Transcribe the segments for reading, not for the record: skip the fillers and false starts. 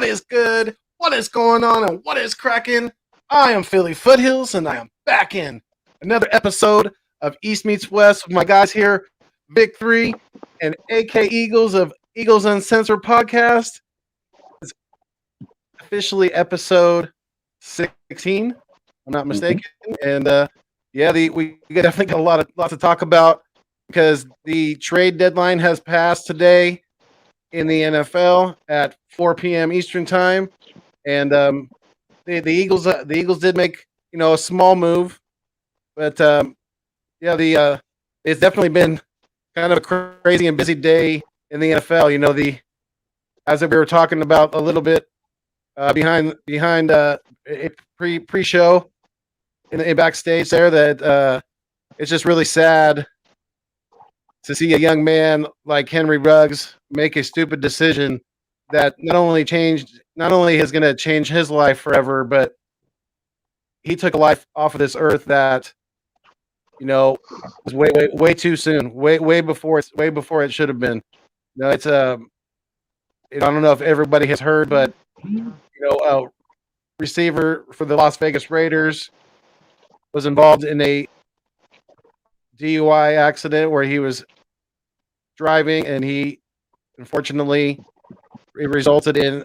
What is good? What is going on? And what is cracking? I am Philly Foothills, and I am back in another episode of East Meets West with my guys here, Big Three and AK Eagles of Eagles Uncensored podcast. It's officially episode 16, if I'm not mistaken. And we definitely got a lot to talk about because the trade deadline has passed today in the NFL at 4 p.m. Eastern time, and the Eagles did make a small move, but it's definitely been kind of a crazy and busy day in the NFL. As we were talking about a little bit behind pre-show in backstage there, that it's just really sad to see a young man like Henry Ruggs make a stupid decision that not only is going to change his life forever, but he took a life off of this earth that was way too soon, way before it should have been. It's I don't know if everybody has heard, but a receiver for the Las Vegas Raiders was involved in a DUI accident where he was driving, and he unfortunately it resulted in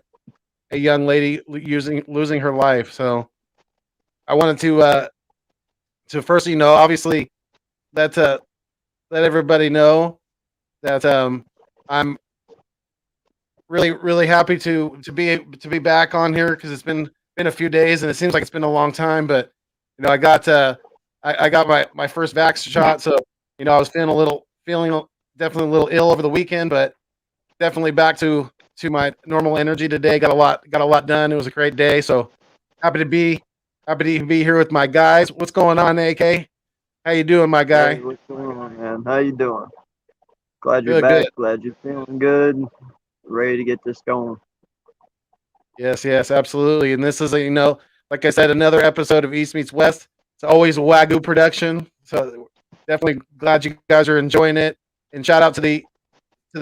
a young lady losing her life. So I wanted to first, obviously let everybody know that I'm really happy to be back on here because it's been a few days and it seems like it's been a long time, but I got my first vax shot, so I was feeling definitely a little ill over the weekend, but definitely back to my normal energy today. Got a lot done. It was a great day, so happy to be here with my guys. What's going on, AK? How you doing, my guy? Hey, what's going on, man? How you doing? Glad you're back. Good. Glad you're feeling good. Ready to get this going. Yes, absolutely. And this is like I said, another episode of East Meets West. It's always a Wagyu production, so definitely glad you guys are enjoying it. And shout out to the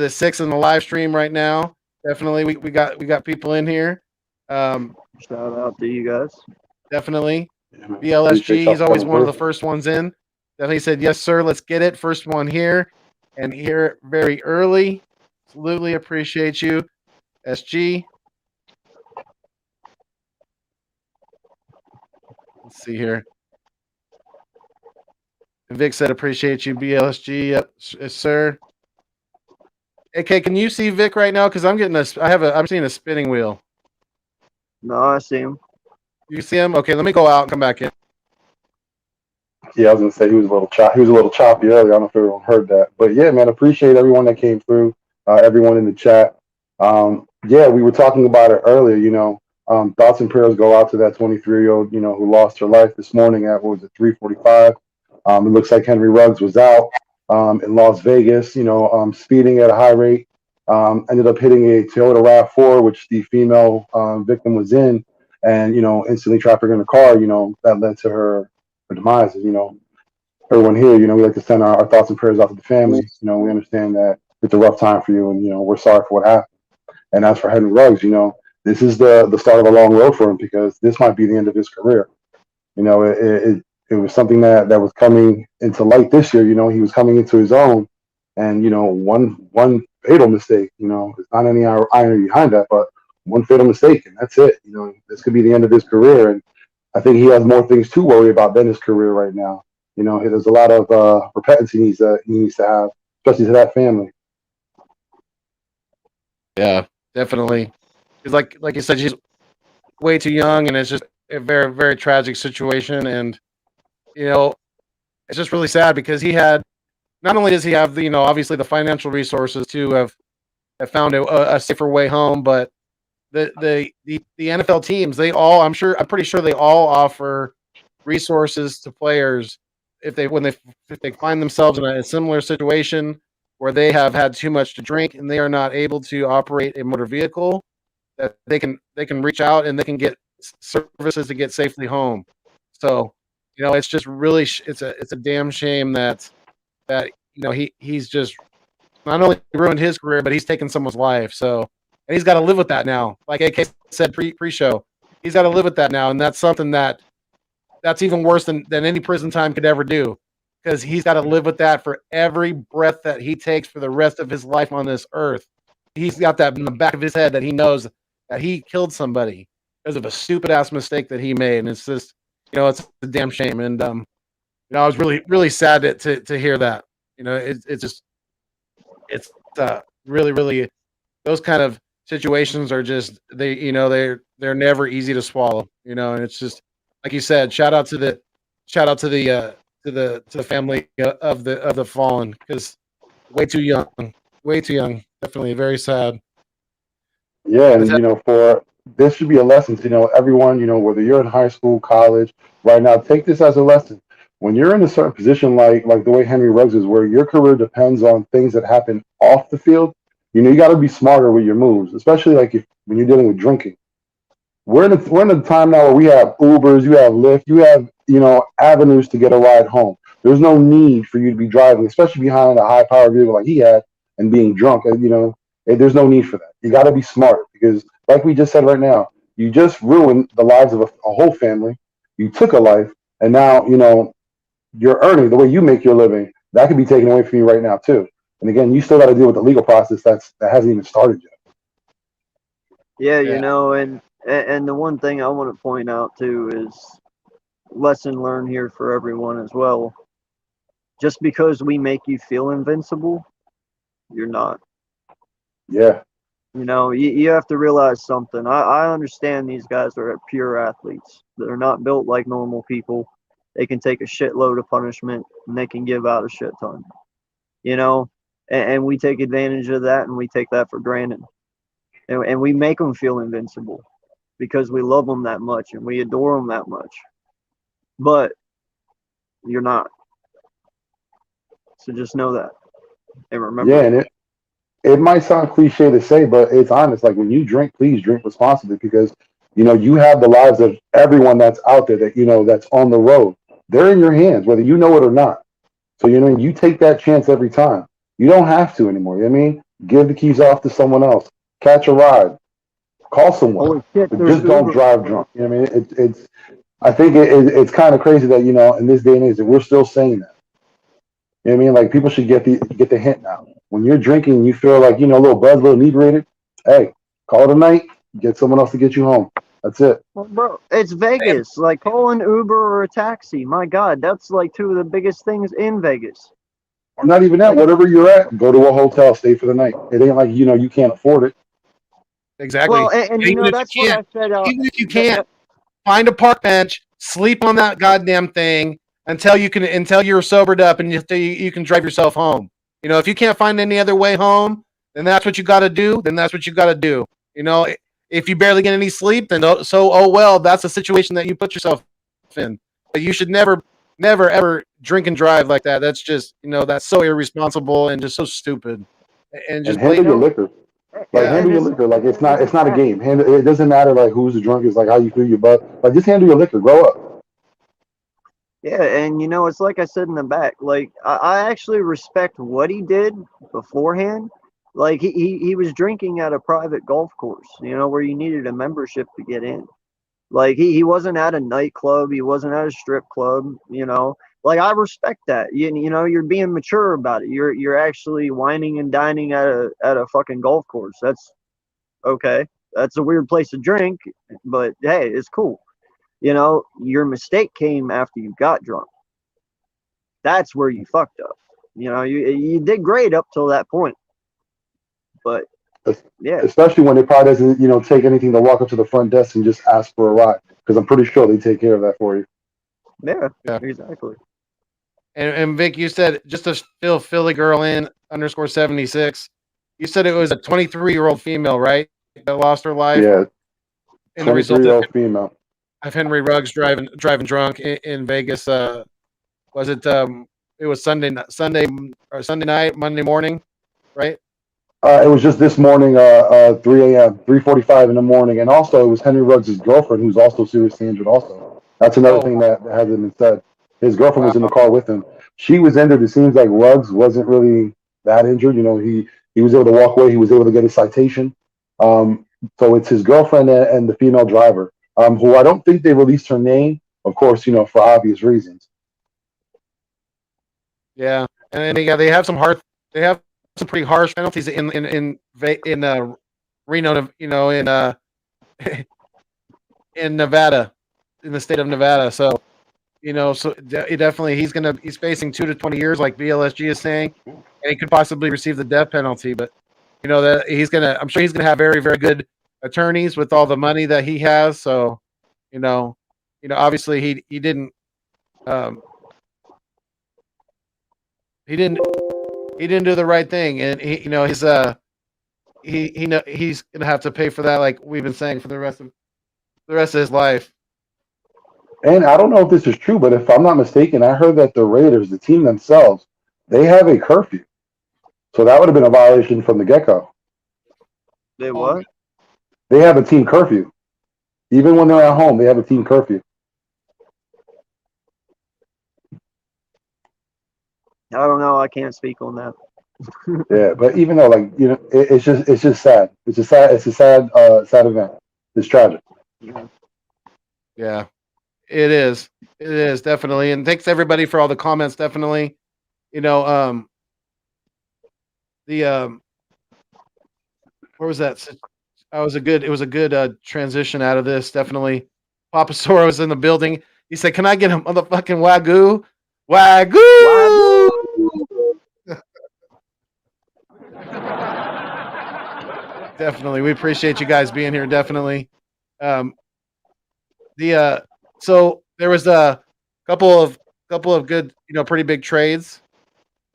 six in the live stream right now. Definitely, we got people in here. Shout out to you guys. Definitely, BLSG. He's always one of the first ones in. Definitely said yes, sir. Let's get it. First one here, and here very early. Absolutely appreciate you, SG. Let's see here. And Vic said appreciate you, BLSG. Yep, yes, sir. AK, can you see Vic right now? Because I'm seeing a spinning wheel. No, I see him. You see him? Okay, let me go out and come back in. Yeah, I was gonna say he was a little choppy earlier. I don't know if everyone heard that, but yeah, man, appreciate everyone that came through, everyone in the chat. We were talking about it earlier. Thoughts and prayers go out to that 23-year-old, who lost her life this morning at 3:45. It looks like Henry Ruggs was out in Las Vegas, speeding at a high rate. Ended up hitting a Toyota RAV4, which the female victim was in, and instantly trafficking the car. That led to her demise. Everyone here, we like to send our thoughts and prayers out to the family. We understand that it's a rough time for you, and we're sorry for what happened. And as for Henry Ruggs, this is the start of a long road for him because this might be the end of his career. It was something that was coming into light this year. He was coming into his own, and one fatal mistake. There's not any irony behind that, but one fatal mistake, and that's it. This could be the end of his career, and I think he has more things to worry about than his career right now. There's a lot of repentance he needs to have, especially to that family. Yeah, definitely. Because like you said, she's way too young, and it's just a very, very tragic situation. And it's just really sad because he had not only does he have the obviously the financial resources to have found a safer way home, but the NFL teams, I'm pretty sure they all offer resources to players if they find themselves in a similar situation where they have had too much to drink and they are not able to operate a motor vehicle, that they can reach out and they can get services to get safely home. So it's just really it's a damn shame that he's just not only ruined his career, but he's taken someone's life. So, and he's got to live with that now. Like AK said pre-show, he's got to live with that now, and that's something that's even worse than any prison time could ever do, because he's got to live with that for every breath that he takes for the rest of his life on this earth. He's got that in the back of his head that he knows that he killed somebody because of a stupid ass mistake that he made, and it's just, it's a damn shame. And I was really, really sad to hear that. It's just, it's really, really, those kind of situations are just, they're never easy to swallow. And it's just like you said. Shout out to the family of the fallen, because way too young. Definitely very sad. Yeah, and for this should be a lesson to everyone. Whether you're in high school, college, right now, take this as a lesson. When you're in a certain position, like the way Henry Ruggs is, where your career depends on things that happen off the field, you got to be smarter with your moves, especially when you're dealing with drinking. We're in a time now where we have Ubers, you have Lyft, you have avenues to get a ride home. There's no need for you to be driving, especially behind a high-powered vehicle like he had and being drunk. There's no need for that. You got to be smart, because, like we just said right now, you just ruined the lives of a whole family. You took a life, and now you're earning the way you make your living. That could be taken away from you right now too. And again, you still got to deal with the legal process that hasn't even started yet. Yeah, and the one thing I want to point out too is lesson learned here for everyone as well. Just because we make you feel invincible, you're not. Yeah. You have to realize something. I understand these guys are pure athletes. They're not built like normal people. They can take a shitload of punishment and they can give out a shit ton. And we take advantage of that, and we take that for granted. And we make them feel invincible because we love them that much and we adore them that much. But you're not. So just know that. And remember. Yeah, and it might sound cliche to say, but it's honest. Like, when you drink, please drink responsibly, because you have the lives of everyone that's out there that that's on the road. They're in your hands, whether you know it or not. So you take that chance every time. You don't have to anymore. Give the keys off to someone else. Catch a ride. Call someone. Shit, but just don't drive drunk. It's. I think it's kind of crazy that in this day and age that we're still saying that. Like, people should get the hint now. When you're drinking and you feel like a little buzzed, a little inebriated, hey, call it a night. Get someone else to get you home. That's it. Well, bro, it's Vegas. Like, call an Uber or a taxi. My God, that's like two of the biggest things in Vegas. Or not even that. Whatever you're at, go to a hotel, stay for the night. It ain't like you can't afford it. Exactly. Well, and that's what I said. Even if you can't, find a park bench, sleep on that goddamn thing until you're sobered up and you can drive yourself home. If you can't find any other way home, then that's what you got to do. If you barely get any sleep, then well, that's a situation that you put yourself in. But you should never, ever drink and drive like that. That's just, that's so irresponsible and just so stupid. And just handle your liquor. Like, handle your liquor. Like, it's not a game. It doesn't matter like who's the drunkest, like how you feel your butt. Like, just handle your liquor. Grow up. Yeah, and it's like I said in the back. Like, I actually respect what he did beforehand. Like, he was drinking at a private golf course, where you needed a membership to get in. Like, he wasn't at a nightclub, he wasn't at a strip club, Like, I respect that. You're being mature about it. You're actually whining and dining at a fucking golf course. That's okay. That's a weird place to drink, but hey, it's cool. Your mistake came after you got drunk. That's where you fucked up. You did great up till that point. But yeah, especially when it probably doesn't, take anything to walk up to the front desk and just ask for a ride, because I'm pretty sure they take care of that for you. Yeah, exactly. And Vic, you said, just to fill Philly girl in _76. You said it was a 23-year-old female, right? That lost her life. Yeah, and the result 23-year-old female of Henry Ruggs driving drunk in Vegas. Was it? It was Sunday night, Monday morning, right? It was just this morning, 3 a.m., 3:45 in the morning, and also it was Henry Ruggs' girlfriend, who's also seriously injured. Also, that's another thing that hasn't been said. His girlfriend was in the car with him. She was injured. It seems like Ruggs wasn't really that injured. He was able to walk away. He was able to get a citation. So it's his girlfriend and the female driver, who I don't think they released her name, of course, for obvious reasons. Yeah, and they have they have some pretty harsh penalties in Reno, in Nevada, in the state of Nevada. So definitely he's facing 2 to 20 years, like BLSG is saying, and he could possibly receive the death penalty. But that I'm sure he's gonna have very, very good attorneys with all the money that he has. So obviously he didn't um, he didn't he didn't do the right thing, and he's gonna have to pay for that, like we've been saying, for the rest of his life. And I don't know if this is true, but if I'm not mistaken, I heard that the Raiders, the team themselves, they have a curfew. So that would have been a violation from the get-go. They what? They have a team curfew. Even when they're at home, they have a team curfew. I don't know. I can't speak on that. Yeah, but even though, it's just sad. It's a sad event. It's tragic. Yeah, it is. It is definitely, and thanks everybody for all the comments. Definitely, the where was that? It was a good transition out of this. Definitely, Papa Sora was in the building. He said, "Can I get a motherfucking wagyu? Wagyu!" Definitely, we appreciate you guys being here. Definitely, so there was a couple of good, pretty big trades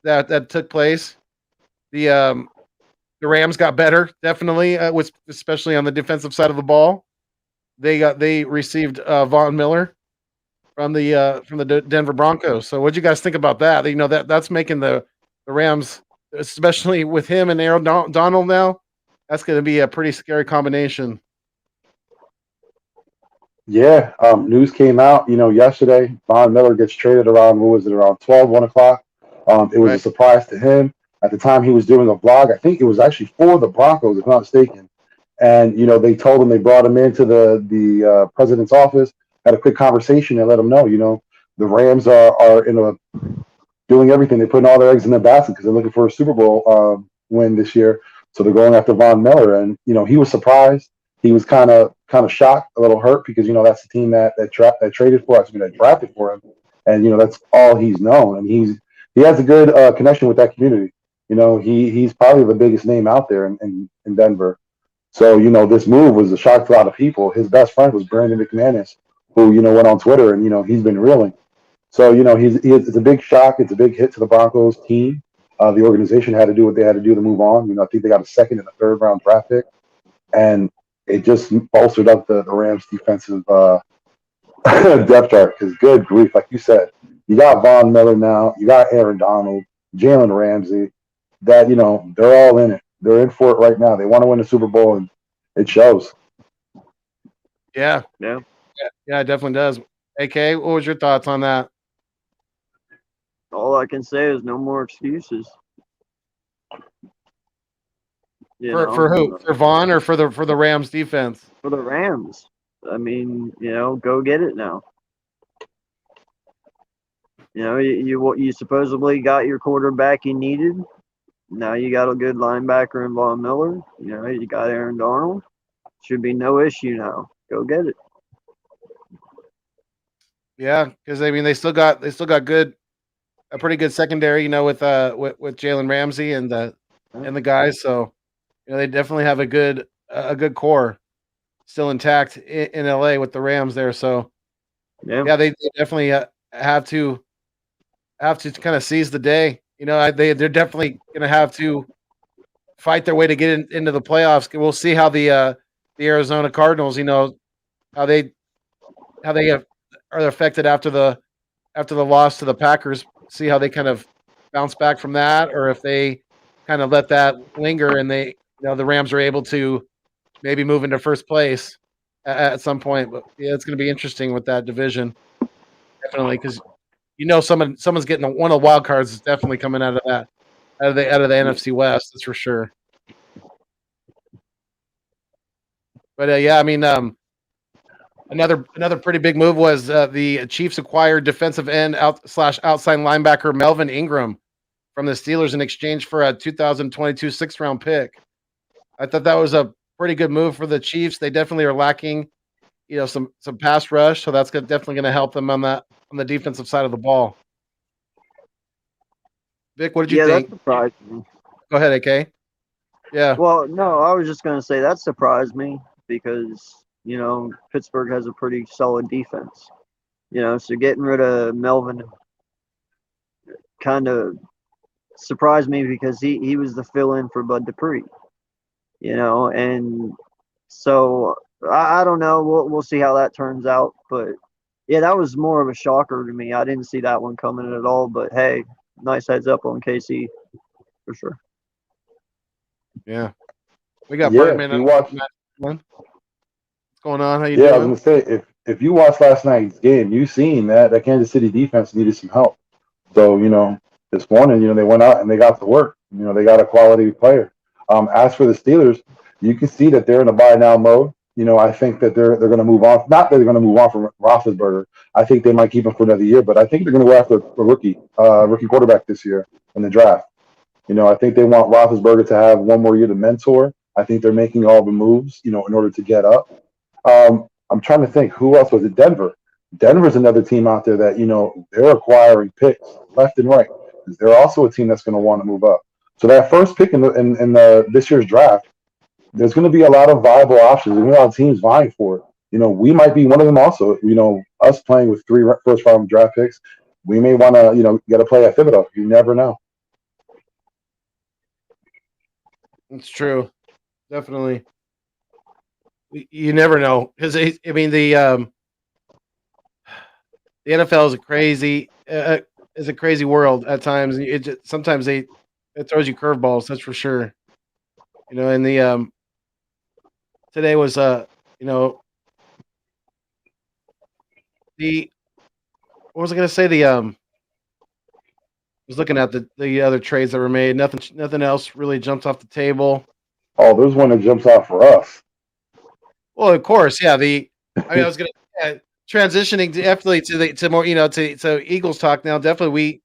that took place. The Rams got better, definitely, with especially on the defensive side of the ball. They received Von Miller from the Denver Broncos. So what do you guys think about that? That's making the Rams, especially with him and Aaron Donald now, that's going to be a pretty scary combination. Yeah, news came out, yesterday. Von Miller gets traded around, what was it, around 12, 1 o'clock. It was a surprise to him. At the time, he was doing a vlog. I think it was actually for the Broncos, if I'm not mistaken. And, they told him, they brought him into the president's office, had a quick conversation, and let him know, the Rams are doing everything. They're putting all their eggs in their basket because they're looking for a Super Bowl win this year. So they're going after Von Miller. And, he was surprised. He was kind of shocked, a little hurt because that's the team that traded for us, that drafted for him, and that's all he's known, and he has a good connection with that community. He's probably the biggest name out there in Denver. So this move was a shock to a lot of people. His best friend was Brandon McManus, who went on Twitter and he's been reeling. So it's a big shock. It's a big hit to the Broncos team. The organization had to do what they had to do to move on. I think they got a second and a third round draft pick, and it just bolstered up the Rams' defensive depth chart. Because good grief, like you said, you got Von Miller now, you got Aaron Donald, Jalen Ramsey. That they're all in it. They're in for it right now. They want to win the Super Bowl, and it shows. Yeah, Yeah. it definitely does. AK, what was your thoughts on that? All I can say is no more excuses. For who? For Vaughn or for the Rams defense? For the Rams. I mean, go get it now. You supposedly got your quarterback you needed. Now you got a good linebacker in Von Miller. You got Aaron Donald. Should be no issue now. Go get it. Yeah, because I mean they still got a pretty good secondary, with Jalen Ramsey and the guys. So they definitely have a good core still intact in LA with the Rams there. So yeah, they definitely have to kind of seize the day. They're definitely going to have to fight their way to get into the playoffs. We'll see how the Arizona Cardinals, how they are affected after the loss to the Packers. See how they kind of bounce back from that, or if they kind of let that linger and the Rams are able to maybe move into first place at some point. But yeah, it's going to be interesting with that division, definitely, because someone's getting one of the wild cards is definitely coming out of that out of the NFC West. That's for sure. But yeah, I mean, another pretty big move was the Chiefs acquired defensive end outside linebacker Melvin Ingram from the Steelers in exchange for a 2022 6th-round pick. I thought that was a pretty good move for the Chiefs. They definitely are lacking, some pass rush, so that's definitely going to help them on the defensive side of the ball. Vic, what did you Yeah, that think? surprised me. Go ahead, AK. Yeah. Well, no, I was just going to say that surprised me because, Pittsburgh has a pretty solid defense. So getting rid of Melvin kind of surprised me because he was the fill-in for Bud Dupree, and so I don't know. We'll see how that turns out. But, yeah, that was more of a shocker to me. I didn't see that one coming at all. But, hey, nice heads up on KC for sure. Yeah. We got Yeah, Birdman. if you watch, What's going on? How you yeah, I was doing? gonna say if you watched last night's game, you seen that Kansas City defense needed some help. So this morning, they went out and they got to work. They got a quality player. As for the Steelers, you can see that they're in a buy now mode. I think that they're going to move on. Not that they're going to move on from Roethlisberger. I think they might keep him for another year, but I think they're going to go after a rookie quarterback this year in the draft. I think they want Roethlisberger to have one more year to mentor. I think they're making all the moves, in order to get up. I'm trying to think who else was it. Denver. Denver's another team out there that they're acquiring picks left and right. They're also a team that's going to want to move up. So that first pick in this year's draft, there's going to be a lot of viable options. There's going to be a lot of teams vying for it. We might be one of them also. Us playing with 3 first round draft picks, we may want to get a play at Thibodeau. You never know. It's true. Definitely. You never know because the NFL is a crazy world at times. Sometimes it throws you curveballs. That's for sure. And the today was the what was I going to say? Was looking at the other trades that were made. Nothing else really jumps off the table. Oh, there's one that jumps out for us. Well, of course, yeah. I was going to transitioning definitely to more to Eagles talk now. Definitely,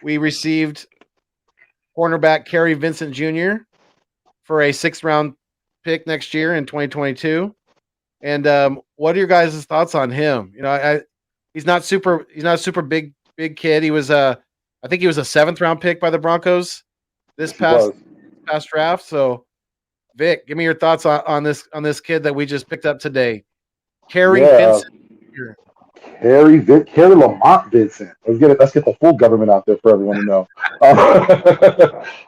we received cornerback Kerry Vincent Jr. for a 6th-round pick next year in 2022. And what are your guys' thoughts on him? He's not super big kid. He was I think he was a 7th-round pick by the Broncos this past draft. So, Vic, give me your thoughts on this kid that we just picked up today, Kerry Vincent. Kerry Lamont Vincent. Let's get the full government out there for everyone to know.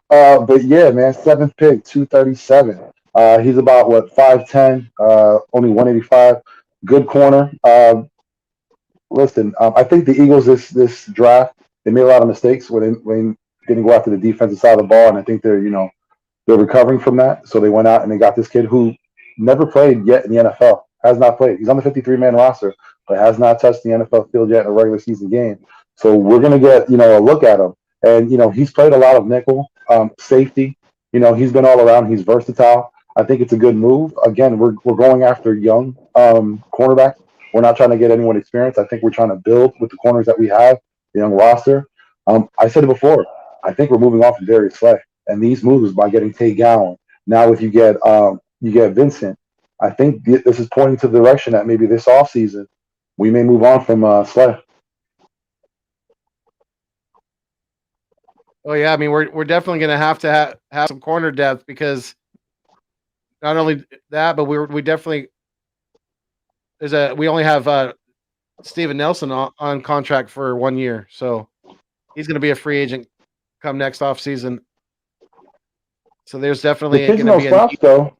But yeah, man, 7th pick, 237. He's about 5'10", only 185. Good corner. Listen, I think the Eagles this draft, they made a lot of mistakes when they didn't go after the defensive side of the ball, and I think they're recovering from that. So they went out and they got this kid who never played yet in the NFL. Has not played. He's on the 53-man roster, but has not touched the NFL field yet in a regular season game. So we're gonna get a look at him, and he's played a lot of nickel, safety. He's been all around. He's versatile. I think it's a good move. Again, we're going after young cornerbacks. We're not trying to get anyone experienced. I think we're trying to build with the corners that we have, the young roster. I said it before. I think we're moving on from Darius Slay, and these moves by getting Tay Gowan. Now, if you get Vincent, I think this is pointing to the direction that maybe this offseason we may move on from Slay. Oh yeah, I mean we're definitely going to have some corner depth because not only that, but we definitely we only have Steven Nelson on contract for 1 year, so he's going to be a free agent come next offseason. So there's definitely the kid's going to no be slouch, though.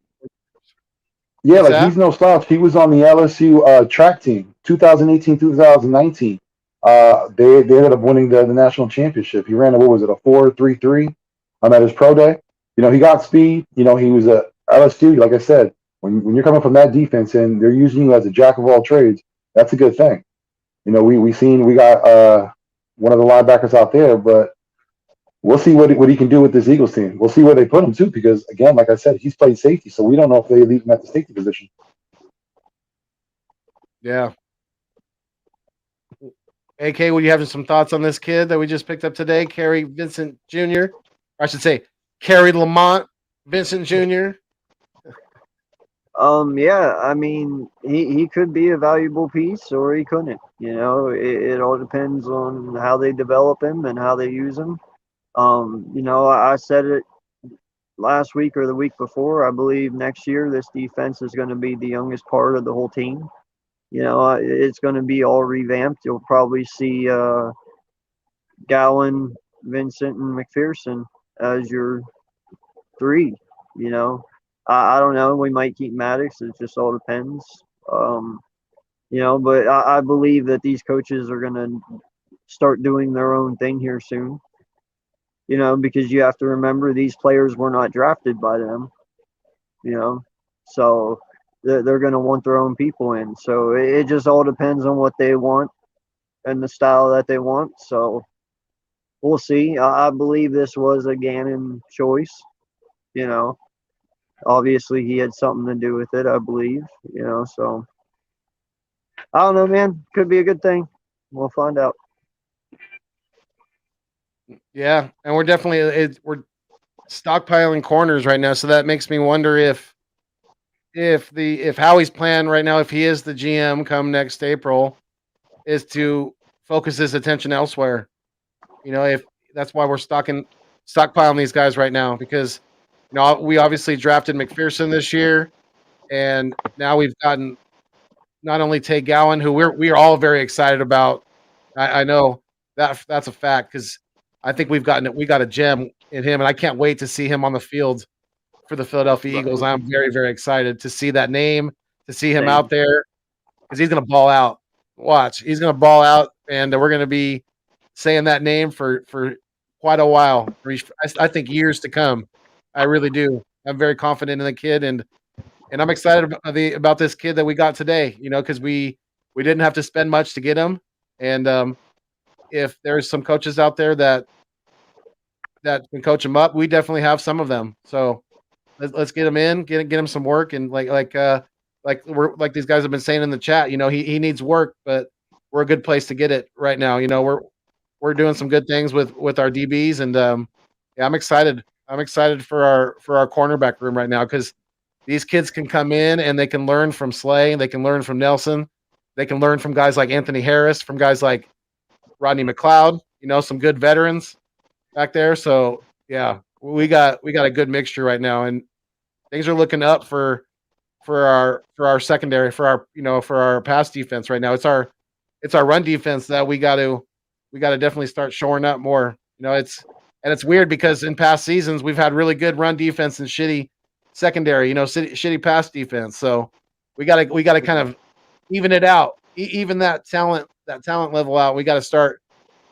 Yeah, he's no slouch. He was on the LSU track team, 2018, 2019. They ended up winning the national championship. He ran a 4.33 at his pro day. He got speed. He was a LSU. Like I said, when you're coming from that defense and they're using you as a jack of all trades, that's a good thing. We got one of the linebackers out there, but we'll see what he can do with this Eagles team. We'll see where they put him too, because again, like I said, he's played safety, so we don't know if they leave him at the safety position. Yeah. AK, will you have some thoughts on this kid that we just picked up today, Kerry Vincent Jr.? Or I should say, Kerry Lamont Vincent Jr. Yeah, I mean, he could be a valuable piece or he couldn't. You know, it all depends on how they develop him and how they use him. You know, I said it last week or the week before. I believe next year this defense is going to be the youngest part of the whole team. You know, it's going to be all revamped. You'll probably see Gowan, Vincent, and McPherson as your three. You know, I don't know. We might keep Maddox. It just all depends. Um, you know, but I believe that these coaches are going to start doing their own thing here soon. You know, because you have to remember these players were not drafted by them. You know, so they're going to want their own people in. So it just all depends on what they want and the style that they want. So we'll see. I believe this was a Gannon choice. You know, obviously he had something to do with it. I believe. You know, so I don't know, man. Could be a good thing. We'll find out. Yeah, and we're definitely we're stockpiling corners right now, so that makes me wonder if Howie's plan right now, if he is the GM come next April, is to focus his attention elsewhere. You know, if that's why we're stockpiling these guys right now, because you know we obviously drafted McPherson this year, and now we've gotten not only Tay Gowan, who we are all very excited about. I know that's a fact because I think we got a gem in him, and I can't wait to see him on the field for the Philadelphia Eagles. Right. I'm very, very excited to see that name, to see him Same. out there because he's going to ball out. Watch, he's going to ball out, and we're going to be saying that name for quite a while. I think years to come. I really do. I'm very confident in the kid, and I'm excited about this kid that we got today. You know, because we didn't have to spend much to get him, and if there's some coaches out there that can coach him up, we definitely have some of them. So let's get him in, get him some work, and like these guys have been saying in the chat, you know, he needs work, but we're a good place to get it right now. You know, we're doing some good things with our DBs, and yeah, I'm excited. I'm excited for our cornerback room right now because these kids can come in and they can learn from Slay, they can learn from Nelson, they can learn from guys like Anthony Harris, from guys like Rodney McLeod. You know, some good veterans back there. So yeah, we got a good mixture right now, and things are looking up for our secondary, for our for our pass defense right now. It's our run defense that we got to definitely start shoring up more. You know, it's weird because in past seasons we've had really good run defense and shitty secondary. You know, shitty pass defense. So we got to kind of even it out, even that talent level out. We got to start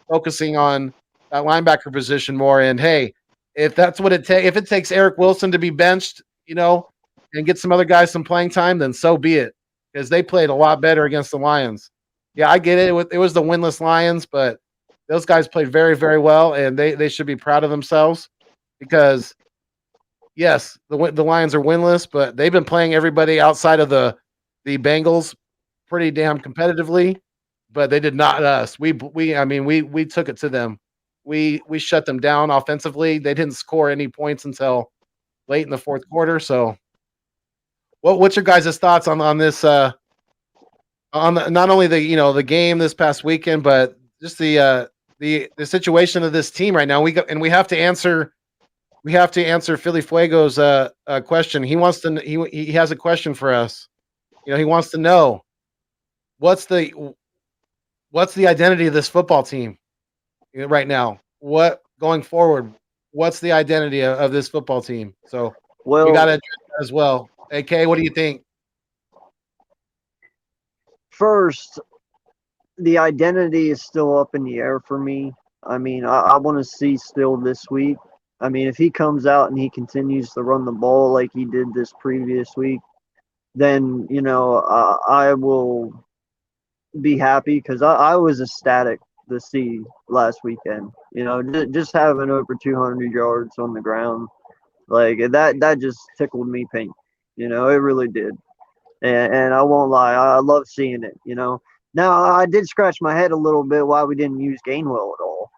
focusing on that linebacker position more. And hey, if that's what it takes, if it takes Eric Wilson to be benched, you know, and get some other guys some playing time, then so be it. Because they played a lot better against the Lions. Yeah, I get it. It was the winless Lions, but those guys played very, very well, and they should be proud of themselves because yes, the Lions are winless, but they've been playing everybody outside of the Bengals pretty damn competitively, but they did not us. I mean we took it to them. We shut them down offensively. They didn't score any points until late in the fourth quarter. So what's your guys' thoughts on this on not only the game this past weekend, but just the situation of this team right now? We have to answer Philly Fuego's question. He wants to he has a question for us. You know, he wants to know what's the what's the identity of this football team right now? What going forward? What's the identity of this football team? So we got to Well, address that as well. AK, what do you think? first, the identity is still up in the air for me. I mean, I want to see still this week. I mean, if he comes out and he continues to run the ball like he did this previous week, then I will be happy because I was ecstatic to see last weekend. Just having over 200 yards on the ground, like that just tickled me pink. It really did. And I won't lie, I love seeing it. Now I did scratch my head a little bit why we didn't use Gainwell at all.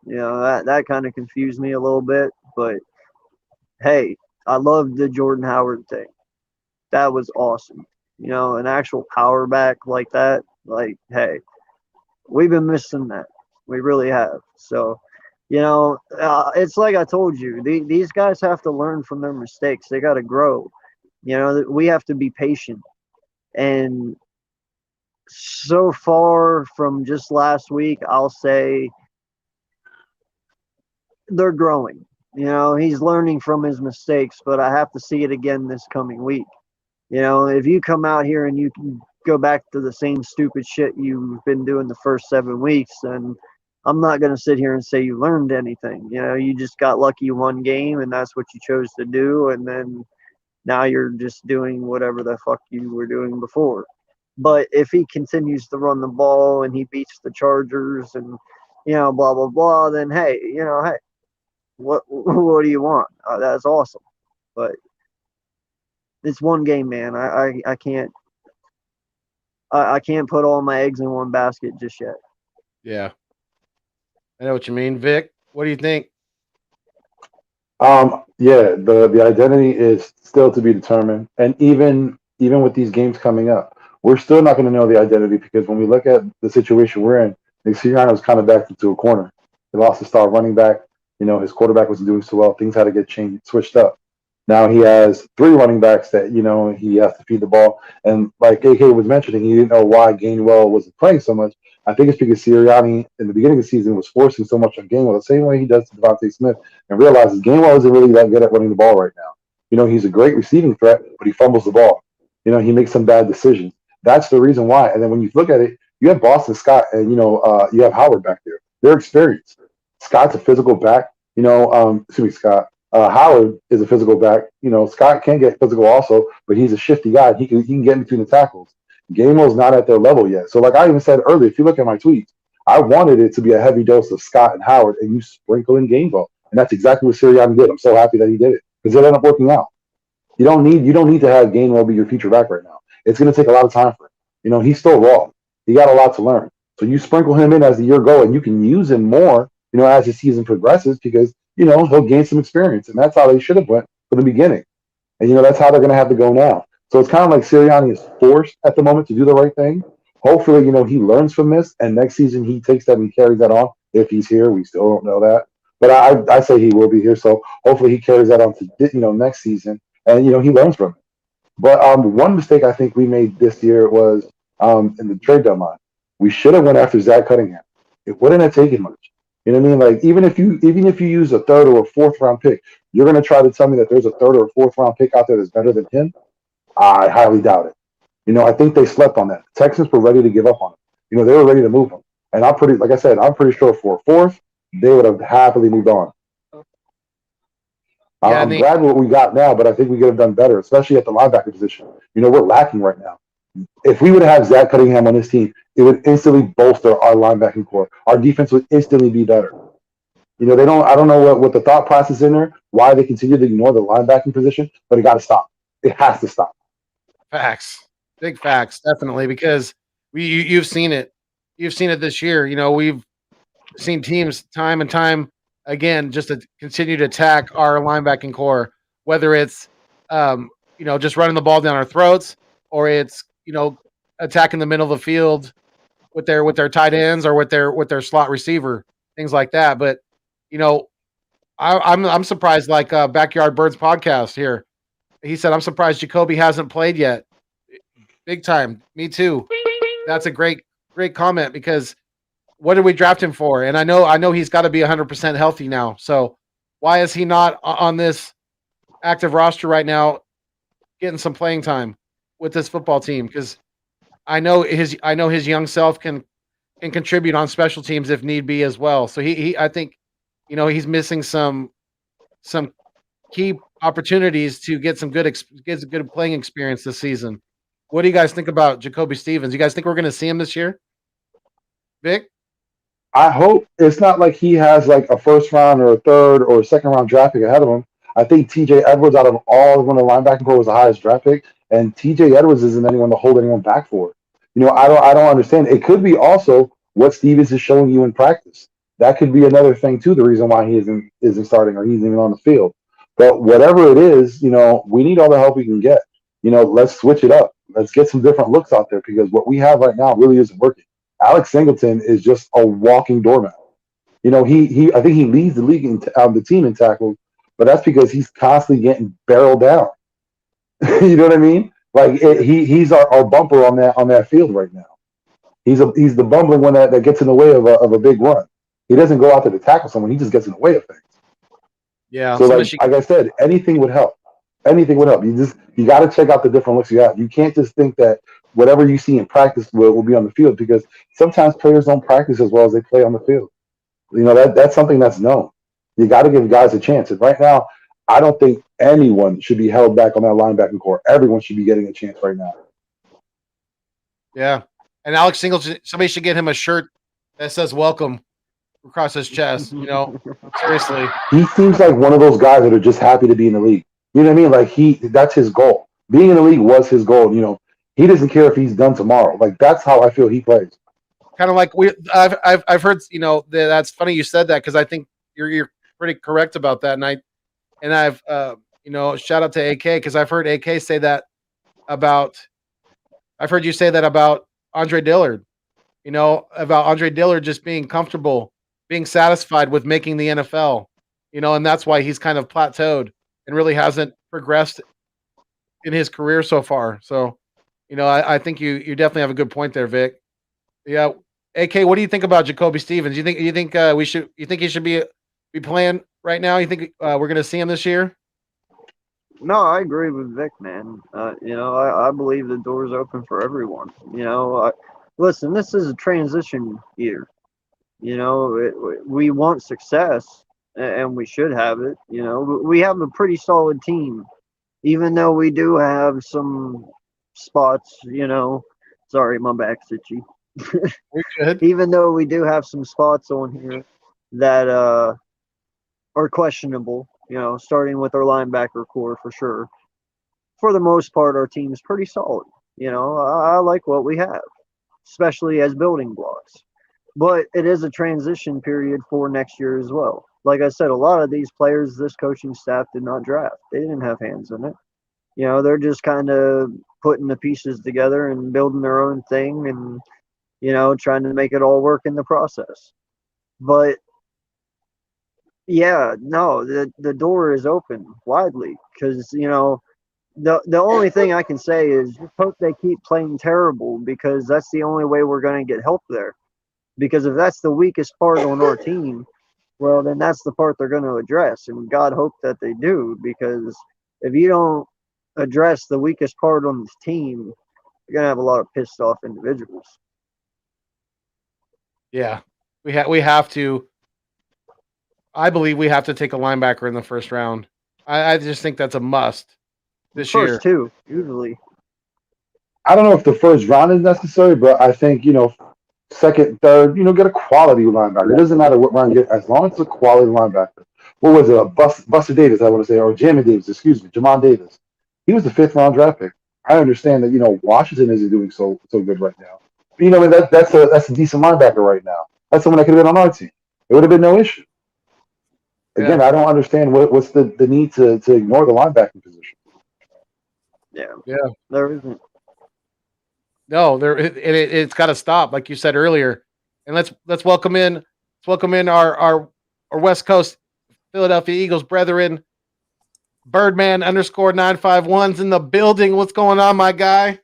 That kind of confused me a little bit. But hey, I love the Jordan Howard thing. That was awesome. An actual power back like that. Like, hey, we've been missing that. We really have. So, it's like I told you. These guys have to learn from their mistakes. They got to grow. We have to be patient. And so far from just last week, I'll say they're growing. He's learning from his mistakes, but I have to see it again this coming week. If you come out here and you can go back to the same stupid shit you've been doing the first 7 weeks, then I'm not going to sit here and say you learned anything. You just got lucky one game and that's what you chose to do. And then now you're just doing whatever the fuck you were doing before. But if he continues to run the ball and he beats the Chargers and, blah, blah, blah, then hey, what do you want? That's awesome. But it's one game, man. I can't put all my eggs in one basket just yet. Yeah. I know what you mean. Vic, what do you think? Yeah, the identity is still to be determined. And even with these games coming up, we're still not going to know the identity because when we look at the situation we're in, Nick Sirianno's kind of backed into a corner. He lost his star running back. His quarterback wasn't doing so well. Things had to get switched up. Now he has 3 running backs that, he has to feed the ball. And like AK was mentioning, he didn't know why Gainwell wasn't playing so much. I think it's because Sirianni in the beginning of the season was forcing so much on Gainwell, the same way he does to Devontae Smith, and realizes Gainwell isn't really that good at running the ball right now. He's a great receiving threat, but he fumbles the ball. He makes some bad decisions. That's the reason why. And then when you look at it, you have Boston Scott and, you have Howard back there. They're experienced. Scott's a physical back. Scott. Howard is a physical back. Scott can get physical also, but he's a shifty guy. He can get in between the tackles. Gainwell's not at their level yet. So like I even said earlier, if you look at my tweets, I wanted it to be a heavy dose of Scott and Howard, and you sprinkle in Gainwell. And that's exactly what Sirianni did. I'm so happy that he did it because it ended up working out. You don't need to have Gainwell be your feature back right now. It's going to take a lot of time for him. He's still raw. He got a lot to learn. So you sprinkle him in as the year goes, and you can use him more, as the season progresses because, he'll gain some experience. And that's how they should have went from the beginning. And, that's how they're going to have to go now. So it's kind of like Sirianni is forced at the moment to do the right thing. Hopefully, he learns from this, and next season he takes that and he carries that on. If he's here, we still don't know that. But I say he will be here. So hopefully he carries that on to, next season. And, he learns from it. But one mistake I think we made this year was in the trade deadline. We should have went after Zach Cunningham. It wouldn't have taken much. You know what I mean? Like even if you use a 3rd or a 4th round pick, you're going to try to tell me that there's a 3rd or a 4th round pick out there that's better than him? I highly doubt it. I think they slept on that. The Texans were ready to give up on him. They were ready to move him. And I'm pretty sure for a 4th, they would have happily moved on. Yeah, I'm glad what we got now, but I think we could have done better, especially at the linebacker position. We're lacking right now. If we would have had Zach Cunningham on this team, it would instantly bolster our linebacking core. Our defense would instantly be better. I don't know what the thought process in there, why they continue to ignore the linebacking position, but it got to stop. It has to stop. Facts. Big facts, definitely, because you've seen it. You've seen it this year. We've seen teams time and time again just to continue to attack our linebacking core, whether it's just running the ball down our throats or it's attacking the middle of the field with their tight ends or with their slot receiver, things like that. But I'm surprised. Like Backyard Birds podcast here, he said I'm surprised Jacoby hasn't played yet. Big time. Me too. That's a great comment because what did we draft him for? And I know he's got to be 100% healthy now. So why is he not on this active roster right now, getting some playing time with this football team? Because I know his young self can contribute on special teams if need be as well. So I think he's missing some key opportunities to get some good playing experience this season. What do you guys think about Jacoby Stevens? You guys think we're going to see him this year? Vic? I hope it's not like he has like a first round or a third or second round draft pick ahead of him. I think TJ Edwards out of all when the linebacker core was the highest draft pick, and TJ Edwards isn't anyone to hold anyone back for. I don't understand. It could be also what Stevens is showing you in practice. That could be another thing too. The reason why he isn't starting or he's even on the field. But whatever it is, we need all the help we can get. Let's switch it up. Let's get some different looks out there because what we have right now really isn't working. Alex Singleton is just a walking doormat. He I think he leads the league the team in tackles, but that's because he's constantly getting barreled down. You know what I mean? Like he's our bumper on that field right now. He's the bumbling one that gets in the way of a big run. He doesn't go out there to tackle someone. He just gets in the way of things. Yeah. So like I said, anything would help. Anything would help. You got to check out the different looks you have. You can't just think that whatever you see in practice will be on the field because sometimes players don't practice as well as they play on the field. That's something that's known. You got to give guys a chance. And right now, I don't think anyone should be held back on that linebacking core. Everyone should be getting a chance right now. Yeah. And Alex Singleton, somebody should get him a shirt that says welcome across his chest. Seriously. He seems like one of those guys that are just happy to be in the league. You know what I mean? Like that's his goal. Being in the league was his goal. He doesn't care if he's done tomorrow. Like that's how I feel he plays. Kind of like I've heard, that's funny you said that because I think you're pretty correct about that. And I've shout out to AK because I've heard AK say that I've heard you say that about Andre Dillard, about Andre Dillard just being comfortable, being satisfied with making the NFL, and that's why he's kind of plateaued and really hasn't progressed in his career so far. So, I think you definitely have a good point there, Vic. Yeah. AK, what do you think about Jacoby Stevens? You think you think he should be playing right now? You think we're going to see him this year? No, I agree with Vic, man. I believe the door's open for everyone. Listen, this is a transition year. We want success, and we should have it. We have a pretty solid team, even though we do have some spots. Sorry, my back's itchy. Even though we do have some spots on here that are questionable, starting with our linebacker core for sure. For the most part, our team's pretty solid. I like what we have, especially as building blocks. But it is a transition period for next year as well. Like I said, a lot of these players, this coaching staff did not draft. They didn't have hands in it. They're just kind of putting the pieces together and building their own thing and trying to make it all work in the process. But yeah, no, the door is open widely because the only thing I can say is just hope they keep playing terrible because that's the only way we're going to get help there. Because if that's the weakest part on our team, well, then that's the part they're going to address, and God hope that they do. Because if you don't address the weakest part on this team, you're going to have a lot of pissed off individuals. Yeah, we have to. I believe we have to take a linebacker in the first round. I just think that's a must this year. First two, usually. I don't know if the first round is necessary, but I think second, third, get a quality linebacker. It doesn't matter what round you get, as long as it's a quality linebacker. What was it? Buster Davis, I want to say, or Jamie Davis, excuse me, Jamon Davis. He was the 5th round draft pick. I understand that Washington isn't doing so good right now. But, that's a decent linebacker right now. That's someone that could have been on our team. It would have been no issue. Again, I don't understand what's the need to ignore the linebacking position. Yeah, there isn't. No, it's got to stop, like you said earlier. And let's welcome in our West Coast Philadelphia Eagles brethren, Birdman _951's in the building. What's going on, my guy?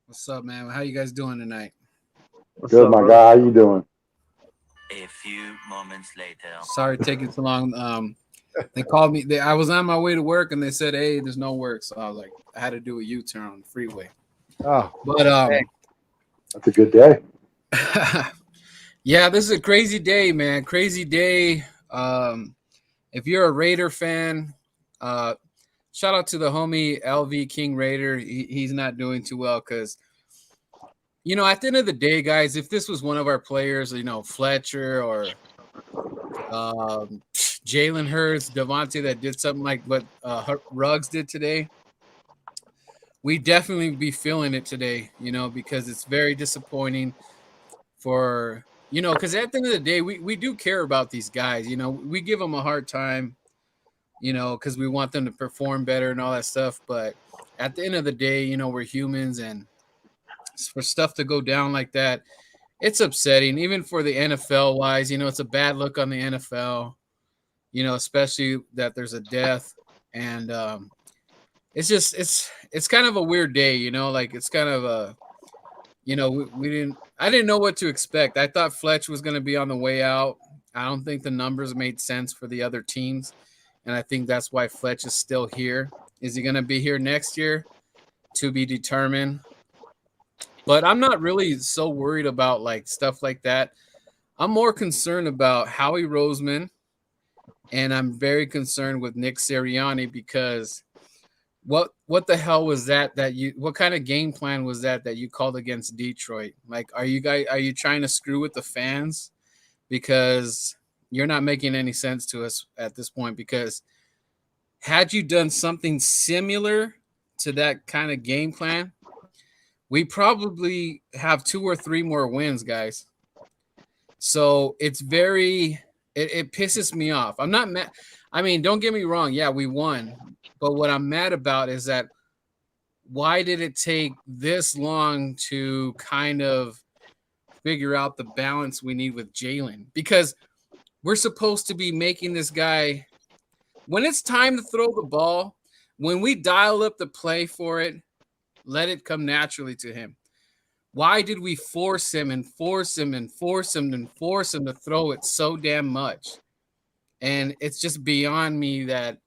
What's up, man? How you guys doing tonight? Good, my guy. How you doing? A few moments later. Sorry taking so long. They called me. I was on my way to work, and they said, "Hey, there's no work." So I was like, I had to do a U-turn on the freeway. Oh, but that's a good day. Yeah, this is a crazy day, man. Crazy day. If you're a Raider fan, shout out to the homie LV King Raider. He's not doing too well because You know, at the end of the day, guys, if this was one of our players, you know, Fletcher or Jalen Hurts, Devontae, that did something like what Ruggs did today, we definitely be feeling it today, you know, because it's very disappointing for, you know, because at the end of the day, we do care about these guys. You know, we give them a hard time, you know, because we want them to perform better and all that stuff. But at the end of the day, you know, we're humans, and for stuff to go down like that, it's upsetting, even for the NFL wise. You know, it's a bad look on the NFL, you know, especially that there's a death. And it's just, it's kind of a weird day, you know, like it's kind of a, you know, I didn't know what to expect. I thought Fletch was going to be on the way out. I don't think the numbers made sense for the other teams. And I think that's why Fletch is still here. Is he going to be here next year? To be determined. But I'm not really so worried about like stuff like that. I'm more concerned about Howie Roseman, and I'm very concerned with Nick Sirianni, because what the hell was that you, what kind of game plan was that you called against Detroit? Like, are you trying to screw with the fans? Because you're not making any sense to us at this point, because had you done something similar to that kind of game plan, we probably have 2 or 3 more wins, guys. So it's it pisses me off. I'm not mad. I mean, don't get me wrong. Yeah, we won. But what I'm mad about is that why did it take this long to kind of figure out the balance we need with Jalen? Because we're supposed to be making this guy, when it's time to throw the ball, when we dial up the play for it, let it come naturally to him. Why did we force him and force him and force him and force him to throw it so damn much? And it's just beyond me that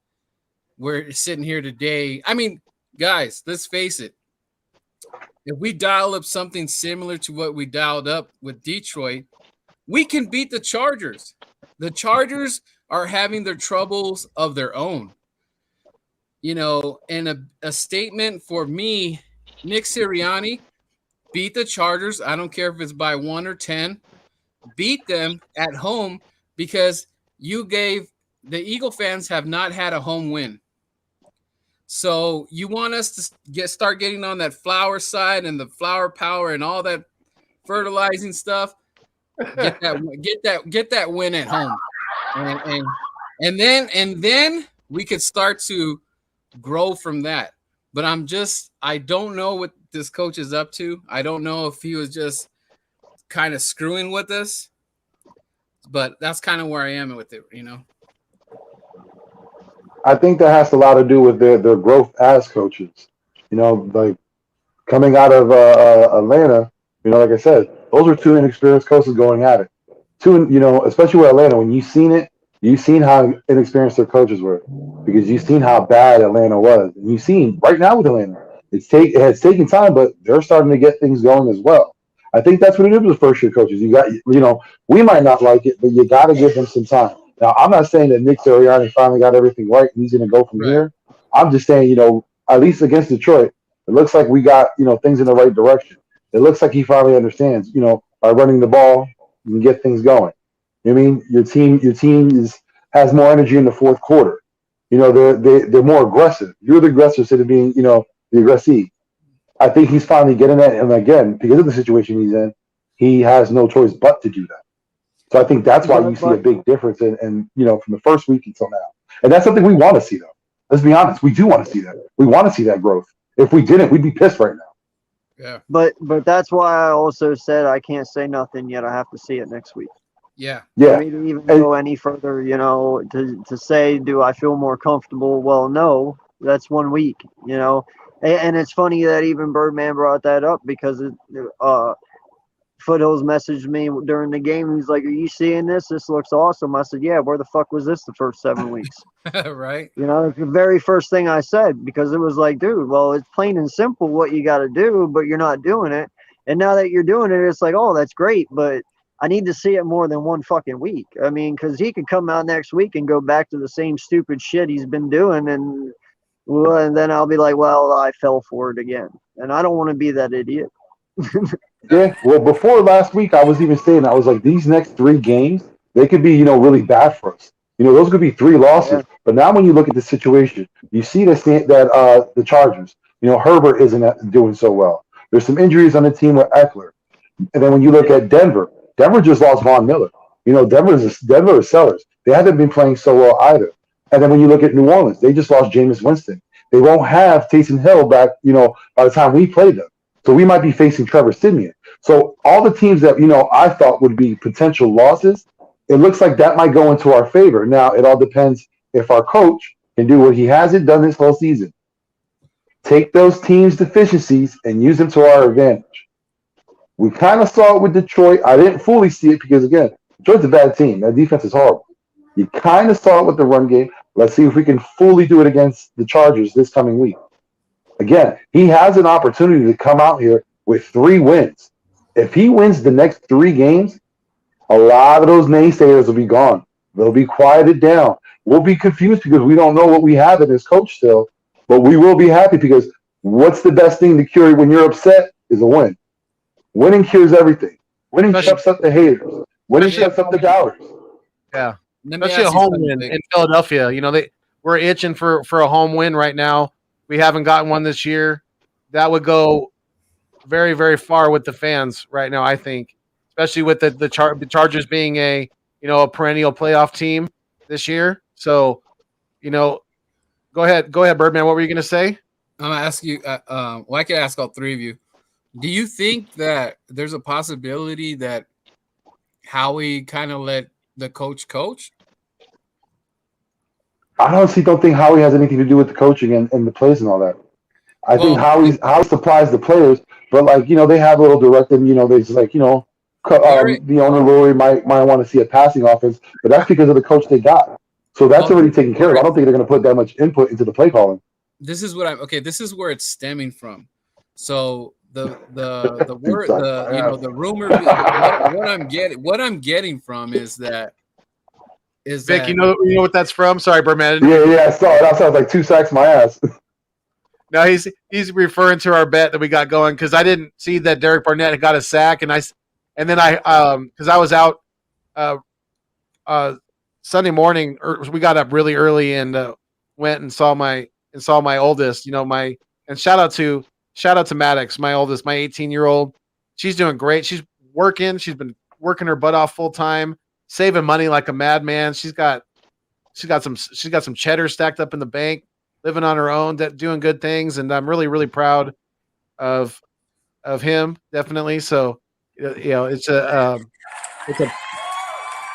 we're sitting here today. I mean, guys, let's face it. If we dial up something similar to what we dialed up with Detroit, we can beat the Chargers. The Chargers are having their troubles of their own. You know, and a statement for me, Nick Sirianni, beat the Chargers. I don't care if it's by 1 or 10. Beat them at home, because the Eagle fans have not had a home win. So you want us to start getting on that flower side and the flower power and all that fertilizing stuff. Get that win at home, and then we could start to grow from that. But I don't know what this coach is up to. I don't know if he was just kind of screwing with us, but that's kind of where I am with it, you know. I think that has a lot to do with their growth as coaches. You know, like coming out of Atlanta, you know, like I said, those were 2 inexperienced coaches going at it. You know, especially with Atlanta, when you've seen how inexperienced their coaches were, because you've seen how bad Atlanta was, and you've seen right now with Atlanta, it has taken time, but they're starting to get things going as well. I think that's what it is with first year coaches. You know, we might not like it, but you got to give them some time. Now, I'm not saying that Nick Sirianni finally got everything right and he's going to go from here. I'm just saying, you know, at least against Detroit, it looks like we got, you know, things in the right direction. It looks like he finally understands, you know, by running the ball, you can get things going. I mean, your team has more energy in the fourth quarter. You know, they're more aggressive. You're the aggressor instead of being, you know, the aggressee. I think he's finally getting that, and again, because of the situation he's in, he has no choice but to do that. So I think that's why you see a big difference, and you know, from the first week until now, and that's something we want to see, though. Let's be honest, we do want to see that. We want to see that growth. If we didn't, we'd be pissed right now. Yeah. But that's why I also said I can't say nothing yet. I have to see it next week. Yeah. Yeah. For me to even go any further, you know, to say, do I feel more comfortable? Well, no, that's 1 week, you know. And it's funny that even Birdman brought that up, because Foothills messaged me during the game. He's like, "Are you seeing this? This looks awesome." I said, "Yeah, where the fuck was this the first 7 weeks?" Right. You know, it's the very first thing I said, because it was like, dude, well, it's plain and simple what you got to do, but you're not doing it. And now that you're doing it, it's like, oh, that's great, but I need to see it more than 1 fucking week. I mean, because he could come out next week and go back to the same stupid shit he's been doing, and then I'll be like, well, I fell for it again. And I don't want to be that idiot. Yeah, well, before last week, I was even saying, I was like, these next 3 games, they could be, really bad for us. Those could be 3 losses. Yeah. But now, when you look at the situation, you see that the Chargers, Herbert isn't doing so well. There's some injuries on the team with Eckler, and then when you look at Denver, Denver just lost Von Miller. Denver is sellers. They haven't been playing so well either. And then when you look at New Orleans, they just lost Jameis Winston. They won't have Taysom Hill back, by the time we play them. So we might be facing Trevor Simeon. So all the teams that I thought would be potential losses, it looks like that might go into our favor. Now it all depends if our coach can do what he hasn't done this whole season. Take those teams' deficiencies and use them to our advantage. We kind of saw it with Detroit. I didn't fully see it because, again, Detroit's a bad team. That defense is horrible. You kind of saw it with the run game. Let's see if we can fully do it against the Chargers this coming week. Again, he has an opportunity to come out here with 3 wins. If he wins the next 3 games, a lot of those naysayers will be gone. They'll be quieted down. We'll be confused because we don't know what we have in this coach still, but we will be happy because what's the best thing to cure when you're upset is a win. Winning cures everything. Winning shuts up the haters. Winning shuts up the doubters. Yeah, Let me especially a ask you home something, win Vic. in Philadelphia. We're itching for a home win right now. We haven't gotten one this year. That would go very, very far with the fans right now, I think, especially with the Chargers being a perennial playoff team this year. So, go ahead, Birdman. What were you going to say? I'm gonna ask you. Well, I can ask all 3 of you. Do you think that there's a possibility that Howie kind of let the coach? I honestly don't think Howie has anything to do with the coaching and the plays and all that. I think Well, Howie supplies the players, but they have a little directive. They just Gary, the owner Lori might want to see a passing offense, but that's because of the coach they got. So that's well, already taken care of. I don't think they're going to put that much input into the play calling. this is what I'm okay. This is where it's stemming from. So the Dude, word sucks the my ass. the rumor what I'm getting from is that Vic, you know what that's from? Sorry, Birdman. Yeah, I saw it. That sounds like 2 sacks my ass. No, he's referring to our bet that we got going because I didn't see that Derek Barnett had got a sack, and then I because I was out Sunday morning, or we got up really early and went and saw my oldest. And shout out to Maddox, my oldest, my 18-year-old. She's doing great. She's working. She's been working her butt off full time, saving money like a madman. She's got some cheddar stacked up in the bank, living on her own, doing good things, and I'm really, really proud of him, definitely. So, it's a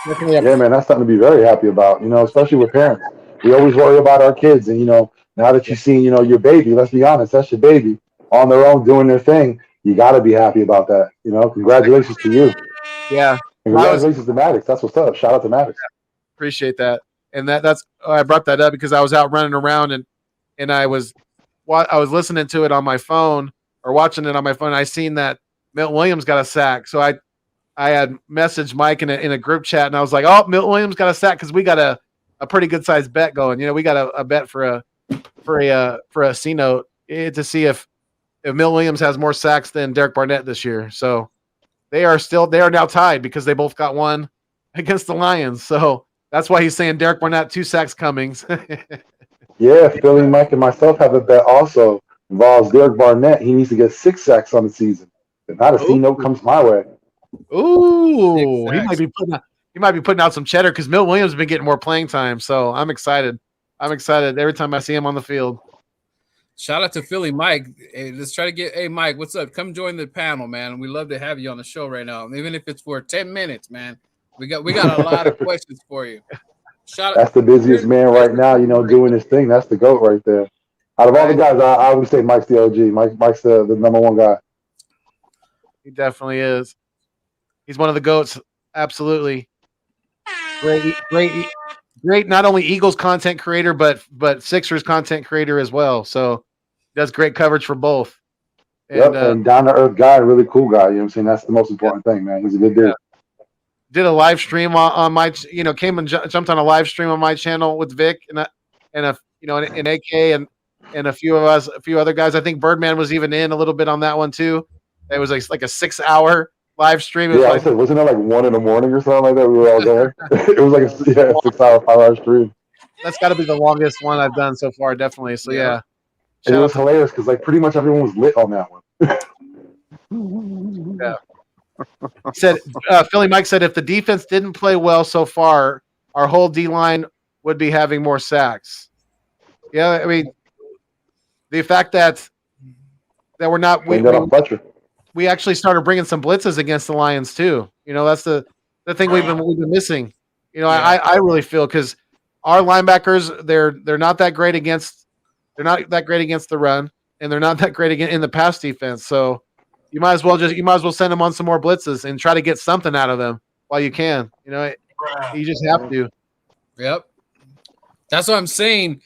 definitely Yeah, man, that's something to be very happy about. Especially with parents. We always worry about our kids, and now that you've seen, your baby. Let's be honest, that's your baby on their own doing their thing. You got to be happy about that. Congratulations to you. yeah. And congratulations to Maddox. That's what's up. Shout out to Maddox. Appreciate that, and that's I brought that up because I was out running around and I was listening to it on my phone or watching it on my phone. I seen that Milton Williams got a sack, so I had messaged Mike in a group chat, and I was like, "Oh, Milton Williams got a sack," because we got a pretty good sized bet going. We got a bet for a C note to see if Milton Williams has more sacks than Derek Barnett this year. So they are now tied because they both got one against the Lions. So that's why he's saying Derek Barnett 2 sacks Cummings. Yeah, Philly, Mike, and myself have a bet also involves Derek Barnett. He needs to get 6 sacks on the season. If not, a C note comes my way. Ooh, 6 sacks. he might be putting out some cheddar because Milton Williams has been getting more playing time. So I'm excited. Every time I see him on the field. Shout out to Philly Mike. Hey, let's try to get. Hey Mike, what's up? Come join the panel, man. We love to have you on the show right now, even if it's for 10 minutes, man. We got a lot of questions for you. That's the busiest man right now, doing his thing. That's the GOAT right there. Out of all the guys, I would say Mike's the OG. Mike's the number one guy. He definitely is. He's one of the GOATs. Absolutely. Great. Not only Eagles content creator, but Sixers content creator as well. So he does great coverage for both. And down to earth guy, really cool guy. You know what I'm saying? That's the most important thing, man. He's a good dude. Yeah. Did a live stream on my, came and jumped on a live stream on my channel with Vic and AK and a few other guys. I think Birdman was even in a little bit on that one too. It was like a 6-hour live stream. It was Yeah, I like, said, wasn't it like 1 in the morning or something like that? We were all there. It was like a 6-hour, 5-hour stream. that's got to be the longest one I've done so far, definitely. So Yeah. yeah, And it shout was out to hilarious because like pretty much everyone was lit on that one. said Philly Mike said if the defense didn't play well so far, our whole D line would be having more sacks. Yeah, I mean the fact that we're not Blame that on Fletcher. we actually started bringing some blitzes against the Lions too. You know, that's the thing we've been missing. You know, Yeah. I really feel because our linebackers they're not that great against the run, and they're not that great in the pass defense. So you might as well send them on some more blitzes and try to get something out of them while you can. You know, you just have to. Yep. That's what I'm saying.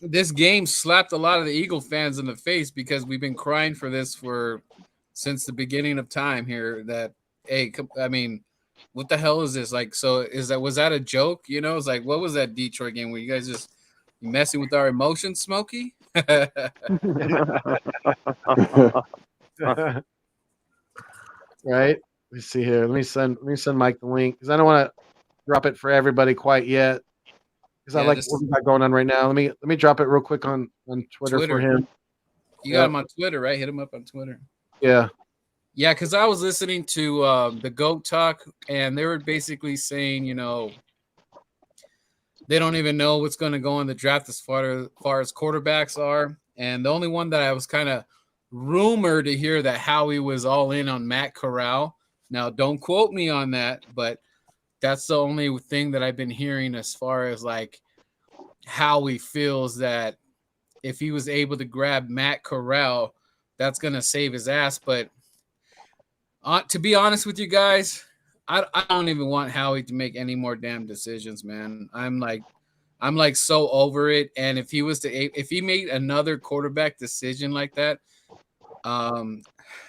This game slapped a lot of the Eagle fans in the face because we've been crying for this since the beginning of time here. That hey, I mean, what the hell is this? Like, so was that a joke? You know, it's like, what was that Detroit game where you guys just messing with our emotions, Smokey? Right. Let me see here. Let me send Mike the link because I don't want to drop it for everybody quite yet. Because I like what we got going on right now. Let me drop it real quick on Twitter for him. You got him on Twitter, right? Hit him up on Twitter. Yeah. Yeah, because I was listening to the GOAT talk, and they were basically saying, you know, they don't even know what's going to go in the draft as far as quarterbacks are. And the only one that I was kind of rumored to hear that Howie was all in on Matt Corral. Now, don't quote me on that, but that's the only thing that I've been hearing as far as like Howie feels that if he was able to grab Matt Corral, that's going to save his ass. But to be honest with you guys, I don't even want Howie to make any more damn decisions, man. I'm like so over it. And if he made another quarterback decision like that,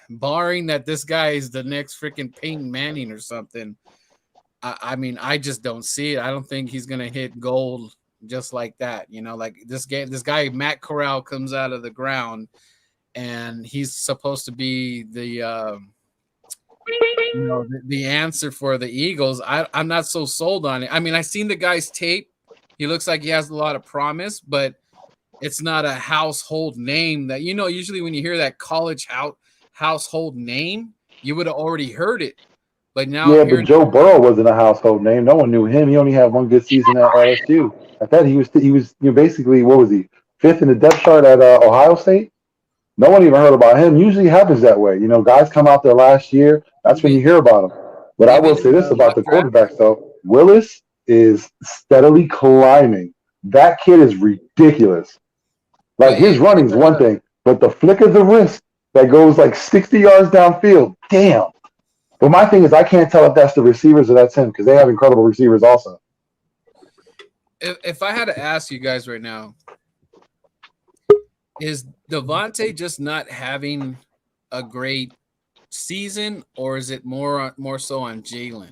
barring that this guy is the next freaking Peyton Manning or something, I mean, I just don't see it. I don't think he's gonna hit gold just like that. You know, like this guy Matt Corral comes out of the ground, and he's supposed to be the the answer for the Eagles. I'm not so sold on it. I mean, I seen the guy's tape. He looks like he has a lot of promise, but it's not a household name that, you know, usually when you hear that college household name, you would have already heard it. But now, yeah, but Joe Burrow wasn't a household name. No one knew him. He only had one good season at LSU. I thought he was basically, what was he, 5th in the depth chart at Ohio State? No one even heard about him. Usually happens that way. You know, guys come out there last year. That's when you hear about them. But I will say this about the quarterbacks, though. Willis is steadily climbing. That kid is ridiculous. Like, his running's one thing, but the flick of the wrist that goes like 60 yards downfield, damn. But my thing is, I can't tell if that's the receivers or that's him because they have incredible receivers also. If I had to ask you guys right now, is Devontae just not having a great season, or is it more so on Jalen?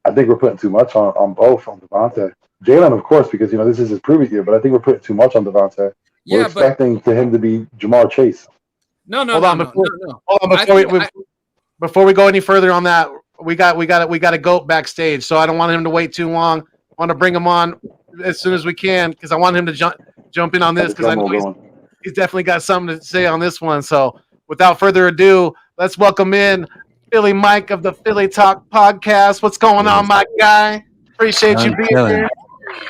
I think we're putting too much on both on Devontae. Jalen, of course, because, you know, this is his prove it year, but I think we're putting too much on Devontae. We're expecting him to be Jamar Chase. No. Before we go any further on that, we got a goat backstage, so I don't want him to wait too long. I want to bring him on as soon as we can because I want him to jump in on this because I know he's definitely got something to say on this one. So without further ado, let's welcome in Philly Mike of the Philly Talk Podcast. What's going on, my guy? Appreciate you being here.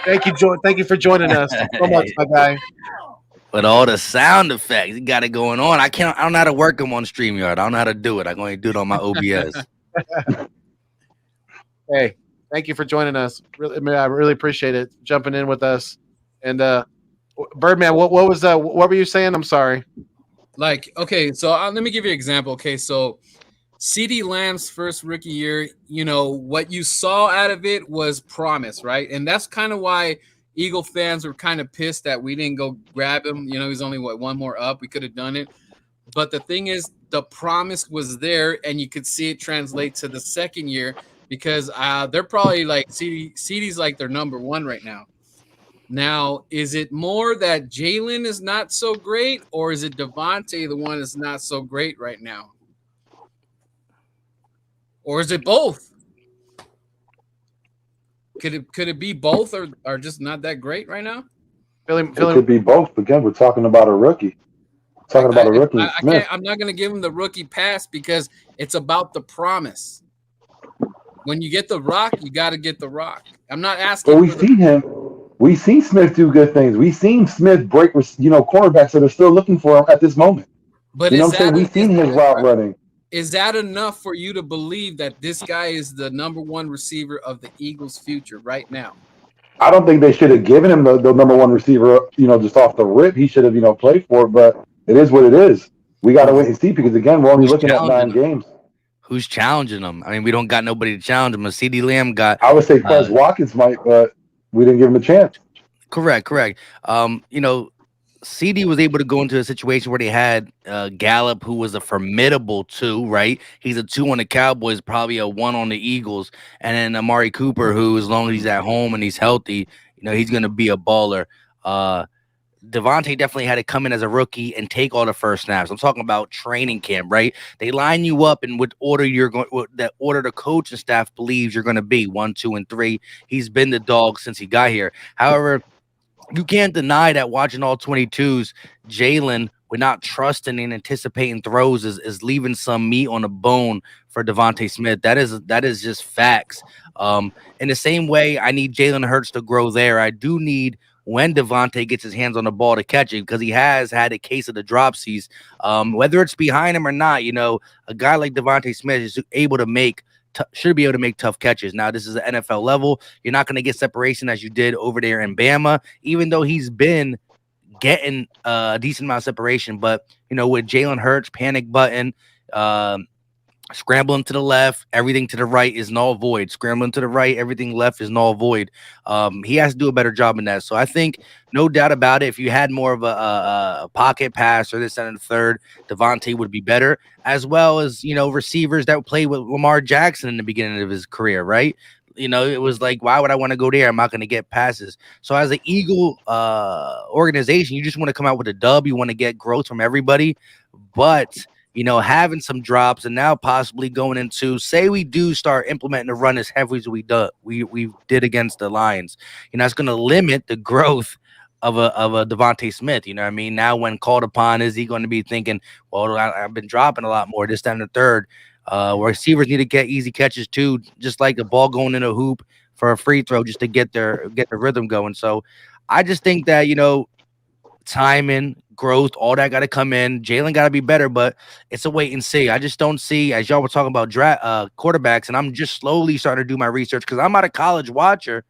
Thank you for joining us so much, my guy. With all the sound effects, you got it going on. I don't know how to work them on StreamYard. I don't know how to do it. I'm going to do it on my OBS. Hey, thank you for joining us. I really appreciate it. Jumping in with us. And Birdman, what were you saying? I'm sorry. Like, okay, so let me give you an example. Okay, so CeeDee Lamb's first rookie year, you know, what you saw out of it was promise, right? And that's kind of why Eagle fans were kind of pissed that we didn't go grab him. You know, he's only one more up. We could have done it. But the thing is, the promise was there, and you could see it translate to the second year because they're probably like CeeDee's like their number one right now. Now, is it more that Jalen is not so great, or is it Devontae the one that's not so great right now? Or is it both? Could it be both, or just not that great right now? It Philly, could be both. Again, we're talking about a rookie. Talking about a rookie, I Smith. can't. I'm not going to give him the rookie pass because it's about the promise. When you get the rock, you got to get the rock. I'm not But asking we've for the. seen him. We've seen Smith do good things. We've seen Smith break, cornerbacks that are still looking for him at this moment. But You know what I'm saying? We've seen his route running. is that enough for you to believe that this guy is the number one receiver of the Eagles' future right now? I don't think they should have given him the number one receiver, just off the rip. He should have, played for it, but it is what it is. We got to wait and see because, again, we're only Who's looking at 9 challenging him? games. Who's challenging him? I mean, we don't got nobody to challenge him. CD Lamb got I would say Quez Watkins might, but we didn't give him a chance. correct. CD was able to go into a situation where they had Gallup, who was a formidable 2, right? He's a 2 on the Cowboys, probably a 1 on the Eagles, and then Amari Cooper, who, as long as he's at home and he's healthy, he's going to be a baller. Devontae definitely had to come in as a rookie and take all the first snaps. I'm talking about training camp, right? They line you up in what order you're going, that order the coach and staff believes you're going to be 1, 2, and 3. He's been the dog since he got here. However, you can't deny that watching all 22s, Jalen, we're not trusting and anticipating throws is leaving some meat on the bone for Devontae Smith. That is just facts. In the same way, I need Jalen Hurts to grow there. I do need when Devontae gets his hands on the ball to catch it because he has had a case of the dropsies. Whether it's behind him or not, a guy like Devontae Smith is able to should be able to make tough catches. Now, this is an NFL level. You're not going to get separation as you did over there in Bama, even though he's been getting a decent amount of separation. But, with Jalen Hurts, panic button, scrambling to the left, everything to the right is null void. Scrambling to the right, everything left is null void. He has to do a better job in that. So I think, no doubt about it, if you had more of a pocket pass or this and the third, Devontae would be better, as well as, receivers that played with Lamar Jackson in the beginning of his career, right? It was like, why would I want to go there? I'm not going to get passes. So as an Eagle organization, you just want to come out with a dub. You want to get growth from everybody. But having some drops and now possibly going into, say we do start implementing the run as heavy as we did against the Lions, it's going to limit the growth of a Devontae Smith. You know what I mean? Now when called upon, is he going to be thinking, well, I've been dropping a lot more this time and the third? Receivers need to get easy catches too, just like the ball going in a hoop for a free throw, just to get the rhythm going. So I just think that, timing, growth, all that got to come in. Jalen got to be better, but it's a wait and see. I just don't see, as y'all were talking about quarterbacks, and I'm just slowly starting to do my research because I'm not a college watcher.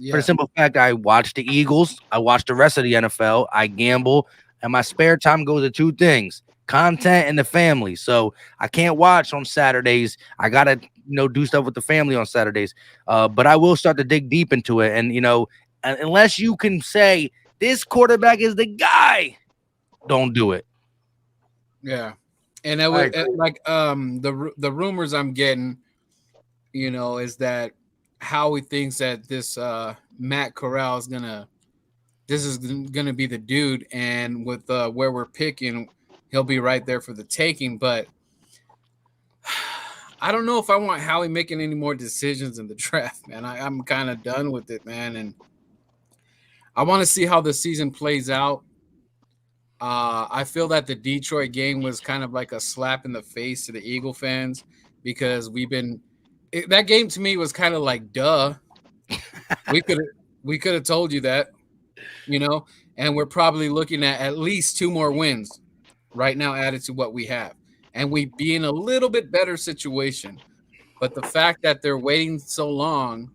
For the simple fact, I watch the Eagles, I watch the rest of the NFL, I gamble, and my spare time goes to 2 things: content and the family. So I can't watch on Saturdays. I gotta, do stuff with the family on Saturdays. But I will start to dig deep into it, and unless you can say this quarterback is the guy, don't do it. Yeah, and that was like the rumors I'm getting, is that Howie thinks that this Matt Corral is gonna be the dude, and with where we're picking, he'll be right there for the taking. But I don't know if I want Howie making any more decisions in the draft, man. I'm kind of done with it, man, and I want to see how the season plays out. I feel that the Detroit game was kind of like a slap in the face to the Eagle fans because that game to me was kind of like, duh. We could have told you that, and we're probably looking at least 2 more wins right now added to what we have, and we be in a little bit better situation. But the fact that they're waiting so long,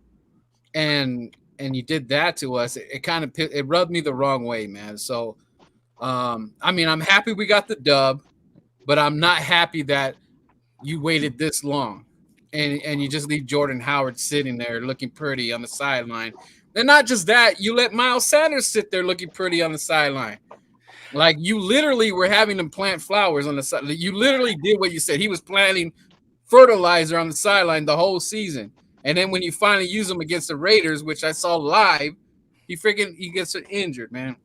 and you did that to us, it kind of rubbed me the wrong way, man. So. I mean, I'm happy we got the dub, but I'm not happy that you waited this long and you just leave Jordan Howard sitting there looking pretty on the sideline. And not just that, you let Miles Sanders sit there looking pretty on the sideline. Like, you literally were having him plant flowers on the side. You literally did what you said. He was planting fertilizer on the sideline the whole season. And then when you finally use him against the Raiders, which I saw live, he gets injured, man.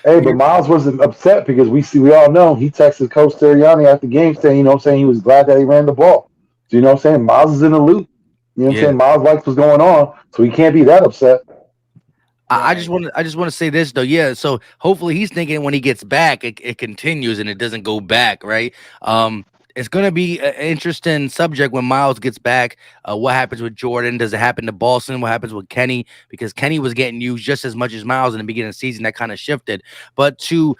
Hey, but Miles wasn't upset because we all know he texted Coach Sirianni after the game saying, saying he was glad that he ran the ball. So, what I'm saying? Miles is in the loop. You know what I'm saying? Miles likes what's going on, so he can't be that upset. I just want to say this though. Yeah. So hopefully he's thinking when he gets back, it continues and it doesn't go back. Right. It's going to be an interesting subject when Miles gets back. What happens with Jordan? Does it happen to Boston? What happens with Kenny? Because Kenny was getting used just as much as Miles in the beginning of the season. That kind of shifted. But to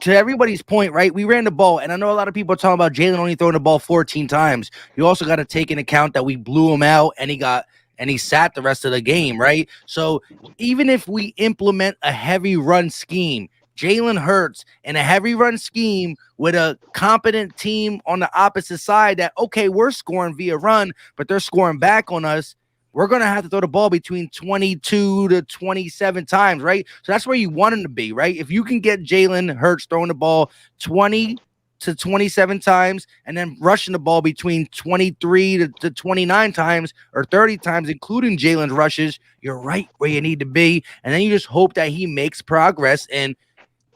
everybody's point, right? We ran the ball, and I know a lot of people are talking about Jalen only throwing the ball 14 times. You also got to take into account that we blew him out, and he sat the rest of the game, right? So even if we implement a heavy run scheme, Jalen Hurts in a heavy run scheme with a competent team on the opposite side that, okay, we're scoring via run, but they're scoring back on us. We're going to have to throw the ball between 22 to 27 times, right? So that's where you want him to be, right? If you can get Jalen Hurts throwing the ball 20 to 27 times and then rushing the ball between 23 to 29 times or 30 times, including Jalen's rushes, you're right where you need to be. And then you just hope that he makes progress and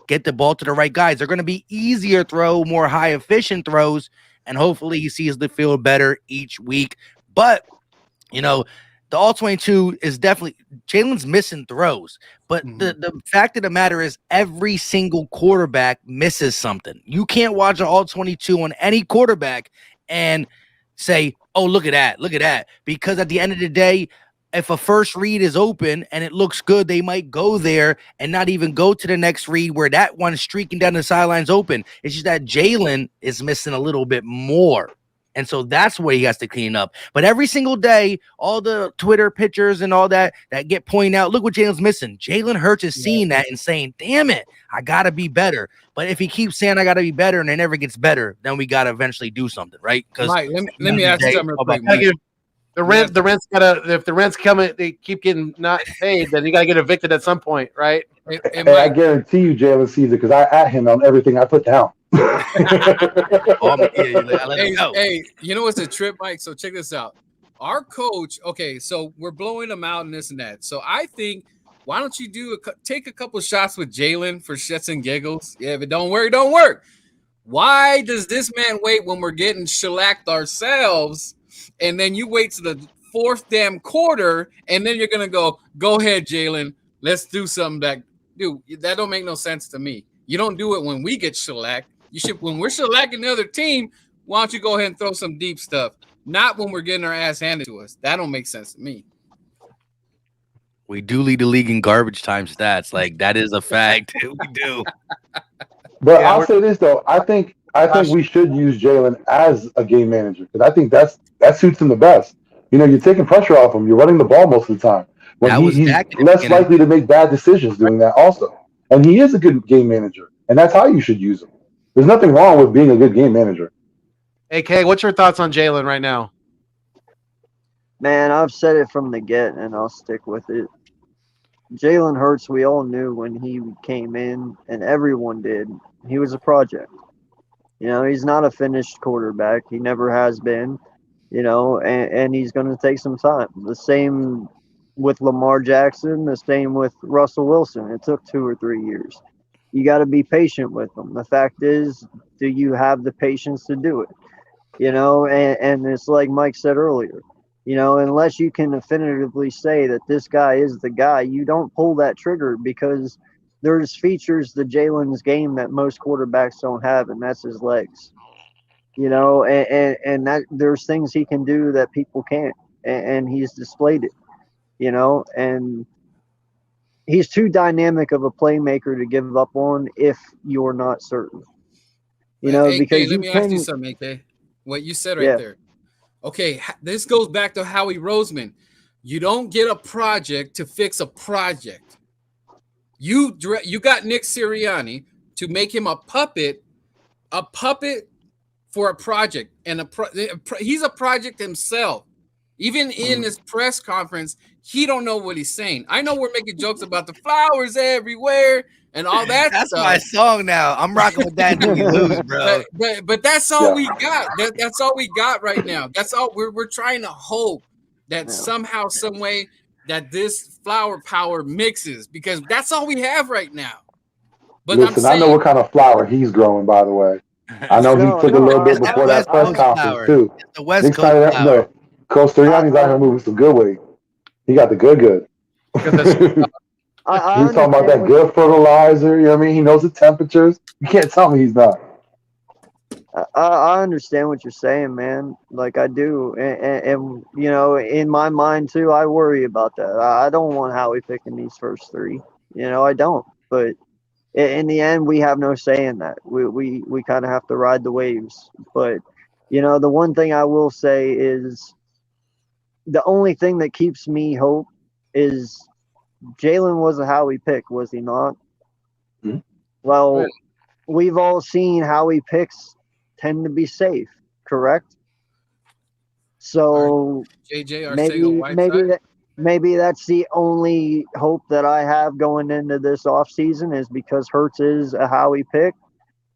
get the ball to the right guys. They're going to be easier throw, more high efficient throws, and hopefully he sees the field better each week. But, the all-22 is definitely – Jalen's missing throws. But the fact of the matter is every single quarterback misses something. You can't watch an all-22 on any quarterback and say, oh, look at that. Because at the end of the day, if a first read is open and it looks good, they might go there and not even go to the next read where that one streaking down the sidelines open. It's just that Jalen is missing a little bit more. And so that's where he has to clean up. But every single day, all the Twitter pictures and all that get pointed out, look what Jalen's missing. Jalen Hurts is seeing that and saying, damn it, I got to be better. But if he keeps saying I got to be better and it never gets better, then we got to eventually do something, right? Because Mike, let me ask you something real quick, Mike. If the rent's coming, they keep getting not paid, then you got to get evicted at some point, right? And I guarantee you Jalen sees it because I at him on everything I put down. Hey, you know what's a trip, Mike? So check this out. Our coach, okay, so we're blowing him out and this and that. So I think, why don't you take a couple shots with Jalen for shits and giggles? Yeah, if it don't work, it don't work. Why does this man wait when we're getting shellacked ourselves, and then you wait to the fourth damn quarter, and then you're gonna go ahead, Jalen, let's do something that don't make no sense to me. You don't do it when we get shellacked. You should, when we're shellacking the other team, why don't you go ahead and throw some deep stuff? Not when we're getting our ass handed to us. That don't make sense to me. We do lead the league in garbage time stats. Like, that is a fact. We do. But I'll say this though, I think we should use Jalen as a game manager because I think that suits him the best. You're taking pressure off him. You're running the ball most of the time. When he's less likely to make bad decisions doing that also. And he is a good game manager, and that's how you should use him. There's nothing wrong with being a good game manager. AK, what's your thoughts on Jalen right now? Man, I've said it from the get, and I'll stick with it. Jalen Hurts, we all knew when he came in, and everyone did, he was a project. He's not a finished quarterback. He never has been, and he's going to take some time. The same with Lamar Jackson, the same with Russell Wilson. It took 2 or 3 years. You got to be patient with them. The fact is, do you have the patience to do it? And it's like Mike said earlier, unless you can definitively say that this guy is the guy, you don't pull that trigger because there's features to Jalen's game that most quarterbacks don't have, and that's his legs. And that there's things he can do that people can't, and he's displayed it. And he's too dynamic of a playmaker to give up on if you're not certain. Because let me ask you something, AK. What you said right there. Okay, this goes back to Howie Roseman. You don't get a project to fix a project. You got Nick Sirianni to make him a puppet for a project, and he's a project himself. Even in his press conference, he don't know what he's saying. I know we're making jokes about the flowers everywhere and all that. That's stuff. my song now. I'm rocking with that until we lose, bro. But that's all we got. That's all we got right now. That's all we're trying to hope that somehow, some way, that this flower power mixes, because that's all we have right now. But Listen, I know what kind of flower he's growing, by the way. I know he No, took a no, little bit It's that before that West press Coast conference, flower. too. It's the West Nick's Coast not, flower. no, Costariani's out here moving some good weight. He got the good. Got this- I He's talking about understand that what good fertilizer. You know what I mean? He knows the temperatures. You can't tell me he's not. I understand what you're saying, man. Like I do, and you know, in my mind too, I worry about that. I don't want Howie picking these first three. You know, I don't. But in the end, we have no say in that. We kind of have to ride the waves. But you know, the one thing I will say is the only thing that keeps me hope is Jalen was a Howie pick, was he not? Hmm. Well, Right. we've all seen Howie picks tend to be safe, correct? So JJ maybe Arcega-Whiteside. maybe that's the only hope that I have going into this offseason is because Hurts is a Howie pick,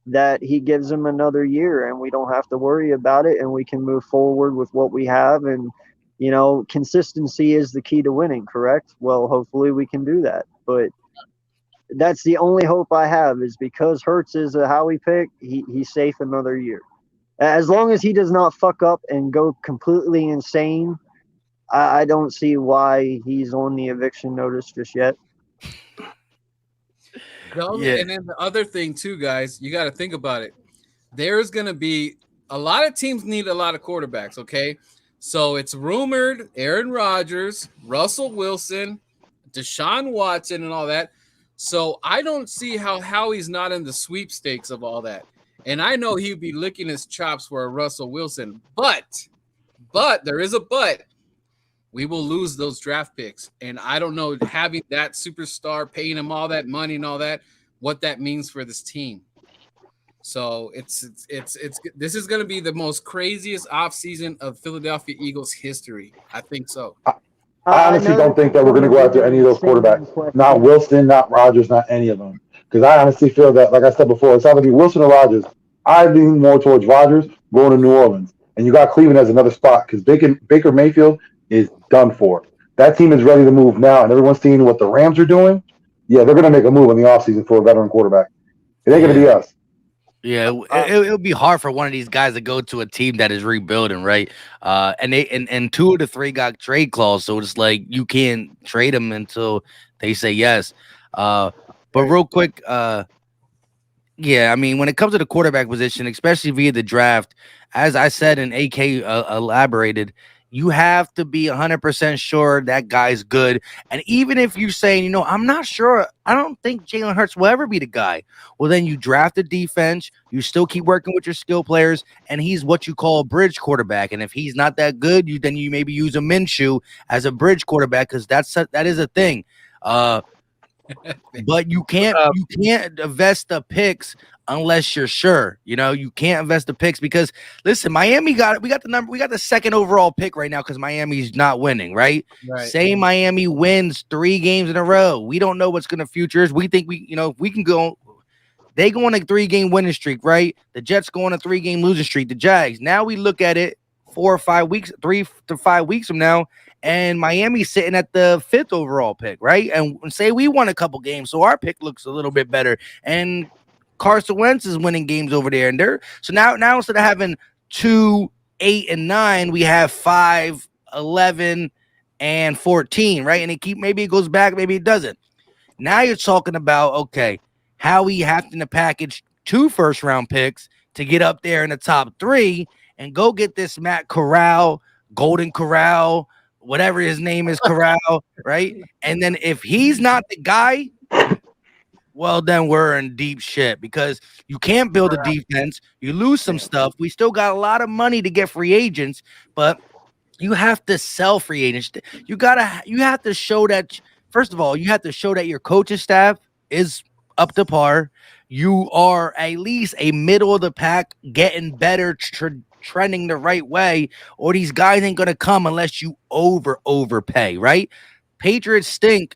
that he gives him another year and we don't have to worry about it and we can move forward with what we have. And you know, consistency is the key to winning, correct? Well, hopefully we can do that. But that's the only hope I have is because Hurts is a Howie pick, he's safe another year. As long as he does not fuck up and go completely insane, I don't see why he's on the eviction notice just yet. Yeah. And then the other thing too, guys, you got to think about it. There's going to be a lot of teams need a lot of quarterbacks. Okay, so it's rumored Aaron Rodgers, Russell Wilson, Deshaun Watson, and all that. So I don't see how Howie's not in the sweepstakes of all that. And I know he'd be licking his chops for a Russell Wilson, but there is a but. We will lose those draft picks, and I don't know having that superstar, paying him all that money and all that, what that means for this team. So it's this is going to be the most craziest offseason of Philadelphia Eagles history. I think so. I honestly know don't that think that we're going to go after any of those quarterbacks. Not Wilson, not Rodgers, not any of them. Because I honestly feel that, like I said before, it's either be Wilson or Rodgers. I lean more towards Rodgers going to New Orleans. And you got Cleveland as another spot because Baker Mayfield is done for. That team is ready to move now, and everyone's seeing what the Rams are doing. Yeah, they're going to make a move in the offseason for a veteran quarterback. It ain't going to be us. Yeah, it'll be hard for one of these guys to go to a team that is rebuilding, right? And they and 2 of the 3 got trade clause, so it's like you can't trade them until they say yes. But real quick, yeah, I mean, when it comes to the quarterback position, especially via the draft, as I said and AK elaborated, you have to be 100% sure that guy's good. And even if you're saying, you know, I'm not sure, I don't think Jalen Hurts will ever be the guy. Well, then you draft a defense, you still keep working with your skill players, and he's what you call a bridge quarterback. And if he's not that good, then you maybe use a Minshew as a bridge quarterback because that is a thing. But you can't invest the picks unless you're sure. You know, you can't invest the picks because listen, we got the second overall pick right now because Miami's not winning, right? Say Miami wins 3 games in a row. We don't know what's gonna futures. We think we can go. They go on a 3-game winning streak, right? The Jets go on a 3-game losing streak. The Jags. Now we look at it 4 or 5 weeks, 3 to 5 weeks from now, and Miami's sitting at the 5th overall pick, right? And say we won a couple games, so our pick looks a little bit better. And Carson Wentz is winning games over there, and so now instead of having 2, 8, and 9, we have 5, 11, and 14, right? And maybe it goes back, maybe it doesn't. Now you're talking about okay, how we have to package 2 first-round picks to get up there in the top 3 and go get this Matt Corral, Golden Corral, whatever his name is, Corral, right? And then if he's not the guy, well, then we're in deep shit because you can't build a defense. You lose some stuff. We still got a lot of money to get free agents, but you have to sell free agents. You have to show that, first of all, you have to show that your coaching staff is up to par. You are at least a middle of the pack, getting better, trending the right way, or these guys ain't gonna come unless you overpay, right? Patriots stink.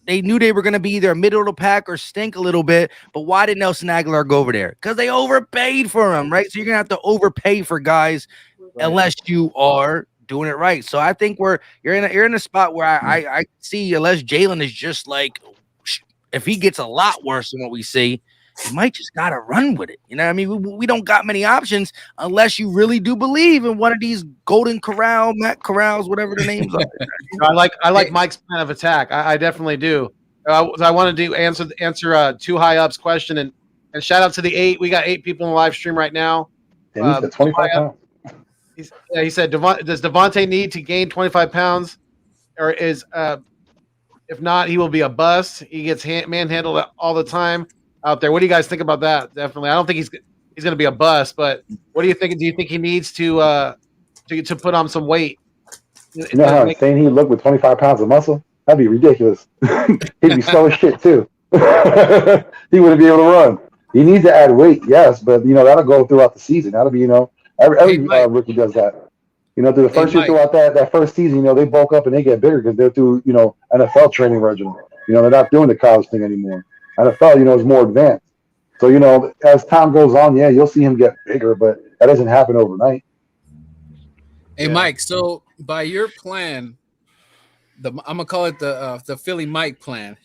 They knew they were gonna be either middle of the pack or stink a little bit, but why did Nelson Aguilar go over there? Because they overpaid for him, right? So you're gonna have to overpay for guys unless you are doing it right. So I think you're in a spot where I see, unless Jalen is just like, if he gets a lot worse than what we see, you might just gotta run with it. You know what I mean? We don't got many options unless you really do believe in one of these Golden Corral, Matt Corrals, whatever the names are. I like Mike's plan of attack. I definitely do. I wanted to answer Too High Up's question, and shout out to the 8. We got 8 people in the live stream right now. And he's at 25 pounds. He said, does Devontae need to gain 25 pounds, or is if not, he will be a bust. He gets manhandled all the time out there. What do you guys think about that? Definitely, I don't think he's going to be a bust, but what do you think? Do you think he needs to put on some weight? You know how insane he looked with 25 pounds of muscle? That'd be ridiculous. He'd be slow as shit too. He wouldn't be able to run. He needs to add weight, yes, but that'll go throughout the season. That'll be every rookie does that. Through the first year throughout that first season, they bulk up and they get bigger because they're through NFL training regimen. They're not doing the college thing anymore. NFL, is more advanced. So as time goes on, you'll see him get bigger, but that doesn't happen overnight. Hey, Mike. So by your plan, I'm gonna call it the Philly Mike plan.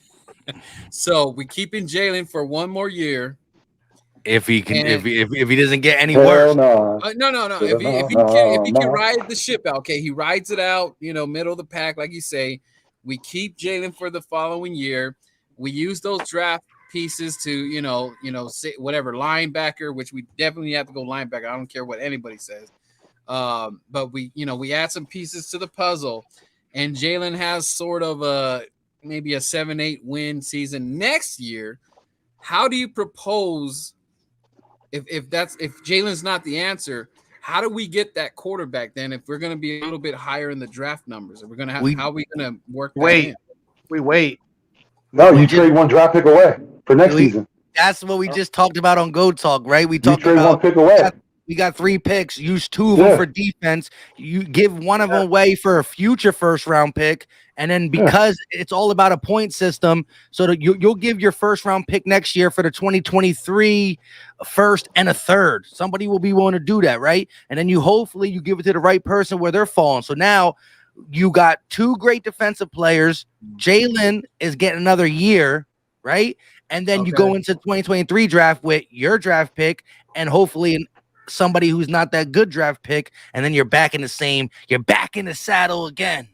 So we keeping Jalen for one more year. If he can, if he doesn't get any Hell worse, no. No. If he can ride the ship out, okay, he rides it out. Middle of the pack, like you say. We keep Jalen for the following year. We use those draft pieces to say whatever linebacker, which we definitely have to go linebacker. I don't care what anybody says. But we add some pieces to the puzzle, and Jalen has sort of maybe a 7-8 win season next year. How do you propose if Jalen's not the answer? How do we get that quarterback then? If we're going to be a little bit higher in the draft numbers, if we're going to how are we going to work? We wait. No, you trade one draft pick away for next season. That's what we just talked about on Go Talk, right? We talked trade about one pick away. We got 3 picks. Use 2 of them for defense. You give one of them away for a future first-round pick, and then because it's all about a point system, so that you'll give your first-round pick next year for the 2023 first and a third. Somebody will be willing to do that, right? And then hopefully you give it to the right person where they're falling. So now you got 2 great defensive players. Jalen is getting another year, right? And then you go into 2023 draft with your draft pick, and hopefully somebody who's not that good draft pick, and then you're back in the saddle again.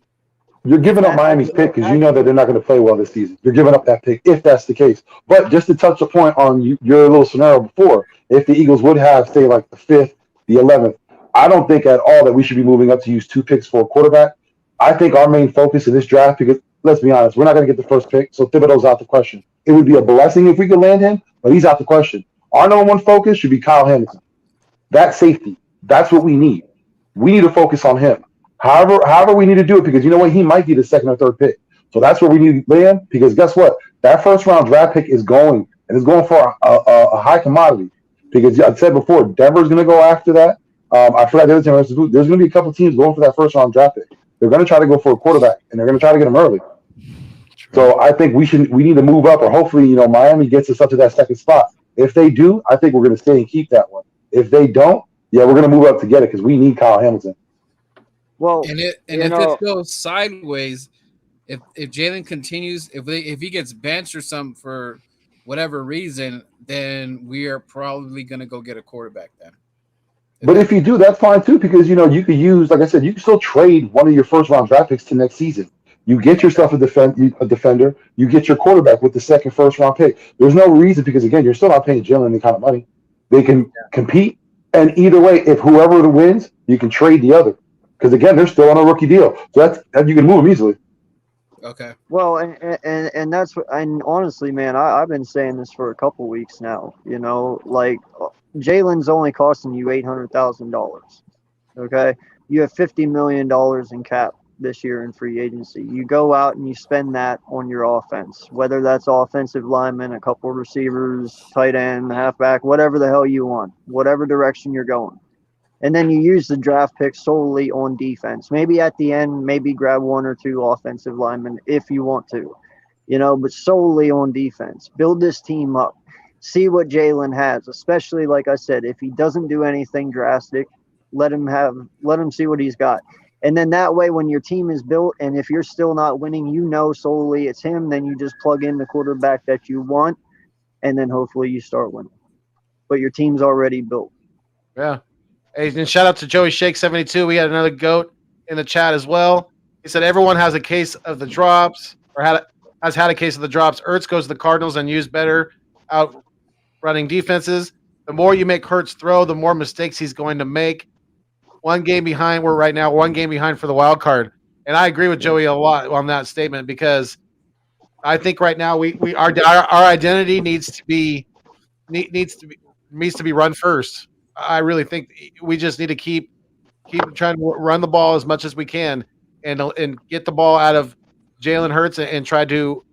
You're giving up Miami's pick because you know that they're not going to play well this season. You're giving up that pick if that's the case. But just to touch the point on your little scenario before, if the Eagles would have, say, like the 5th, the 11th, I don't think at all that we should be moving up to use 2 picks for a quarterback. I think our main focus in this draft, because let's be honest, we're not going to get the first pick, so Thibodeau's out the question. It would be a blessing if we could land him, but he's out the question. Our number one focus should be Kyle Hamilton. That safety, that's what we need. We need to focus on him. However we need to do it, because you know what? He might be the 2nd or 3rd pick. So that's where we need to land, because guess what? That first-round draft pick is going, and it's going for a high commodity. Because I said before, Denver's going to go after that. I forgot the other team. There's going to be a couple teams going for that first-round draft pick. They're going to try to go for a quarterback, and they're going to try to get him early. So I think we need to move up, or hopefully, Miami gets us up to that 2nd spot. If they do, I think we're going to stay and keep that one. If they don't, we're going to move up to get it because we need Kyle Hamilton. Well, and if it goes sideways, if Jalen continues, if he gets benched or something for whatever reason, then we are probably going to go get a quarterback then. But if you do, that's fine too, because you could use, like I said, you can still trade one of your first-round draft picks to next season. You get yourself a defender. You get your quarterback with the 2nd first-round pick. There's no reason, because again, you're still not paying Jalen any kind of money. They can compete, and either way, if whoever wins, you can trade the other. Because again, they're still on a rookie deal, so that you can move them easily. Okay. Well, and that's what, and honestly, man, I've been saying this for a couple weeks now. Like Jalen's only costing you $800,000. Okay, you have $50 million in cap this year in free agency. You go out and you spend that on your offense, whether that's offensive linemen, a couple receivers, tight end, halfback, whatever the hell you want, whatever direction you're going. And then you use the draft pick solely on defense. Maybe at the end, maybe grab 1 or 2 offensive linemen if you want to, but solely on defense. Build this team up. See what Jalen has, especially, like I said, if he doesn't do anything drastic, let him see what he's got. And then that way, when your team is built, and if you're still not winning, you know solely it's him. Then you just plug in the quarterback that you want, and then hopefully you start winning. But your team's already built. Yeah. Hey, and shout out to Joey Shake 72. We had another goat in the chat as well. He said everyone has a case of the drops, or has had a case of the drops. Ertz goes to the Cardinals and used better out running defenses. The more you make Hurts throw, the more mistakes he's going to make. One game behind. We're right now 1 game behind for the wild card, and I agree with Joey a lot on that statement because I think right now our identity needs to be run first. I really think we just need to keep trying to run the ball as much as we can and get the ball out of Jalen Hurts and try to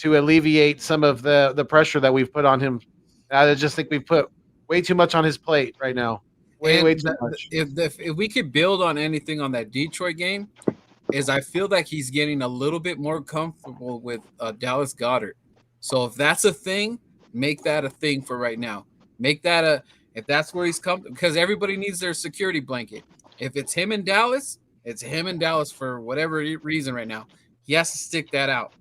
alleviate some of the pressure that we've put on him. I just think we've put way too much on his plate right now. Way too much. If we could build on anything on that Detroit game, is I feel like he's getting a little bit more comfortable with Dallas Goedert. So if that's a thing, make that a thing for right now. Make that if that's where he's comfortable, because everybody needs their security blanket. If it's him in Dallas, it's him in Dallas for whatever reason right now. He has to stick that out.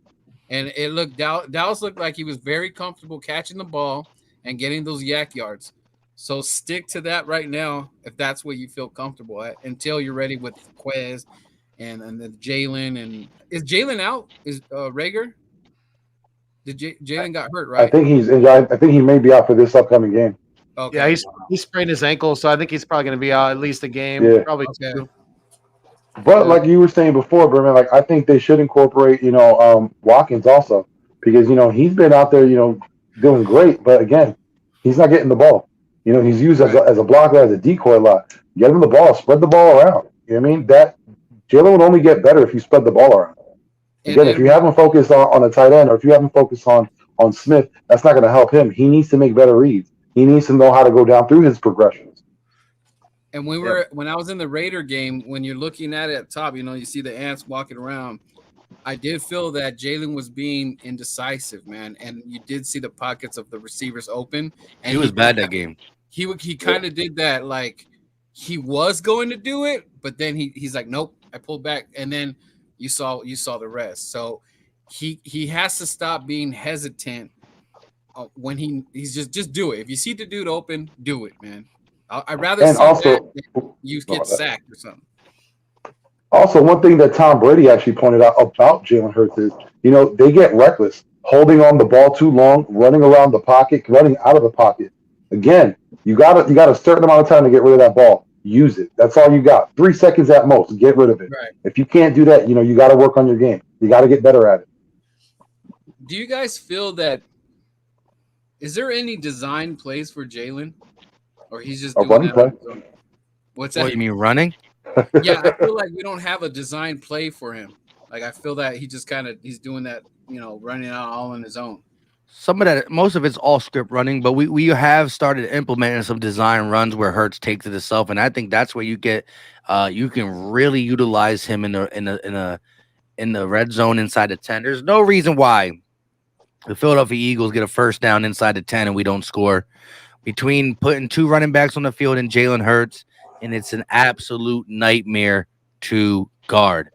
And it looked Dallas looked like he was very comfortable catching the ball and getting those yak yards. So stick to that right now if that's what you feel comfortable at until you're ready with Quez and the Jalen. And is Jalen out? Is Rager? Did Jalen got hurt, right? I think he may be out for this upcoming game. Okay. Yeah, he sprained his ankle, so I think he's probably going to be out at least a game. Yeah. Probably Okay. 2. But like you were saying before, Berman, like I think they should incorporate, Watkins also because he's been out there, doing great, but again, he's not getting the ball. He's used as a blocker, as a decoy a lot. Get him the ball, spread the ball around. You know what I mean? That Jalen would only get better if you spread the ball around. Again, if you have him focused on a tight end, or if you have him focused on Smith, that's not going to help him. He needs to make better reads. He needs to know how to go down through his progressions. And when I was in the Raider game, when you're looking at it at top, you see the ants walking around. I did feel that Jalen was being indecisive, man, and you did see the pockets of the receivers open. And he was bad that game. He kind of did that, like he was going to do it, but then he's like, nope, I pulled back, and then you saw the rest. So he has to stop being hesitant when he's just do it. If you see the dude open, do it, man. I'd rather see that than you get sacked or something. Also, one thing that Tom Brady actually pointed out about Jalen Hurts is, they get reckless, holding on the ball too long, running around the pocket, running out of the pocket. Again, you got a certain amount of time to get rid of that ball. Use it. That's all you got. 3 seconds at most. Get rid of it. Right. If you can't do that, you got to work on your game. You got to get better at it. Do you guys feel that? Is there any design plays for Jalen, or he's just doing running play? What's that? What, you mean running? Yeah, I feel like we don't have a design play for him. Like I feel that he's doing that, running out all on his own. Some of that, most of it's all script running, but we have started implementing some design runs where Hurts takes it himself, and I think that's where you get, you can really utilize him in the red zone inside the 10. There's no reason why the Philadelphia Eagles get a first down inside the 10 and we don't score. Between putting 2 running backs on the field and Jalen Hurts, and it's an absolute nightmare to guard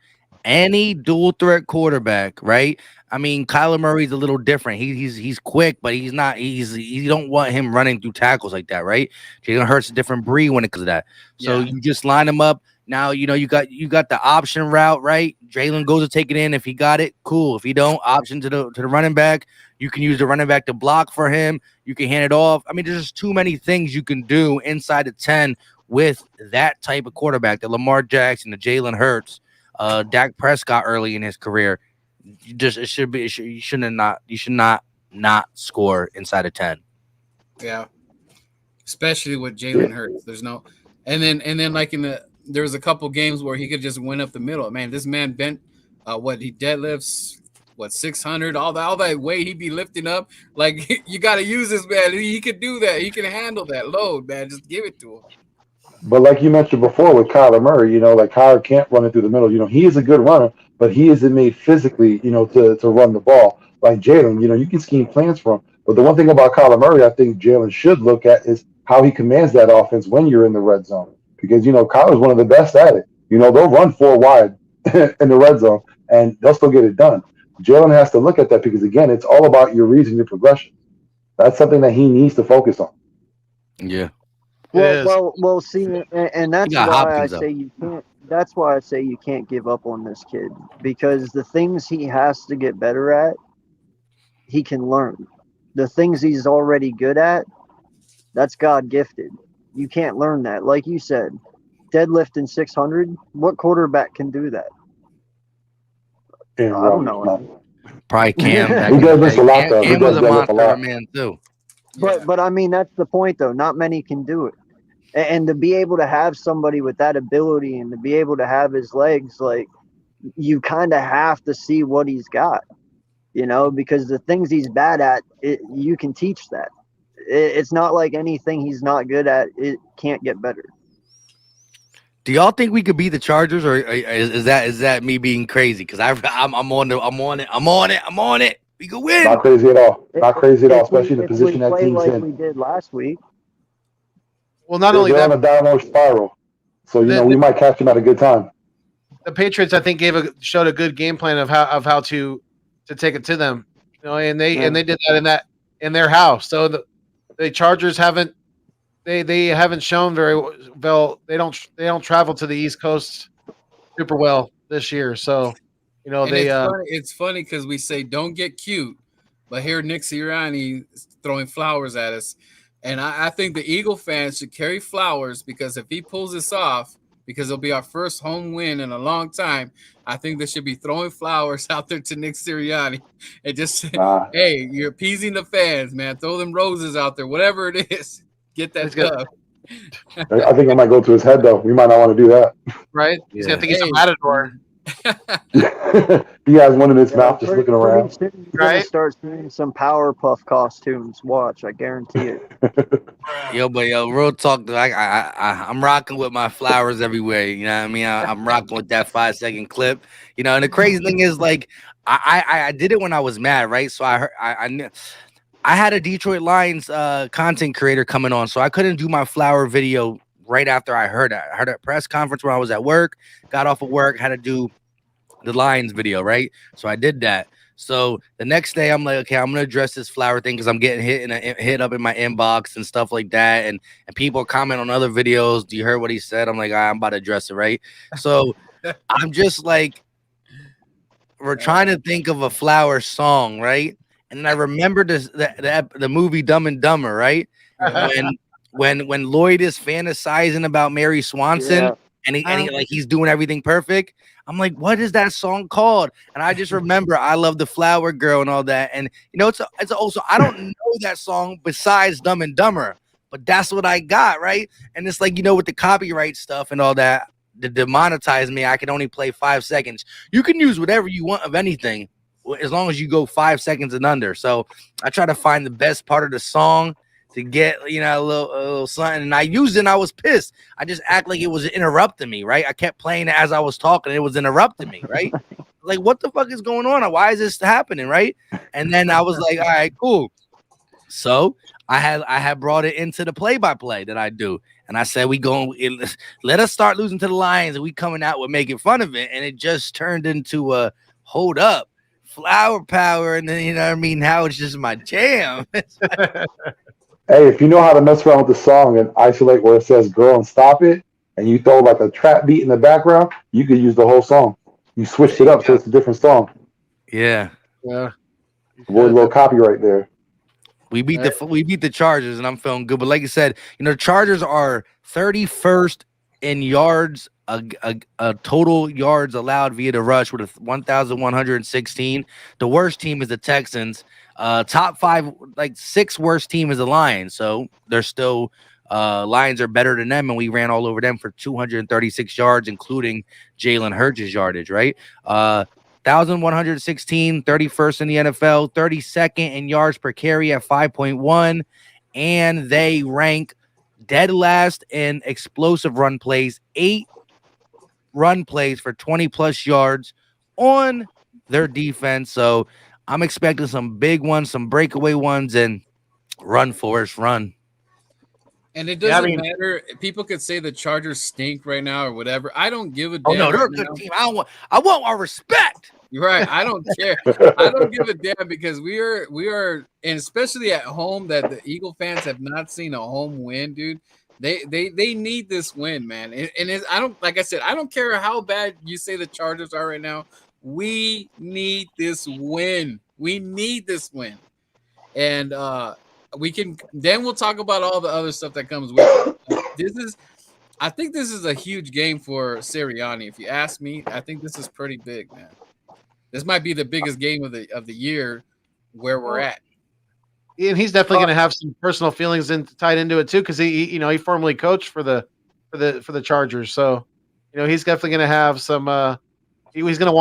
any dual threat quarterback, right? I mean, Kyler Murray's a little different. He's quick, but he's not. You don't want him running through tackles like that, right? Jalen Hurts a different breed when it comes to that. So you just line him up. Now you got the option route, right? Jalen goes to take it in. If he got it, cool. If he don't, option to the running back. You can use the running back to block for him. You can hand it off. I mean, there's just too many things you can do inside the 10 with that type of quarterback, the Lamar Jackson, the Jalen Hurts, Dak Prescott early in his career. You should not score inside of 10. Yeah, especially with Jalen Hurts. There's no, and then like there was a couple games where he could just win up the middle. Man, this man bent he deadlifts 600, all that weight he be lifting up. Like you got to use this man. He could do that. He can handle that load, man. Just give it to him. But like you mentioned before with Kyler Murray, like Kyler can't run it through the middle. He is a good runner, but he isn't made physically, to run the ball like Jalen. You can scheme plans for him. But the one thing about Kyler Murray, I think Jalen should look at is how he commands that offense when you're in the red zone. Because, Kyler's one of the best at it. You know, they'll run 4 wide in the red zone, and they'll still get it done. Jalen has to look at that because, again, it's all about your reads and your progression. That's something that he needs to focus on. Yeah. Well. See, and that's got why Hopkins, I though. say you can't. That's why I say you can't give up on this kid, because the things he has to get better at, he can learn. The things he's already good at, that's God gifted. You can't learn that. Like you said, deadlifting 600. What quarterback can do that? And I don't know. Probably Cam back he in the does this day. a lot, though. He Cam was does a deadlift a monster of a lot. man too. But I mean, that's the point, though. Not many can do it. And to be able to have somebody with that ability and to be able to have his legs, like, you kind of have to see what he's got, you know, because the things he's bad at, you can teach that. It's not like anything he's not good at, it can't get better. Do y'all think we could beat the Chargers, or is that me being crazy? Because I'm on it. We could win. Not crazy at all. Not crazy at all, especially in the If position we that play team's like in. we did last week. Well, not only They're that, on a downward spiral. So, you know, we the might catch them at a good time. Patriots, I think, showed a good game plan of how to take it to them. You know, and they did that in their house. So the Chargers haven't shown very well. They don't travel to the East Coast super well this year. So, you know, And they it's funny because we say don't get cute, but here Nick Sirianni is throwing flowers at us. And I think the Eagle fans should carry flowers, because if he pulls this off, because it'll be our first home win in a long time, I think they should be throwing flowers out there to Nick Sirianni and just say, Nah. hey, you're appeasing the fans, man. Throw them roses out there, whatever it is. Get that He's got- dub. I think it might go to his head, though. We might not want to do that. right. He's gonna Yeah. think he's a matador. He has one in his mouth just looking around. Pretty soon, you're gonna Right? start seeing some Powerpuff costumes. Watch, I guarantee it. Yo, real talk, though, I'm rocking with my flowers everywhere. You know what I mean? I'm rocking with that 5-second clip. You know, and the crazy thing is, like, I did it when I was mad, right? So I knew I had a Detroit Lions content creator coming on, so I couldn't do my flower video right after I heard that. I heard a press conference when I was at work, got off of work, had to do the Lions video, right? So I did that. So the next day, I'm like, okay, I'm gonna address this flower thing because I'm getting hit up in my inbox and stuff like that, and people comment on other videos. Do you hear what he said? I'm like, all right, I'm about to address it, right? So I'm just like, we're trying to think of a flower song, right? And I remember the movie Dumb and Dumber, right? When Lloyd is fantasizing about Mary Swanson, Yeah. and he like he's doing everything perfect. I'm like, what is that song called? And I just remember I love the Flower Girl and all that. And you know, it's also, I don't know that song besides Dumb and Dumber, but that's what I got, right? And it's like, you know, with the copyright stuff and all that, to demonetize me, I can only play 5 seconds. You can use whatever you want of anything, as long as you go 5 seconds and under. So I try to find the best part of the song to get, you know, a little something. And I used it and I was pissed. I just act like it was interrupting me, right? I kept playing it as I was talking. It was interrupting me, right? Like, what the fuck is going on? Why is this happening, right? And then I was like, all right, cool. So I had brought it into the play-by-play that I do. And I said, let us start losing to the Lions, and we coming out with making fun of it. And it just turned into a hold up, flower power. And then, you know what I mean? Now it's just my jam. Hey, if you know how to mess around with the song and isolate where it says "girl" and stop it, and you throw like a trap beat in the background, you could use the whole song. You switched it up so it's a different song. Yeah. Yeah. Avoid a little copyright there. We beat the Chargers, and I'm feeling good. But like I said, you know, the Chargers are 31st in yards, a total yards allowed via the rush with 1,116. The worst team is the Texans. Top 5, like 6 worst team is the Lions. So they're still Lions are better than them, and we ran all over them for 236 yards, including Jalen Hurts' yardage, right? 1,116, 31st in the NFL, 32nd in yards per carry at 5.1, and they rank dead last in explosive run plays, 8 run plays for 20 plus yards on their defense. So I'm expecting some big ones, some breakaway ones, and run, Forrest, run. And it Yeah, I doesn't mean- matter. People could say the Chargers stink right now or whatever. I don't give a damn. Oh no, they're right a good now. team. I want our respect. You're right. I don't care. I don't give a damn because we are, and especially at home, that the Eagle fans have not seen a home win, dude. They need this win, man. And I don't, like I said, I don't care how bad you say the Chargers are right now. We need this win. We need this win, and then we'll talk about all the other stuff that comes with it. I think this is a huge game for Sirianni. If you ask me, I think this is pretty big, man. This might be the biggest game of the year where we're at. And he's definitely going to have some personal feelings tied into it too, because he formerly coached for the Chargers. So, he's definitely going to have some. He's going to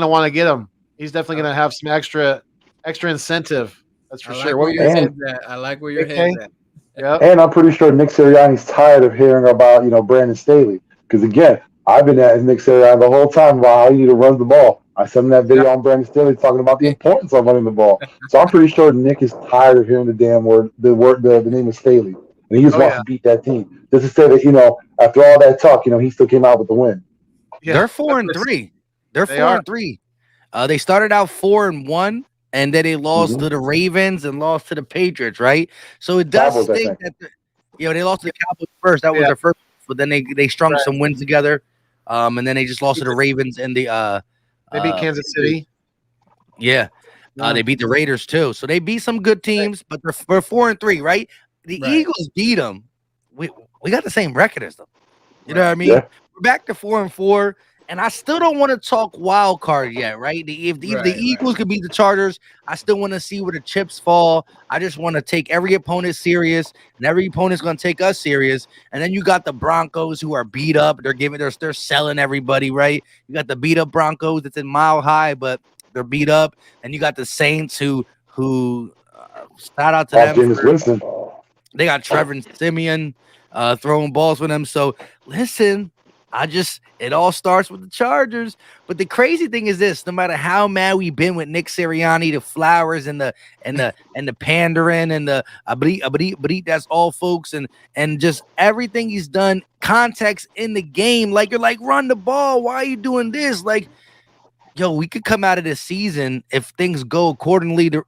want to get him. He's definitely going to have some extra incentive. That's for sure. Where your head's at. I like where your head's at. Yeah. And I'm pretty sure Nick Sirianni's tired of hearing about, Brandon Staley. Because again, I've been at Nick Sirianni the whole time about how you need to run the ball. I sent him that video on Brandon Staley talking about the importance of running the ball. So I'm pretty sure Nick is tired of hearing the damn the name of Staley. And he just wants to beat that team. Just to say that, after all that talk, he still came out with the win. Yeah, they're 4-3. They're 4-3. They started out 4-1. And then they lost to the Ravens and lost to the Patriots, right? So it does stink that they lost to the Cowboys first. That was their first, but then they strung some wins together, and then they just lost to the Ravens and the. They beat Kansas City. Yeah, they beat the Raiders too. So they beat some good teams, but we're 4-3, right? The Eagles beat them. We got the same record as them. You know what I mean? Yeah. We're back to 4-4. And I still don't want to talk wild card yet, right? If the Eagles could beat the Chargers, I still want to see where the chips fall. I just want to take every opponent serious, and every opponent's going to take us serious. And then you got the Broncos who are beat up. They're selling everybody, right? You got the beat up Broncos that's in Mile High, but they're beat up. And you got the Saints who shout out to them. James Winston. They got Trevor and Simeon throwing balls with them. So listen. It all starts with the Chargers. But the crazy thing is this: no matter how mad we've been with Nick Sirianni, the flowers and the pandering and the abrit, that's all folks, and just everything he's done, context in the game, like you're like, run the ball. Why are you doing this? Like, yo, we could come out of this season if things go accordingly to,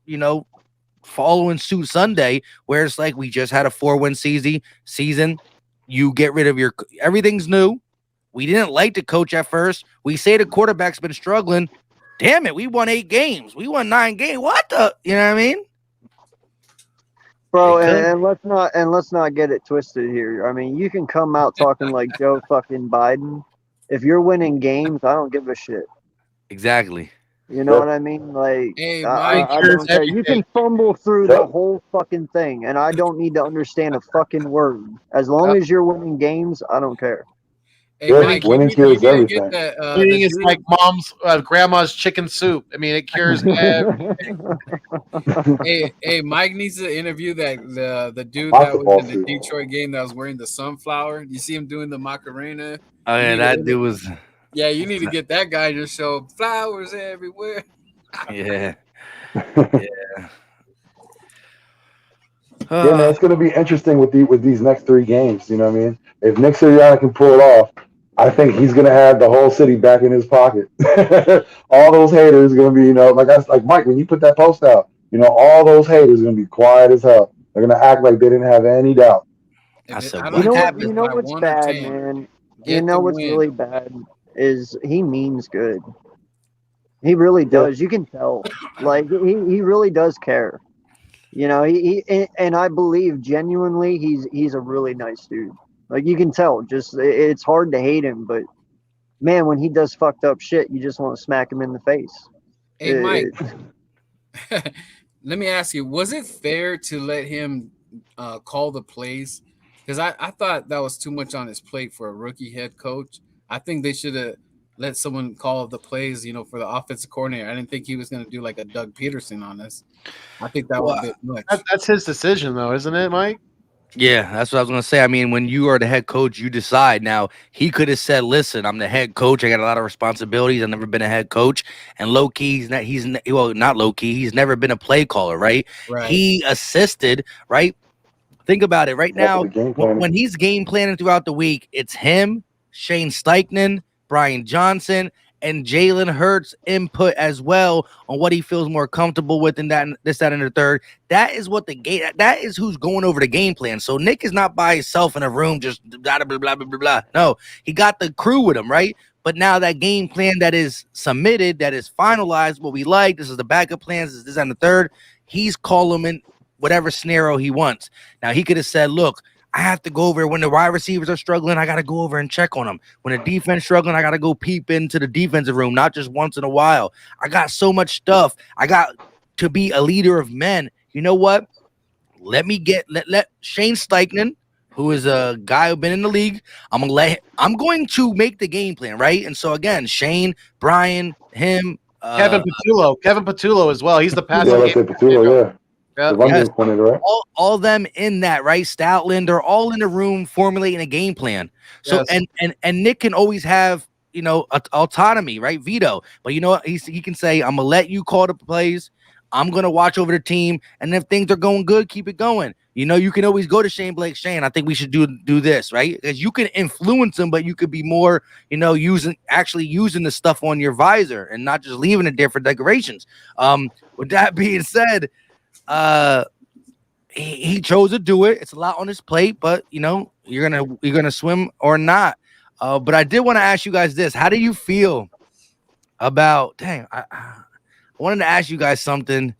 following suit Sunday, where it's like we just had a 4-win season. You get rid of everything's new. We didn't like the coach at first. We say the quarterback's been struggling. Damn it, we won 8 games. We won 9 games. What the? You know what I mean? Bro, and let's not get it twisted here. I mean, you can come out talking like Joe fucking Biden. If you're winning games, I don't give a shit. Exactly. You know what I mean? Like, hey, I don't care. You can fumble through the whole fucking thing, and I don't need to understand a fucking word. As long as you're winning games, I don't care. Hey, Mike, winning cures everything. Winning is like grandma's chicken soup. I mean, it cures everything. hey, Mike needs to interview the dude that was in the Detroit game that was wearing the sunflower. You see him doing the Macarena? Oh, yeah, that dude was... Yeah, you need to get that guy to show flowers everywhere. Yeah. Yeah, man, it's going to be interesting with these next 3 games. You know what I mean? If Nick Sirianni can pull it off, I think he's going to have the whole city back in his pocket. All those haters are going to be, like Mike, when you put that post out, all those haters are going to be quiet as hell. They're going to act like they didn't have any doubt. You know what's bad, man? You know what's really bad is he means good. He really does. You can tell. Like, he really does care. And I believe genuinely he's a really nice dude. Like, you can tell. Just it's hard to hate him, but man, when he does fucked up shit, you just want to smack him in the face. Hey, Mike, let me ask you: was it fair to let him call the plays? Because I thought that was too much on his plate for a rookie head coach. I think they should have let someone call the plays, for the offensive coordinator. I didn't think he was going to do like a Doug Peterson on this. I think that was a bit much. That's his decision, though, isn't it, Mike? Yeah, that's what I was going to say. I mean, when you are the head coach, you decide. Now, he could have said, listen, I'm the head coach. I got a lot of responsibilities. I've never been a head coach. And low-key, not low-key. He's never been a play caller, right? He assisted, right? Think about it right now. The game plan. When he's game planning throughout the week, it's him, Shane Steichen, Brian Johnson, and Jalen Hurts input as well on what he feels more comfortable with in that, this, that, and the third. That is what the game. That is who's going over the game plan. So Nick is not by himself in a room just blah blah blah blah blah blah. No, he got the crew with him, right? But now that game plan that is submitted, that is finalized, what we like. This is the backup plans. This is this and the third. He's calling in whatever scenario he wants. Now he could have said, "Look, I have to go over when the wide receivers are struggling. I got to go over and check on them. When the defense struggling, I got to go peep into the defensive room, not just once in a while. I got so much stuff. I got to be a leader of men. You know what? Let Shane Steichen, who is a guy who's been in the league. I'm going to make the game plan, right? And so again, Shane, Brian, him, Kevin Patullo as well. He's the passing let's say game. Patullo, yeah. Yep. The run game coordinator, right? all them in that, right? Stoutland, they're all in the room formulating a game plan. So Yes. and Nick can always have, you know, autonomy, right? Veto. But you know what? He can say, I'm gonna let you call the plays. I'm gonna watch over the team, and if things are going good, keep it going. You know, you can always go to Shane Blake. Shane, I think we should do this, right? Because you can influence him, but you could be more, you know, using the stuff on your visor and not just leaving it there for decorations. With that being said, he chose to do it. It's a lot on his plate, but you know, you're gonna swim or not. But I did want to ask you guys this: how do you feel about? Dang, I wanted to ask you guys something,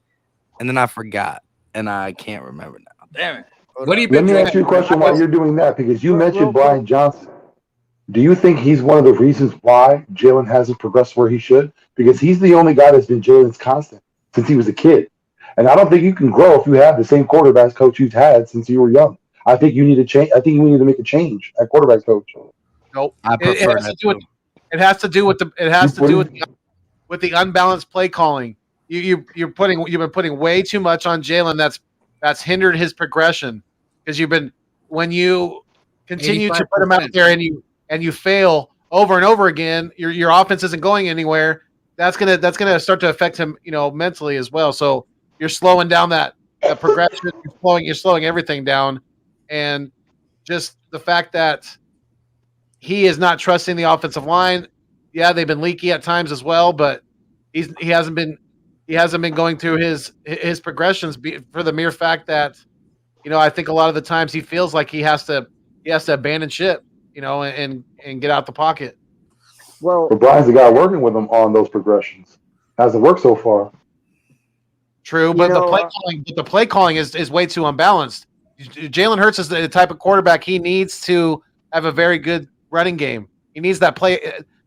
and then I forgot, and I can't remember now. Damn it! What do you Let me ask you a question while you're doing that, because you mentioned Brian Johnson. Do you think he's one of the reasons why Jalen hasn't progressed where he should? Because he's the only guy that's been Jalen's constant since he was a kid. And I don't think you can grow if you have the same quarterbacks coach you've had since you were young. I think you need to change. I think you need to make a change at quarterback coach. Nope. I prefer that too. It has to do with the unbalanced play calling. You've been putting way too much on Jalen. That's hindered his progression, because when you continue to put him out there and you fail over and over again, your offense isn't going anywhere. That's gonna start to affect him, you know, mentally as well. So you're slowing down that progression. You're slowing everything down, and just the fact that he is not trusting the offensive line. Yeah, they've been leaky at times as well, but he hasn't been going through his progressions for the mere fact that, you know, I think a lot of the times he feels like he has to abandon ship, you know, and get out the pocket. Well, But Brian's the guy working with him on those progressions. Hasn't worked so far. True, but the play calling is way too unbalanced. Jalen Hurts is the type of quarterback he needs to have a very good running game. He needs that play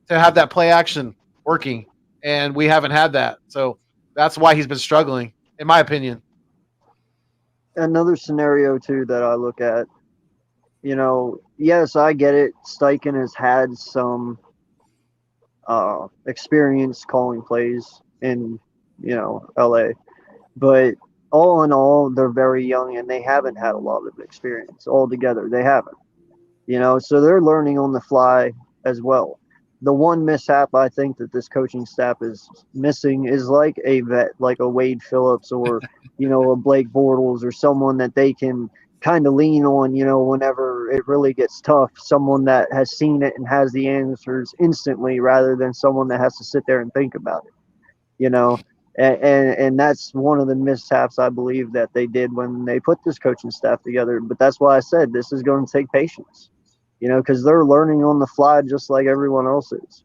to have that play action working, and we haven't had that. So that's why he's been struggling, in my opinion. another scenario too that I look at, you know, yes, I get it. Steichen has had some experience calling plays in, you know, LA, but all in all, they're very young and they haven't had a lot of experience altogether. They haven't, you know, so they're learning on the fly as well. The one mishap I think that this coaching staff is missing is like a vet, like a Wade Phillips or, you know, a Blake Bortles, or someone that they can kind of lean on, you know, whenever it really gets tough, someone that has seen it and has the answers instantly rather than someone that has to sit there and think about it, you know. And that's one of the mishaps I believe that they did when they put this coaching staff together. But that's why I said this is going to take patience, you know, because they're learning on the fly just like everyone else is.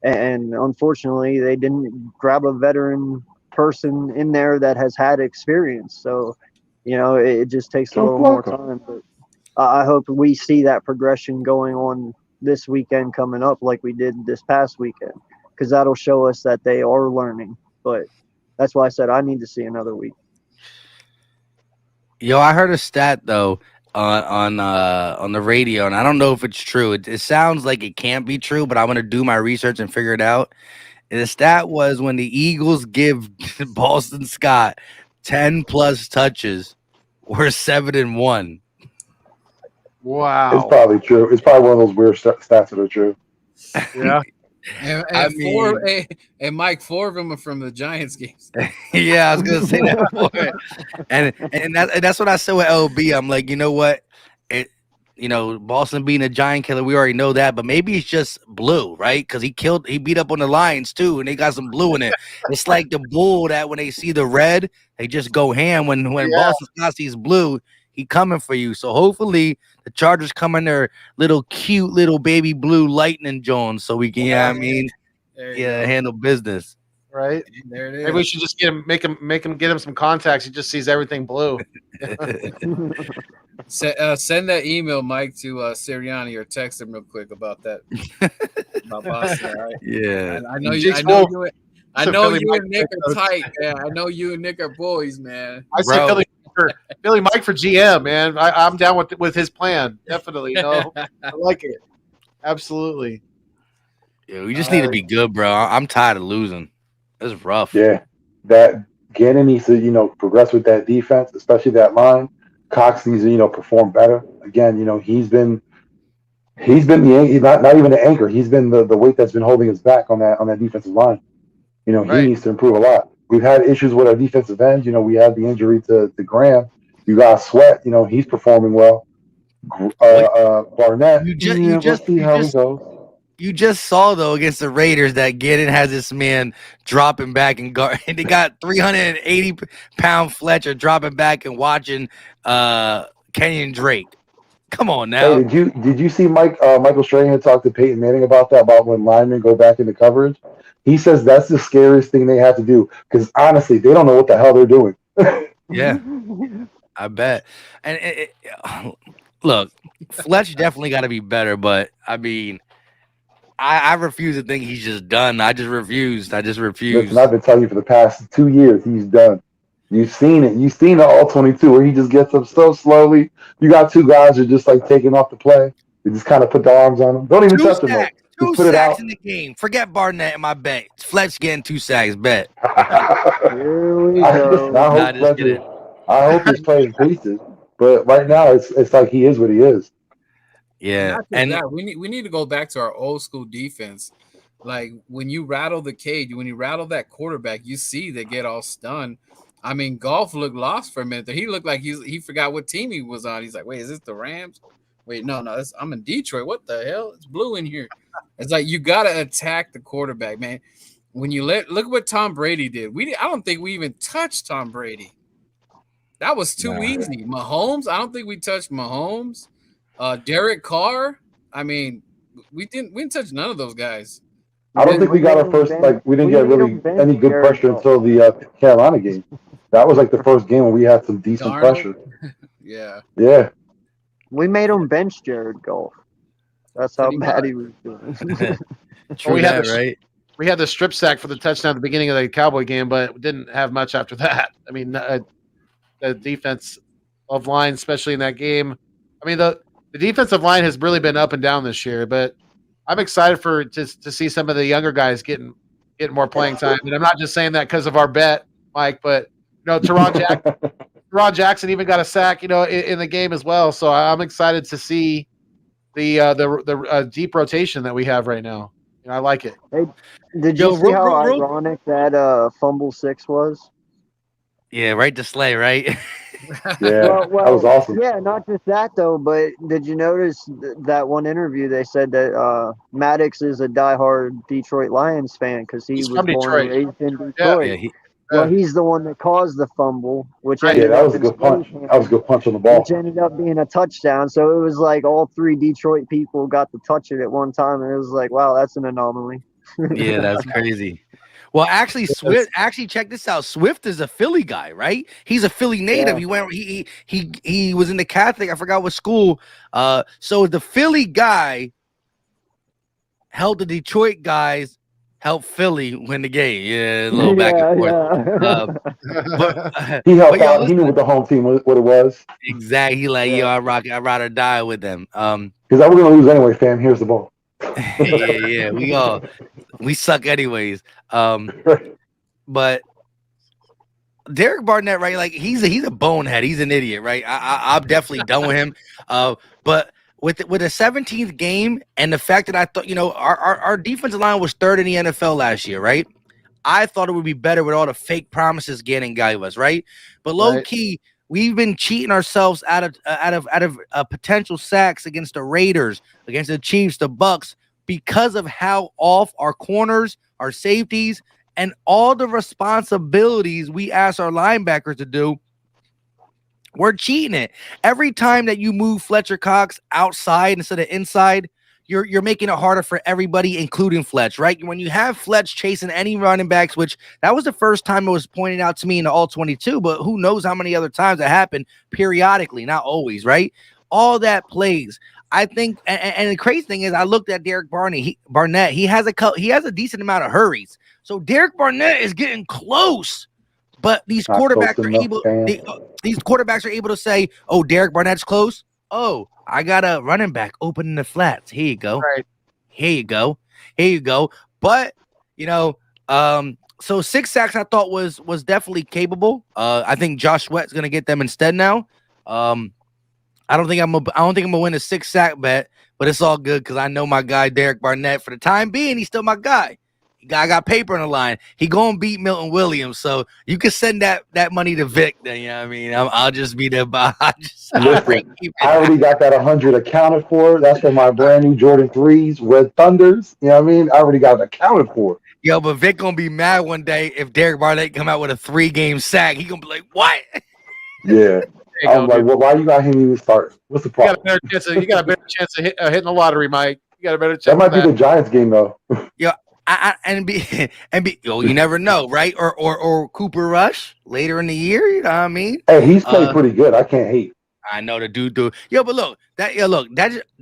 And unfortunately, they didn't grab a veteran person in there that has had experience. So, you know, it just takes a little more time. But I hope we see that progression going on this weekend coming up like we did this past weekend, because that'll show us that they are learning. But that's why I said I need to see another week. Yo, I heard a stat though on the radio, and I don't know if it's true. It sounds like it can't be true, but I'm gonna do my research and figure it out. And the stat was when the Eagles give Boston Scott 10 plus touches, we're 7-1. Wow. It's probably true. It's probably one of those weird stats that are true. Yeah. And, I and four, mean, and Mike, 4 of them are from the Giants games. yeah, I was gonna say that before. And that's what I said with LB. I'm like, you know what? It Boston being a giant killer, we already know that, but maybe it's just blue, right? Because he beat up on the Lions too, and they got some blue in it. It's like the bull that when they see the red, they just go ham. When Boston Scott sees blue, he coming for you. So hopefully the Chargers come in their little cute little baby blue lightning Jones, so we can, handle business. Right. There it is. Maybe we should just make him get him some contacts. He just sees everything blue. Send that email, Mike, to Sirianni, or text him real quick about that. About Boston, all right? Yeah. I know you. I know you and Nick are Mike tight, man. I know you and Nick are boys, man. I say Philly Mike for GM, man. I'm down with his plan. Definitely. I like it. Absolutely. Yeah, we just need to be good, bro. I'm tired of losing. It's rough. Yeah, that Gannon needs to progress with that defense, especially that line. Cox needs to perform better. Again, he's been he's not even the anchor. He's been the weight that's been holding us back on that defensive line. He needs to improve a lot. We've had issues with our defensive ends. We had the injury to Graham. You got Sweat. He's performing well. Barnett. Let's see how he goes. You just saw though against the Raiders that Gannon has this man dropping back and guard. And they got 380-pound Fletcher dropping back and watching Kenyon Drake. Come on now. Hey, did you see Michael Strahan talk to Peyton Manning about that? About when linemen go back into coverage? He says that's the scariest thing they have to do because honestly, they don't know what the hell they're doing. Yeah, I bet. And look, Fletch definitely got to be better, but I mean. I refuse to think he's just done. I just refuse. Listen, I've been telling you for the past 2 years he's done. You've seen it. You've seen the all-22 where he just gets up so slowly. You got 2 guys who are just like taking off the play. They just kind of put the arms on him. Don't even touch him. Two sacks in the game. Forget Barnett in my bet. Fletch getting 2 sacks. Bet. Here we go. I hope his play increases. But right now it's like he is what he is. Yeah, and we need to go back to our old school defense. Like when you rattle the cage, when you rattle that quarterback, you see they get all stunned. I mean, Golf looked lost for a minute. He looked like he forgot what team he was on. He's like, wait, is this the Rams? Wait, no, I'm in Detroit. What the hell? It's blue in here. It's like you got to attack the quarterback, man. When you look what Tom Brady did. I don't think we even touched Tom Brady. That was too easy. Mahomes, I don't think we touched Mahomes. Derek Carr. I mean, we didn't touch none of those guys. I don't think we got our first. We didn't get really any good pressure until the Carolina game. That was like the first game when we had some decent pressure. Yeah. We made him bench Jared Goff. That's how bad he was doing. True, right? We had the strip sack for the touchdown at the beginning of the Cowboy game, but didn't have much after that. I mean, the defense of line, especially in that game. I mean, the defensive line has really been up and down this year, but I'm excited to see some of the younger guys getting more playing time. And I'm not just saying that because of our bet, Mike, but Teron Jackson even got a sack, in the game as well. So I'm excited to see the deep rotation that we have right now. I like it. Hey, did you see how ironic that fumble 6 was? Yeah, right to Slay, right? Yeah, that was awesome. Yeah, not just that though, but did you notice that one interview? They said that Maddox is a diehard Detroit Lions fan because he's was born and raised in Detroit. Yeah, he's the one that caused the fumble, which that was a good punch. That was a good punch on the ball, which ended up being a touchdown. So it was like all 3 Detroit people got to touch it at one time, and it was like, wow, that's an anomaly. Yeah, that's crazy. Well, actually, Swift. Actually, check this out. Swift is a Philly guy, right? He's a Philly native. Yeah. He was in the Catholic. I forgot what school. So the Philly guy helped the Detroit guys help Philly win the game. Yeah, a little back and forth. Yeah. He helped out. He knew what the home team what it was. Exactly. He like, I'd rather die with them. Because I was gonna lose anyway, fam. Here's the ball. yeah. We suck anyways. But Derek Barnett, right? Like he's a bonehead. He's an idiot, right? I'm definitely done with him. But with a 17th game and the fact that I thought, our defensive line was third in the NFL last year, right? I thought it would be better with all the fake promises Gannon gave us, right? But low key, we've been cheating ourselves out of potential sacks against the Raiders, against the Chiefs, the Bucks, because of how off our corners, our safeties, and all the responsibilities we ask our linebackers to do. We're cheating it. Every time that you move Fletcher Cox outside instead of inside, you're making it harder for everybody, including Fletch, right? When you have Fletch chasing any running backs, which that was the first time it was pointed out to me in the all-22, but who knows how many other times it happened periodically, not always, right? All that plays. I think, and the crazy thing is, I looked at Derek Barnett. He has a decent amount of hurries. So Derek Barnett is getting close, but these quarterbacks are able to say, "Oh, Derek Barnett's close. Oh, I got a running back open in the flats. Here you go. Right. Here you go. Here you go." But so 6 sacks I thought was definitely capable. I think Josh Sweat's gonna get them instead now. I don't think I'm gonna win a 6 sack bet, but it's all good because I know my guy Derek Barnett. For the time being, he's still my guy. I got paper on the line. He gonna beat Milton Williams, so you can send that money to Vic. Then you know what I mean. I'll just be there. I already got that 100 accounted for. That's for my brand new Jordan 3s, Red Thunders. You know what I mean? I already got it accounted for. Yo, but Vic gonna be mad one day if Derek Barnett come out with a 3-game sack. He gonna be like, "What?" Yeah. I'm like, well, why you got him even start? What's the problem? You got a better chance of hitting the lottery, Mike. You got a better chance. That might be the Giants game though. Yeah. You never know, right? Or Cooper Rush later in the year, you know what I mean? Hey, he's played pretty good. I can't hate. I know the dude. Yo, but look,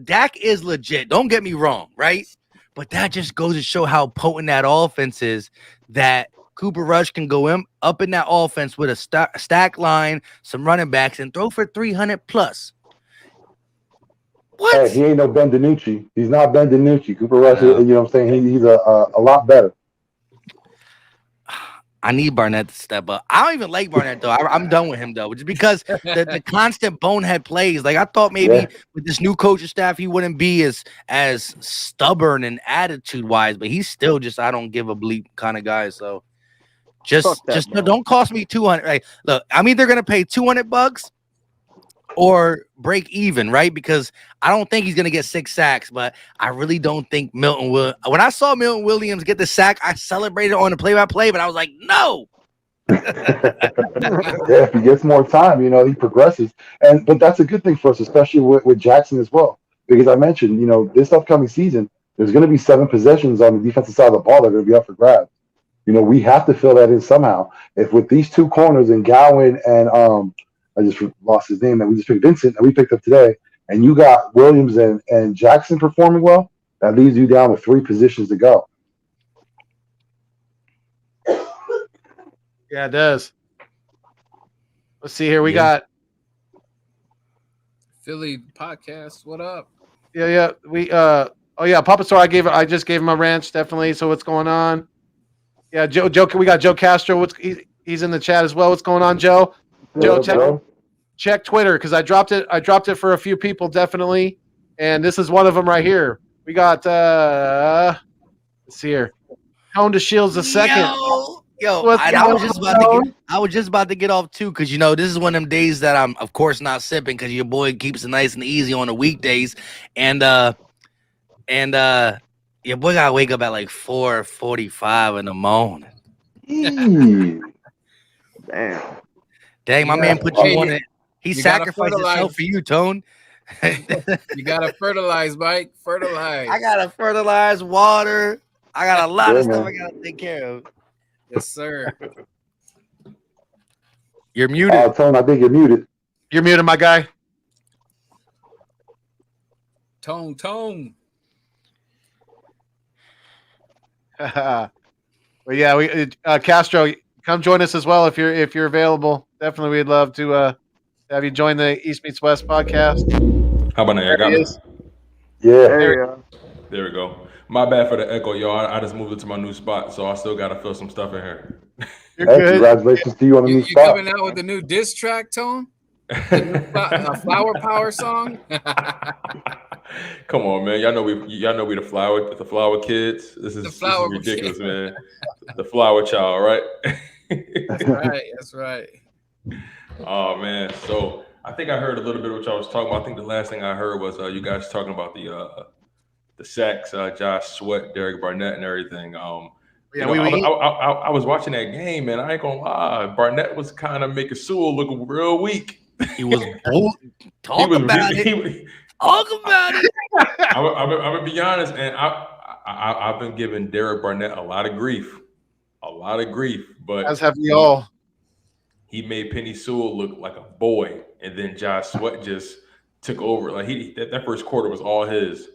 Dak is legit. Don't get me wrong, right? But that just goes to show how potent that offense is. That Cooper Rush can go up in that offense with a stack line, some running backs, and throw for 300 plus. What? Hey, he ain't no Ben DiNucci. He's not Ben DiNucci. Cooper Rush, you know what I'm saying? He's a lot better. I need Barnett to step up. I don't even like Barnett, though. I'm done with him, though, just because the constant bonehead plays. Like, I thought maybe with this new coaching staff, he wouldn't be as stubborn and attitude-wise, but he's still just I don't give a bleep kind of guy. So just don't cost me 200. Like, look, I'm either going to pay $200 or break even, right? Because I don't think he's going to get 6 sacks, but I really don't think Milton will. When I saw Milton Williams get the sack, I celebrated on the play-by-play, but I was like, no. If he gets more time, he progresses. But that's a good thing for us, especially with Jackson as well. Because I mentioned, this upcoming season, there's going to be 7 possessions on the defensive side of the ball that are going to be up for grabs. We have to fill that in somehow. If with these 2 corners and Gowan and I just lost his name, that we just picked Vincent, that we picked up today, and you got Williams and Jackson performing well, that leaves you down with 3 positions to go. Yeah, it does. Let's see here. We got Philly podcast. What up? Yeah. We Papa Store. I just gave him a wrench, definitely. So what's going on? Yeah, Joe. We got Joe Castro. He's in the chat as well. What's going on, Joe? Joe, check Twitter because I dropped it for a few people definitely, and this is one of them right here. We got let's see here, Tone to Shields the second. Yo, I was just about to get off too because this is one of them days that I'm of course not sipping because your boy keeps it nice and easy on the weekdays, and your boy gotta wake up at like 4:45 in the morning. Dang, my man put you on it. He sacrificed himself for you, Tone. You gotta fertilize, Mike. Fertilize. I gotta fertilize, water. I got a lot of stuff I gotta take care of. Yes, sir. You're muted. Tone, I think you're muted. You're muted, my guy. Tone. Well, yeah, we Castro, come join us as well if you're available. Definitely, we'd love to have you join the East Meets West podcast. How about now? I got it. Yeah, there we go. My bad for the echo, y'all. I just moved it to my new spot, so I still gotta fill some stuff in here. You're good. Congratulations to you on the new You spot. coming out with the new diss track, Tone? The new Flower Power song. Come on, man. Y'all know we the flower kids. This The is flower ridiculous, man. The flower child, right? That's right. That's right. Oh man. So I think I heard a little bit of what y'all was talking about. I think the last thing I heard was you guys talking about the sacks, Josh Sweat, Derek Barnett, and everything. Yeah, I was watching that game, and I ain't gonna lie, Barnett was kind of making Sewell look real weak. He was talk was about really- it. Talk about it. I'm gonna be honest, and I've been giving Derek Barnett a lot of grief, but as have we all. he made Penny Sewell look like a boy, and then Josh Sweat just took over. Like that first quarter was all his.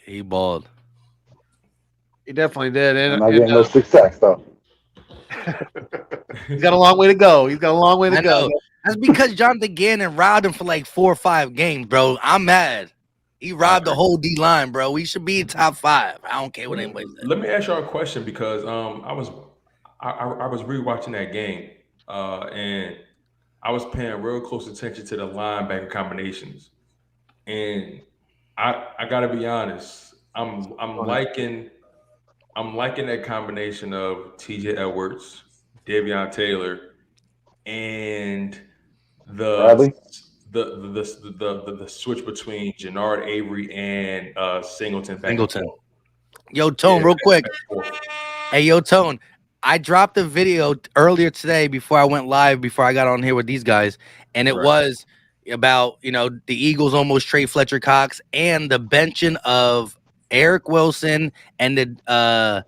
He balled. He definitely did. And not getting no 6 sacks though. He's got a long way to go. He's got a long way to I go. know. That's because Jonathan Gannon robbed him for like 4 or 5 games, bro. I'm mad. He robbed the whole D line, bro. We should be in top 5. I don't care what anybody says. Let me ask y'all a question because I was rewatching that game and I was paying real close attention to the linebacker combinations, and I gotta be honest, I'm liking that combination of T.J. Edwards, Davion Taylor, and Bradley? the switch between Jannard Avery and Singleton. back and Singleton. forth. Yo, Tone, Yeah, real back quick. and forth. Hey, yo, Tone. I dropped a video earlier today before I went live, before I got on here with these guys, and it Right. was about, the Eagles almost trade Fletcher Cox and the benching of Eric Wilson and the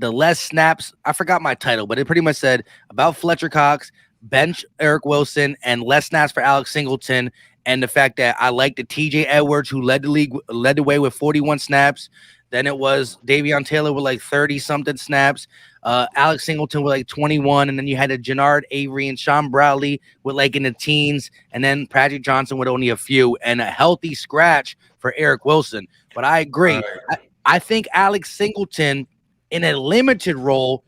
less snaps. I forgot my title, but it pretty much said about Fletcher Cox, bench Eric Wilson, and less snaps for Alex Singleton, and the fact that I like the TJ Edwards, who led the way with 41 snaps. Then it was Davion Taylor with like 30 something snaps. Alex Singleton with like 21, and then you had a Jannard Avery and Sean Bradley with like in the teens, and then Patrick Johnson with only a few, and a healthy scratch for Eric Wilson. But I agree. I think Alex Singleton in a limited role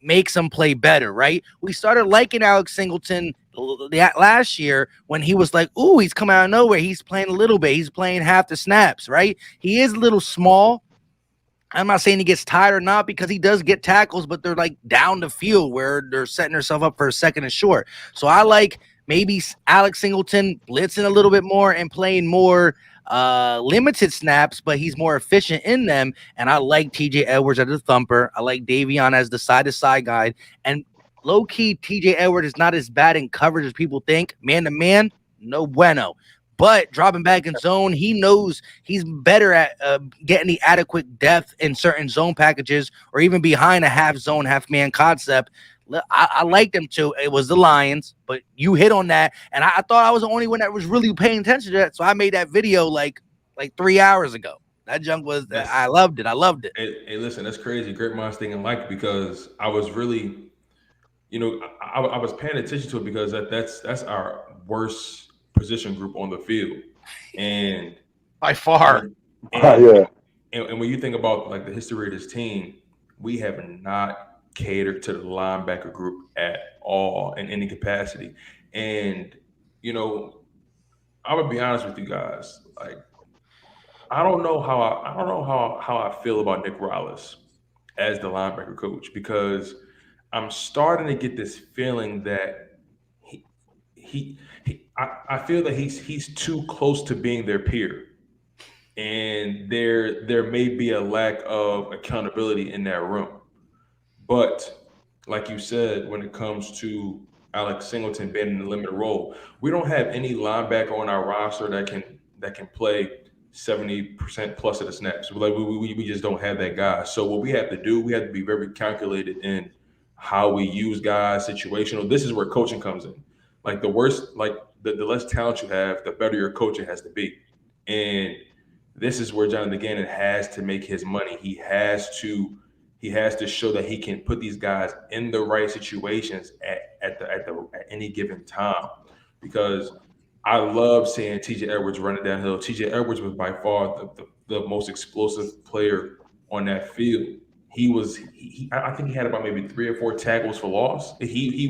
makes him play better, right? We started liking Alex Singleton last year when he was like, ooh, he's coming out of nowhere. He's playing a little bit. He's playing half the snaps, right? He is a little small. I'm not saying he gets tired or not, because he does get tackles, but they're like down the field where they're setting herself up for a second and short. So I like maybe Alex Singleton blitzing a little bit more and playing more limited snaps, but he's more efficient in them. And I like TJ Edwards as the thumper. I like Davion as the side-to-side guy. And low-key, TJ Edwards is not as bad in coverage as people think. Man-to-man, no bueno. But dropping back in zone, he knows he's better at getting the adequate depth in certain zone packages, or even behind a half zone, half man concept. I liked him too. It was the Lions, but you hit on that, and I thought I was the only one that was really paying attention to that. So I made that video like 3 hours ago. That junk was, I loved it. I loved it. Hey, listen, that's crazy. Great minds thinking alike, because I was really, I was paying attention to it because that's our worst position group on the field, and By far. Yeah. And when you think about like the history of this team, we have not catered to the linebacker group at all in any capacity. And I'm gonna be honest with you guys. Like, I don't know how I feel about Nick Rallis as the linebacker coach, because I'm starting to get this feeling that I feel that he's too close to being their peer, and there may be a lack of accountability in that room. But like you said, when it comes to Alex Singleton being in the limited role, we don't have any linebacker on our roster that can play 70% plus of the snaps. We just don't have that guy. So what we have to do, we have to be very calculated in how we use guys, situational. This is where coaching comes in. Like the less talent you have, the better your coaching has to be. And this is where Jonathan Gannon has to make his money. He has to show that he can put these guys in the right situations at any given time. Because I love seeing TJ Edwards running downhill. TJ Edwards was by far the most explosive player on that field. I think he had about maybe 3 or 4 tackles for loss. He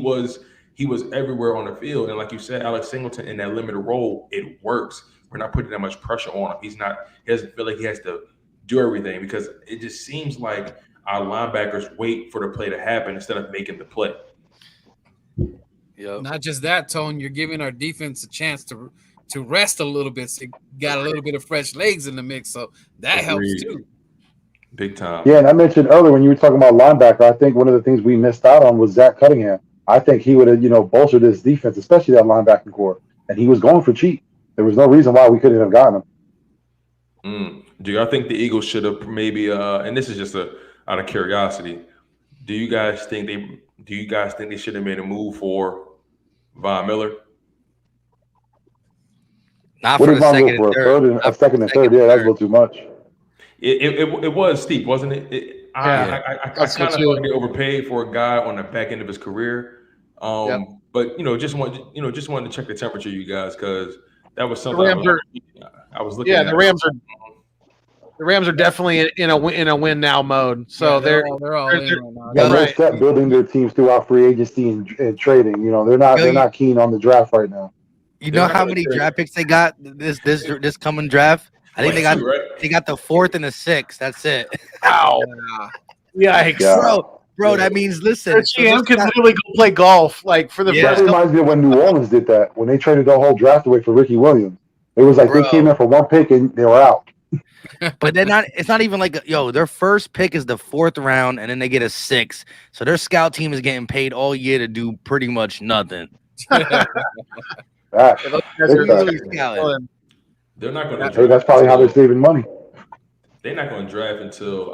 he was everywhere on the field. And like you said, Alex Singleton in that limited role, it works. We're not putting that much pressure on him. He doesn't feel like he has to do everything, because it just seems like our linebackers wait for the play to happen instead of making the play. Yep. Not just that, Tone, you're giving our defense a chance to rest a little bit. So you got a little bit of fresh legs in the mix. So that helps too. Big time. Yeah, and I mentioned earlier when you were talking about linebacker, I think one of the things we missed out on was Zach Cunningham. I think he would have, bolstered his defense, especially that linebacking core. And he was going for cheap. There was no reason why we couldn't have gotten him. Do y'all think the Eagles should have maybe? And this is just out of curiosity. Do you guys think they should have made a move for Von Miller? Not What for did the Von second go and for? third. A second and third? Yeah, that's a little too much. It was steep, wasn't it? I kind of thought they overpaid for a guy on the back end of his career. But just wanted to check the temperature, you guys, because that was something I was looking at. The Rams are definitely in a win now mode. So they're all in right now. And they're set building their teams throughout free agency and trading. They're not keen on the draft right now. You know how many draft picks they got this coming draft? I think they got the 4th and the 6th. That's it. Wow. Yeah. Bro, that means listen. GM could literally go play golf for the That reminds me of when New Orleans did that, when they traded the whole draft away for Ricky Williams. It was like they came in for one pick and they were out. But it's not even like their first pick is the 4th round and then they get a 6th. So their scout team is getting paid all year to do pretty much nothing. They're not going to. Hey, that's probably how they're saving money. They're not going to draft until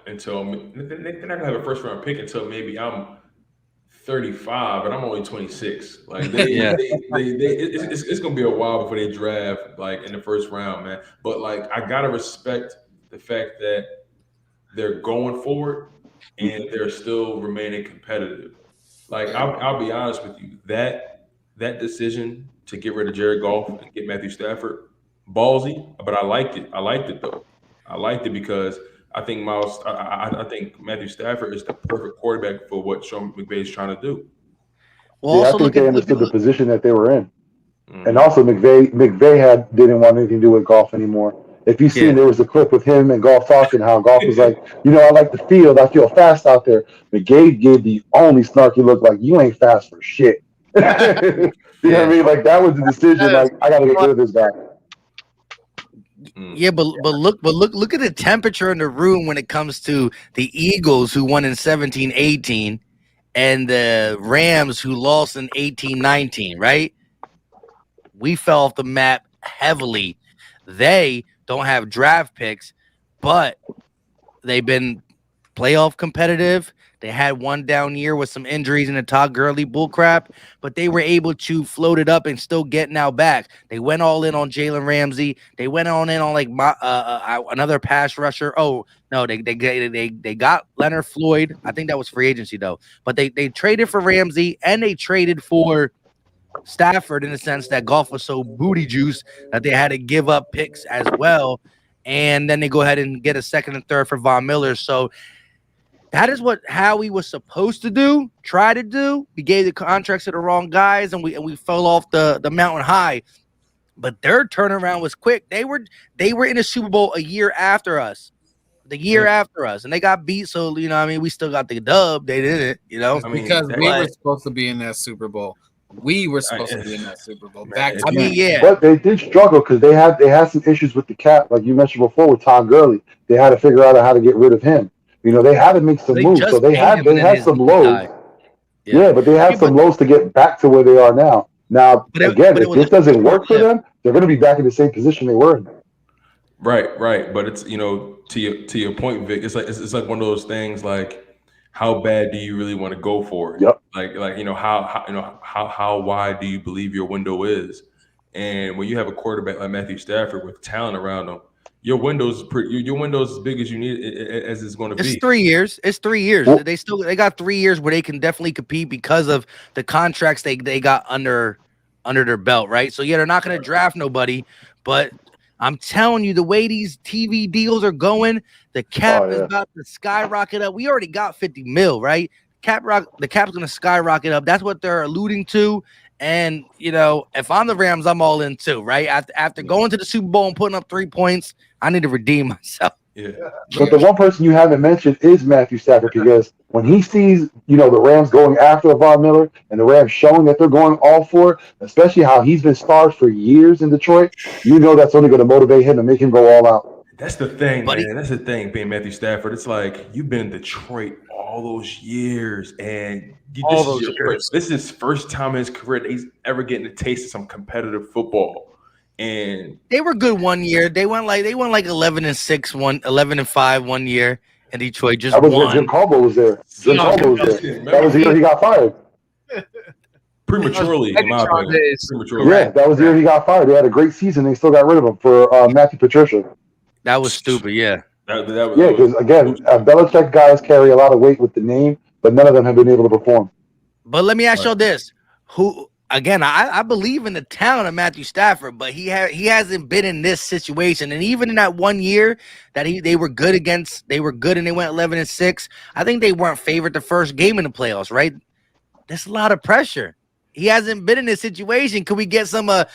they're not going to have a first round pick until maybe I'm 35 and I'm only 26. Like it's going to be a while before they draft in the first round, man. But I gotta respect the fact that they're going forward and they're still remaining competitive. I'll be honest with you, that decision to get rid of Jared Goff and get Matthew Stafford, ballsy, but I liked it. I liked it though. I liked it because I think I think Matthew Stafford is the perfect quarterback for what Sean McVay is trying to do. Well, I think they understood the position that they were in. And also McVay didn't want anything to do with Goff anymore. If you seen, there was a clip with him and Goff talking how Goff was like, I like the field. I feel fast out there. McVay gave the only snarky look like, you ain't fast for shit. You know what I mean? That was the decision. I got to get rid of this guy. Yeah, but look at the temperature in the room when it comes to the Eagles, who won in 17-18, and the Rams, who lost in 18-19, right? We fell off the map heavily. They don't have draft picks, but they've been playoff competitive. They had one down year with some injuries and the Todd Gurley bullcrap, but they were able to float it up and still get now back. They went all in on Jalen Ramsey. They went on in on another pass rusher. Oh no, they got Leonard Floyd. I think that was free agency though. But they traded for Ramsey and they traded for Stafford in the sense that Goff was so booty juice that they had to give up picks as well. And then they go ahead and get a 2nd and 3rd for Von Miller. So that is what Howie was supposed to do, try to do. We gave the contracts to the wrong guys, and we fell off the mountain high. But their turnaround was quick. They were in the Super Bowl a year after us. After us, and they got beat. So we still got the dub. They didn't, because we were supposed to be in that Super Bowl. We were supposed to be in that Super Bowl. But they did struggle because they had some issues with the cap, like you mentioned before with Todd Gurley. They had to figure out how to get rid of him. They had to make some moves. So they had some lows. Yeah, but they had some lows to get back to where they are now. Now, again, if this doesn't work for them, they're going to be back in the same position they were in. Right. But it's to your point, Vic. It's like one of those things. How bad do you really want to go for it? Yep. How wide do you believe your window is? And when you have a quarterback like Matthew Stafford with talent around him, your window's as big as you need as it's going to be. It's 3 years. They got 3 years where they can definitely compete because of the contracts they got under their belt, right? So they're not going to draft nobody, but I'm telling you, the way these TV deals are going, the cap is about to skyrocket up. We already got 50 mil, right? the cap's gonna skyrocket up. That's what they're alluding to. And if I'm the Rams, I'm all in too, right? After going to the Super Bowl and putting up 3 points, I need to redeem myself. Yeah. But the one person you haven't mentioned is Matthew Stafford, because when he sees, the Rams going after Von Miller and the Rams showing that they're going all for it, especially how he's been starved for years in Detroit, that's only going to motivate him and make him go all out. That's the thing, man. That's the thing, being Matthew Stafford. It's like you've been in Detroit all those years, and this is his first time in his career that he's ever getting a taste of some competitive football. And they were good one year. They went like 11-6, 11-5 one year in Detroit. Just that was won. When Jim Caldwell was there. That was the year he got fired. Prematurely, in my opinion. Yeah, that was the year he got fired. They had a great season. They still got rid of him for Matthew Patricia. That was stupid, yeah. Because again, Belichick guys carry a lot of weight with the name, but none of them have been able to perform. But let me ask you this: Again, I believe in the talent of Matthew Stafford, but he hasn't been in this situation. And even in that 1 year that they were good and they went 11-6. I think they weren't favored the first game in the playoffs, right? There's a lot of pressure. He hasn't been in this situation. Could we get some? Nah,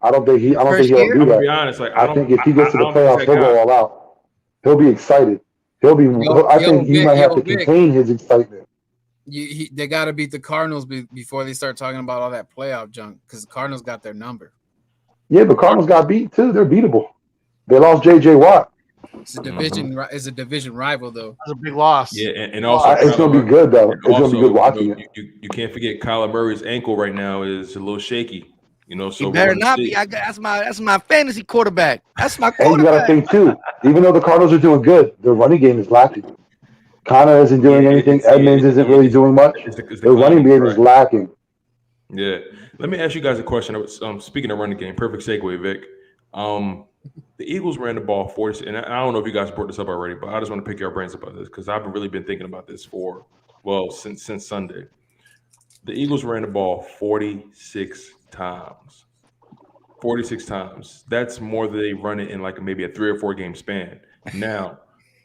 I don't think he'll do that. I'm gonna be honest, I think if he gets to the playoffs, he'll go all out. He'll be excited. I think he might have to contain his excitement. They got to beat the Cardinals before they start talking about all that playoff junk, because the Cardinals got their number. Yeah, but Cardinals got beat too. They're beatable. They lost J.J. Watt. It's a division rival, though. That's a big loss. Yeah, and also it's going to be good though. It's going to be good watching it. You can't forget Kyler Murray's ankle right now is a little shaky. So he better not be. That's my fantasy quarterback. That's my quarterback. And you got to think too. Even though the Cardinals are doing good, their running game is lacking. Connor isn't doing anything. Edmonds isn't really doing much. Their running game is lacking. Yeah. Let me ask you guys a question. Speaking of running game, perfect segue, Vic. The Eagles ran the ball 40, and I don't know if you guys brought this up already, but I just want to pick your brains about this because I've really been thinking about this since Sunday. The Eagles ran the ball 46 times. 46 times. That's more than they run it in like maybe a 3 or 4 game span. Now,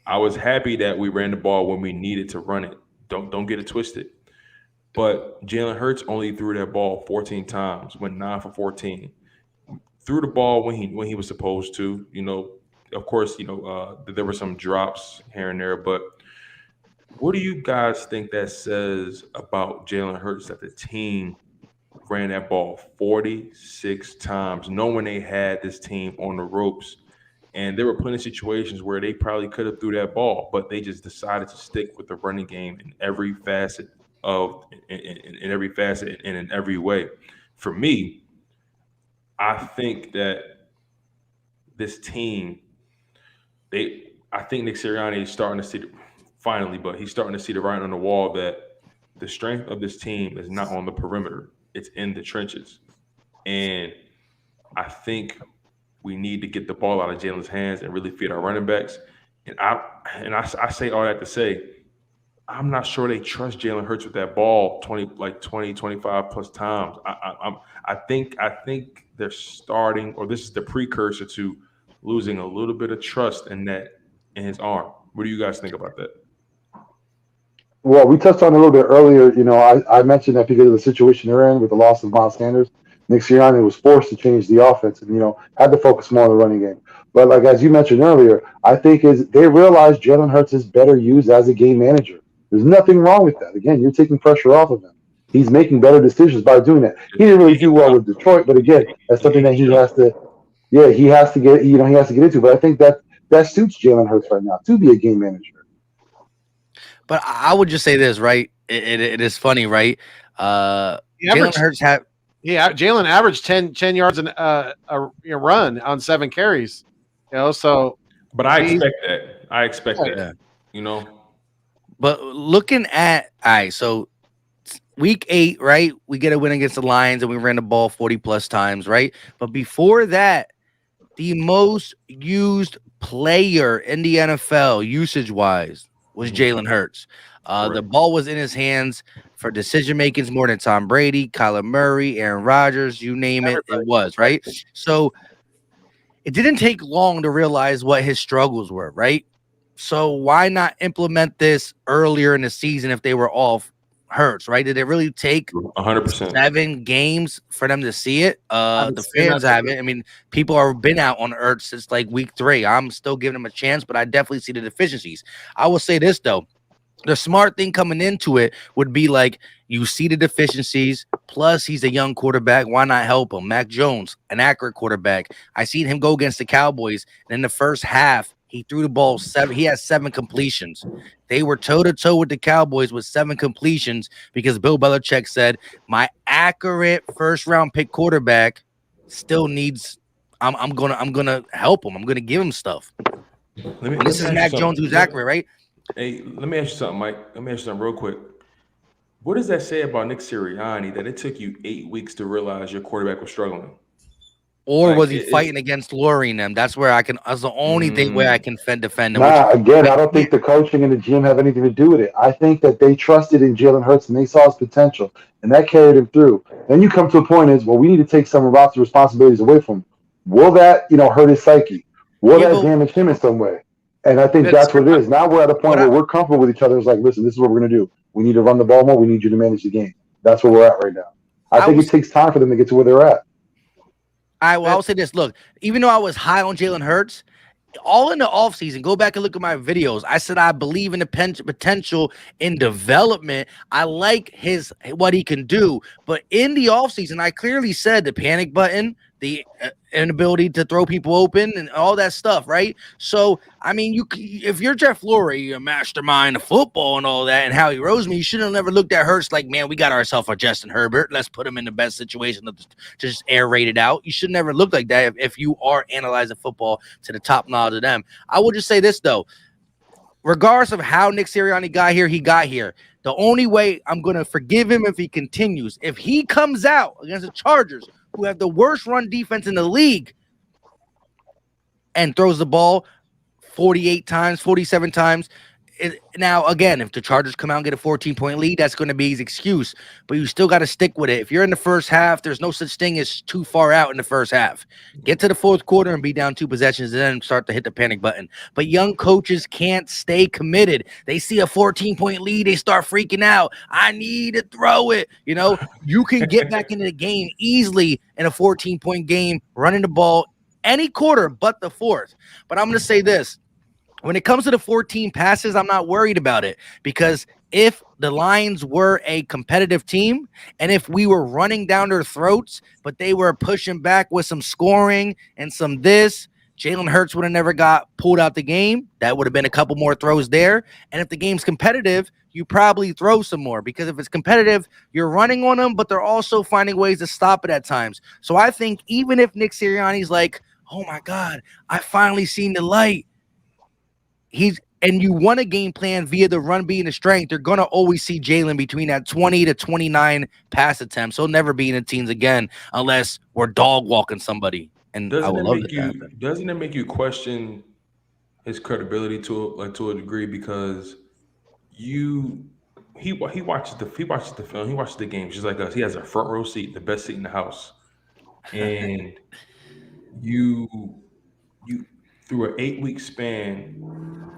I was happy that we ran the ball when we needed to run it. Don't get it twisted. But Jalen Hurts only threw that ball 14 times, went 9 for 14. Threw the ball when he was supposed to. Of course, there were some drops here and there. But what do you guys think that says about Jalen Hurts that the team ran that ball 46 times, knowing they had this team on the ropes? And there were plenty of situations where they probably could have threw that ball, but they just decided to stick with the running game in every facet in every way. For me, I think that this team, I think Nick Sirianni is starting to see he's starting to see the writing on the wall that the strength of this team is not on the perimeter; it's in the trenches. And I think we need to get the ball out of Jalen's hands and really feed our running backs. And I say all that to say, I'm not sure they trust Jalen Hurts with that ball 20, 25 plus times. I think they're starting, or this is the precursor to losing a little bit of trust in his arm. What do you guys think about that? Well, we touched on it a little bit earlier. I mentioned that because of the situation they're in with the loss of Miles Sanders, Nick Sirianni was forced to change the offense and, had to focus more on the running game. But like, as you mentioned earlier, I think they realized Jalen Hurts is better used as a game manager. There's nothing wrong with that. Again, you're taking pressure off of him. He's making better decisions by doing that. He didn't really do well with Detroit, but again, that's something that he has to get into. But I think that suits Jalen Hurts right now to be a game manager. But I would just say this, right? It is funny, right? Jalen Hurts had. Yeah, Jalen averaged 10 yards a run on 7 carries. So. But I expect that. But looking at so week 8, right? We get a win against the Lions and we ran the ball 40 plus times, right? But before that, the most used player in the NFL usage-wise was Jalen Hurts. The ball was in his hands for decision makings more than Tom Brady, Kyler Murray, Aaron Rodgers, you name it, it was, right? So it didn't take long to realize what his struggles were, right? So why not implement this earlier in the season if they were all hurts, right? Did it really take 100%. 7 games for them to see it? haven't The seen fans that. haven't. I mean, people have been out on Earth since like week 3. I'm still giving them a chance, but I definitely see the deficiencies. I will say this though. The smart thing coming into it would be like you see the deficiencies, plus he's a young quarterback. Why not help him? Mac Jones, an accurate quarterback. I seen him go against the Cowboys, and in the first half, he threw the ball 7. He has 7 completions. They were toe to toe with the Cowboys with 7 completions because Bill Belichick said, "My accurate first round pick quarterback still needs. I'm gonna help him. I'm gonna give him stuff." Let me And this is ask you Mac Jones, something. who's accurate, right? Hey, let me ask you something, Mike. Let me ask you something real quick. What does that say about Nick Sirianni that it took you 8 weeks to realize your quarterback was struggling? Or Like was he fighting against luring them? That's where I can. That's the only thing where I mm, can defend them. Which Nah, again, I I don't think can't. the coaching and the GM have anything to do with it. I think that they trusted in Jalen Hurts and they saw his potential, and that carried him through. Then you come to a point is, well, we need to take some of roster responsibilities away from him. Will that, hurt his psyche? Will Yeah, that but damage him in some way? And I think Vince, that's what it is. Now we're at a point what where we're comfortable with each other. It's like, listen, this is what we're going to do. We need to run the ball more. We need you to manage the game. That's where we're at right now. I I think it was. takes time for them to get to where they're at. I'll say this. Look, even though I was high on Jalen Hurts, all in the offseason, go back and look at my videos. I said I believe in the potential in development. I like what he can do. But in the offseason, I clearly said the panic button, the inability to throw people open, and all that stuff, right? So, I mean, if you're Jeff Lurie, a mastermind of football and all that, and Howie Roseman, you should have never looked at Hurts like, man, we got ourselves a Justin Herbert. Let's put him in the best situation to just aerate it out. You should never look like that if you are analyzing football to the top knowledge of them. I will just say this, though. Regardless of how Nick Sirianni got here, he got here. The only way I'm going to forgive him if he continues, if he comes out against the Chargers, who have the worst run defense in the league, and throws the ball 48 times, 47 times. Now, again, if the Chargers come out and get a 14-point lead, that's going to be his excuse. But you still got to stick with it. If you're in the first half, there's no such thing as too far out in the first half. Get to the fourth quarter and be down 2 possessions and then start to hit the panic button. But young coaches can't stay committed. They see a 14-point lead, they start freaking out. I need to throw it. You can get back into the game easily in a 14-point game, running the ball any quarter but the fourth. But I'm going to say this. When it comes to the 14 passes, I'm not worried about it because if the Lions were a competitive team and if we were running down their throats, but they were pushing back with some scoring and some this, Jalen Hurts would have never got pulled out the game. That would have been a couple more throws there. And if the game's competitive, you probably throw some more because if it's competitive, you're running on them, but they're also finding ways to stop it at times. So I think even if Nick Sirianni's like, oh my God, I finally seen the light. And you want a game plan via the run being the strength, you're going to always see Jalen between that 20 to 29 pass attempts. He'll never be in the teams again unless we're dog walking somebody. And I doesn't would it love make that to you happen. doesn't it make you question his credibility to a degree because you he watches the film, he watches the games just like us. He has a front row seat, the best seat in the house. And you you through an 8 week span,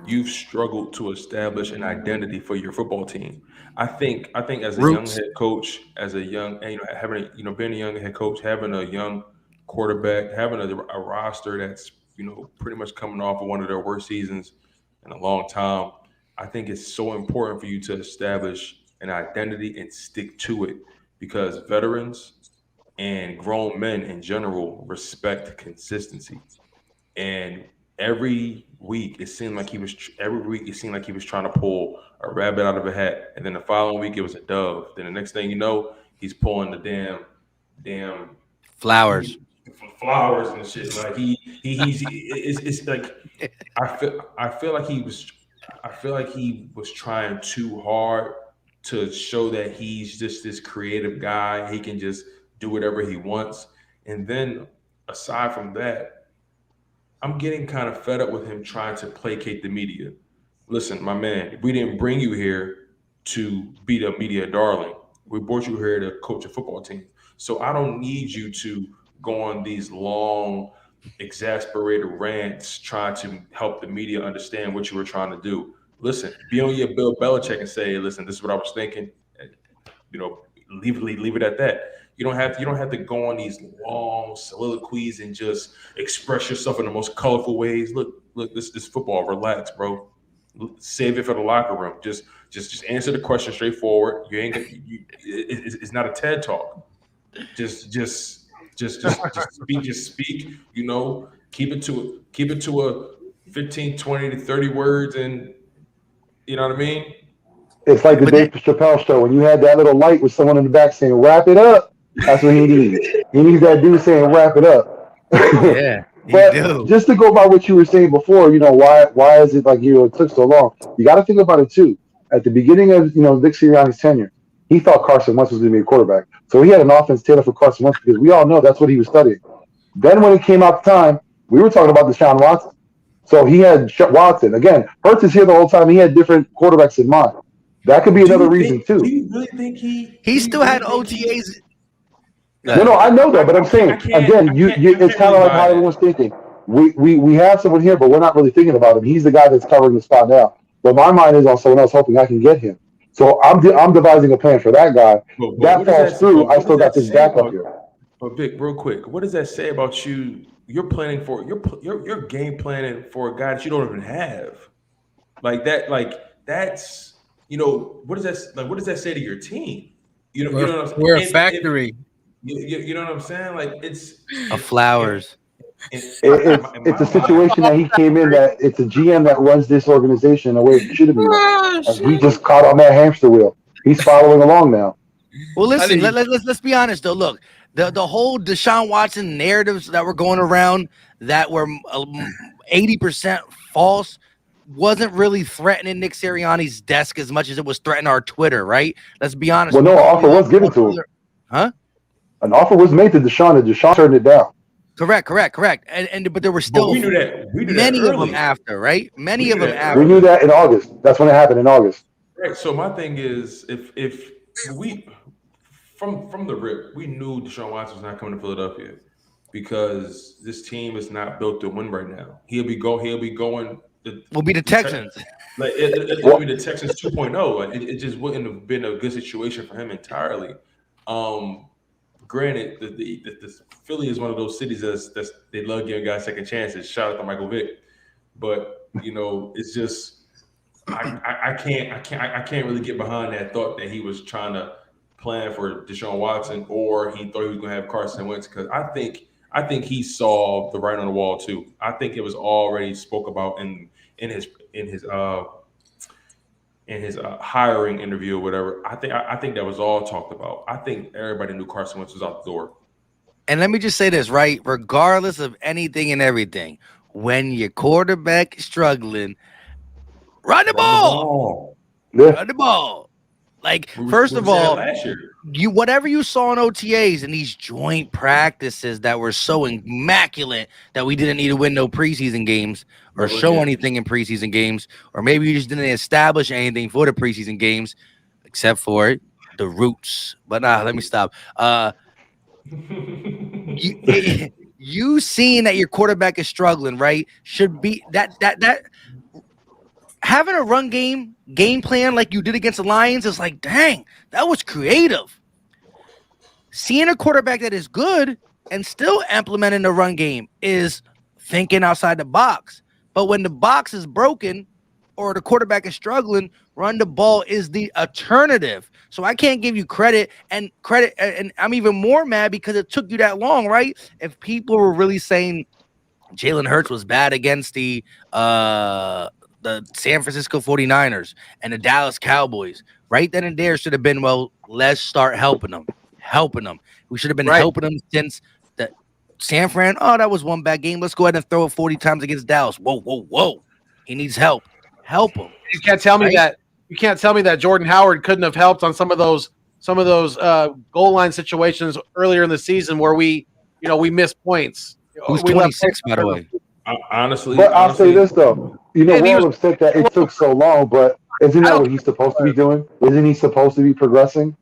you've struggled to establish an identity for your football team. I think as a young Roots. head coach, as a young having being a young head coach, having a young quarterback, having a roster that's pretty much coming off of one of their worst seasons in a long time. I think it's so important for you to establish an identity and stick to it because veterans and grown men in general respect consistency. And every week it seemed like he was trying to pull a rabbit out of a hat, and then the following week it was a dove. Then the next thing you know, he's pulling the damn Flowers. flowers and shit. Like it's like I feel like he was trying too hard to show that he's just this creative guy. He can just do whatever he wants. And then aside from that, I'm getting kind of fed up with him trying to placate the media. Listen, my man, we didn't bring you here to be the media darling. We brought you here to coach a football team. So I don't need you to go on these long exasperated rants trying to help the media understand what you were trying to do. Listen, be on your Bill Belichick and say, listen, this is what I was thinking. You know, leave it at that. You don't have to go on these long soliloquies and just express yourself in the most colorful ways. Look, this football. Relax, bro. Save it for the locker room. Just answer the question straightforward. You ain't. It's not a TED talk. Just speak. Just speak. You know, keep it to a 15, 20 to 30 words, and you know what I mean. It's like the But then, Dave Chappelle show when you had that little light with someone in the back saying, "Wrap it up." That's what he needs. He needs that dude saying, "Wrap it up." yeah, you But do. just to go by what you were saying before, why is it like it took so long? You got to think about it too. At the beginning of Nick Sirianni's tenure, he thought Carson Wentz was going to be a quarterback, so he had an offense tailored for Carson Wentz because we all know that's what he was studying. Then when it came out time, we were talking about Deshaun Watson. So he had Watson again. Hurts is here the whole time. He had different quarterbacks in mind. That could be another reason too. Do you really think He still had OTAs. No, I know that, but I'm saying again, it's kind of like how it. everyone's thinking. We have someone here, but we're not really thinking about him. He's the guy that's covering the spot now. But my mind is on someone else, hoping I can get him. So I'm devising a plan for that guy. But That what does falls that- through. but I what still does got that this say backup about- here. But Vic, real quick, what does that say about you? You're planning for you're game planning for a guy that you don't even have, like that. Like that's what does that say to your team? You know what I'm saying? We're a factory. You know what I'm saying? Like it's Of flowers. It's a situation that he came in that it's a GM that runs this organization the way it should have been run. And he just caught on that hamster wheel. He's following along now. Well, listen, didn't- let's be honest though. Look, the whole Deshaun Watson narratives that were going around that were 80% false wasn't really threatening Nick Sirianni's desk as much as it was threatening our Twitter, right? Let's be honest. Well, no offer was given to him. Huh? An offer was made to Deshaun, and Deshaun turned it down. Correct. But there were but still we knew that. We knew many that of them early. after, right? Many We of knew them that after. We knew that in August. That's when it happened in August. Right. So my thing is, if we from the rip, we knew Deshaun Watson was not coming to Philadelphia because this team is not built to win right now. He'll be going. We'll be the Texans. Like it'll be the Texans 2.0. Like it just wouldn't have been a good situation for him entirely. Granted, the Philly is one of those cities that's they love giving guys second chances. Shout out to Michael Vick, but it's just I can't really get behind that thought that he was trying to plan for Deshaun Watson or he thought he was going to have Carson Wentz because I think he saw the writing on the wall too. I think it was already spoke about in his hiring interview or whatever. I think that was all talked about. I think everybody knew Carson Wentz was out the door. And let me just say this, right? Regardless of anything and everything, when your quarterback is struggling, run the ball. Yeah. Run the ball. Like, We first were of saying all, last year. whatever you saw in OTAs and these joint practices that were so immaculate that we didn't need to win no preseason games or Never show again. anything in preseason games, or maybe you just didn't establish anything for the preseason games except for the roots. But let me stop. You seeing that your quarterback is struggling, right? Should be that having a run game plan like you did against the Lions is like, dang, that was creative. Seeing a quarterback that is good and still implementing the run game is thinking outside the box. But when the box is broken or the quarterback is struggling, run the ball is the alternative. So I can't give you credit, and I'm even more mad because it took you that long, right? If people were really saying Jalen Hurts was bad against the San Francisco 49ers and the Dallas Cowboys, right then and there should have been, well, let's start helping them. We should have been helping them since the San Fran. Oh, that was one bad game. Let's go ahead and throw it 40 times against Dallas. Whoa. He needs help. Help him. You can't tell me that. You can't tell me that Jordan Howard couldn't have helped on some of those goal line situations earlier in the season where we missed points. Who's We left 26, by the way? Honestly, But I'll say this though, And he we're all was- upset that it took so long, but isn't that what he's supposed to be doing? Isn't he supposed to be progressing?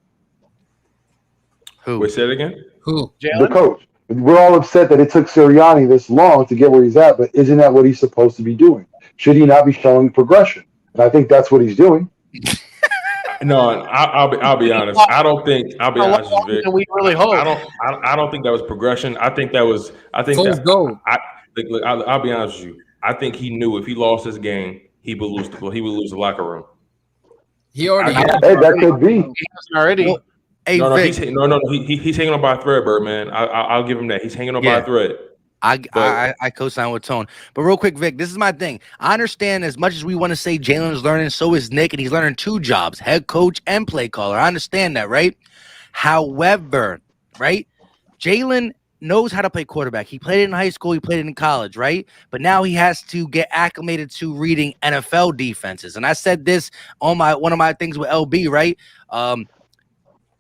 Who? Wait, say it again. Who? The coach. We're all upset that it took Sirianni this long to get where he's at, but isn't that what he's supposed to be doing? Should he not be showing progression? And I think that's what he's doing. No, I'll be honest. I don't think I'll be A lot honest with you, Vic. longer than we really I hope. don't think that was progression. I think Fool's that gold. look, I'll be honest with you. I think he knew if he lost this game, he would lose the locker room. He already I- Hey, that could be. He hasn't already. Well, hey, No, Vic, he's hanging on by a thread, Birdman. I'll give him that. He's hanging on by Yeah. a thread. I co-sign with Tone. But real quick, Vic, this is my thing. I understand as much as we want to say Jalen is learning, so is Nick, and he's learning 2 jobs, head coach and play caller. I understand that, right? However, right, Jalen knows how to play quarterback. He played it in high school, he played it in college, right? But now he has to get acclimated to reading NFL defenses. And I said this on one of my things with LB, right?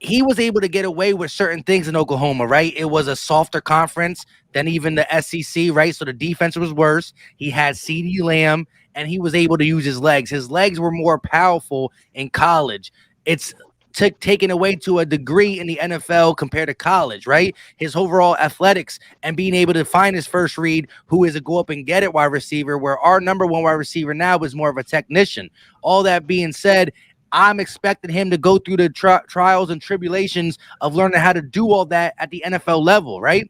He was able to get away with certain things in Oklahoma, right? It was a softer conference than even the SEC, right? So the defense was worse. He had CeeDee Lamb, and he was able to use his legs. His legs were more powerful in college. It's taken away to a degree in the NFL compared to college, right? His overall athletics and being able to find his first read, who is a go up and get it wide receiver, where our number 1 wide receiver now is more of a technician. All that being said, I'm expecting him to go through the trials and tribulations of learning how to do all that at the NFL level, right?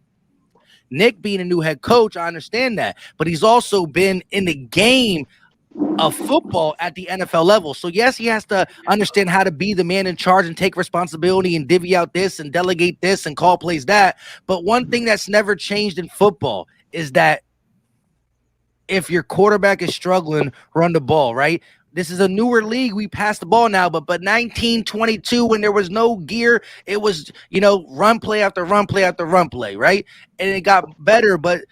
Nick being a new head coach, I understand that, but he's also been in the game of football at the NFL level. So yes, he has to understand how to be the man in charge and take responsibility and divvy out this and delegate this and call plays that. But one thing that's never changed in football is that if your quarterback is struggling, run the ball, right? This is a newer league. We pass the ball now, but 1922, when there was no gear, it was, run play after run play after run play, right? And it got better, but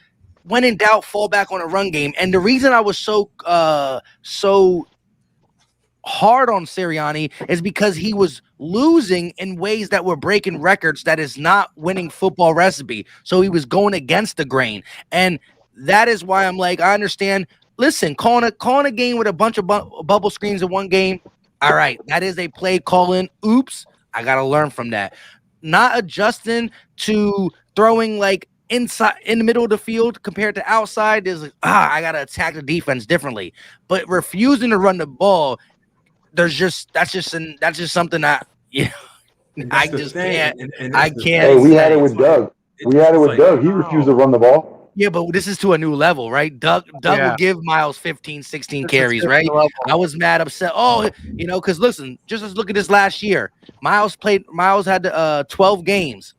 when in doubt, fall back on a run game. And the reason I was so hard on Sirianni is because he was losing in ways that were breaking records. That is not winning football recipe. So he was going against the grain. And that is why I'm like, I understand. Listen, calling a game with a bunch of bubble screens in one game. All right, that is a play calling. Oops, I got to learn from that. Not adjusting to throwing like inside in the middle of the field compared to outside is like, I got to attack the defense differently. But refusing to run the ball, that's just something that I just can't. I can't. Hey, we had it with Doug. Doug. He refused to run the ball. Yeah, but this is to a new level, right? Doug will give Miles 15, 16 carries, right? I was mad upset. Because listen, just let's look at this last year. Miles had 12 games.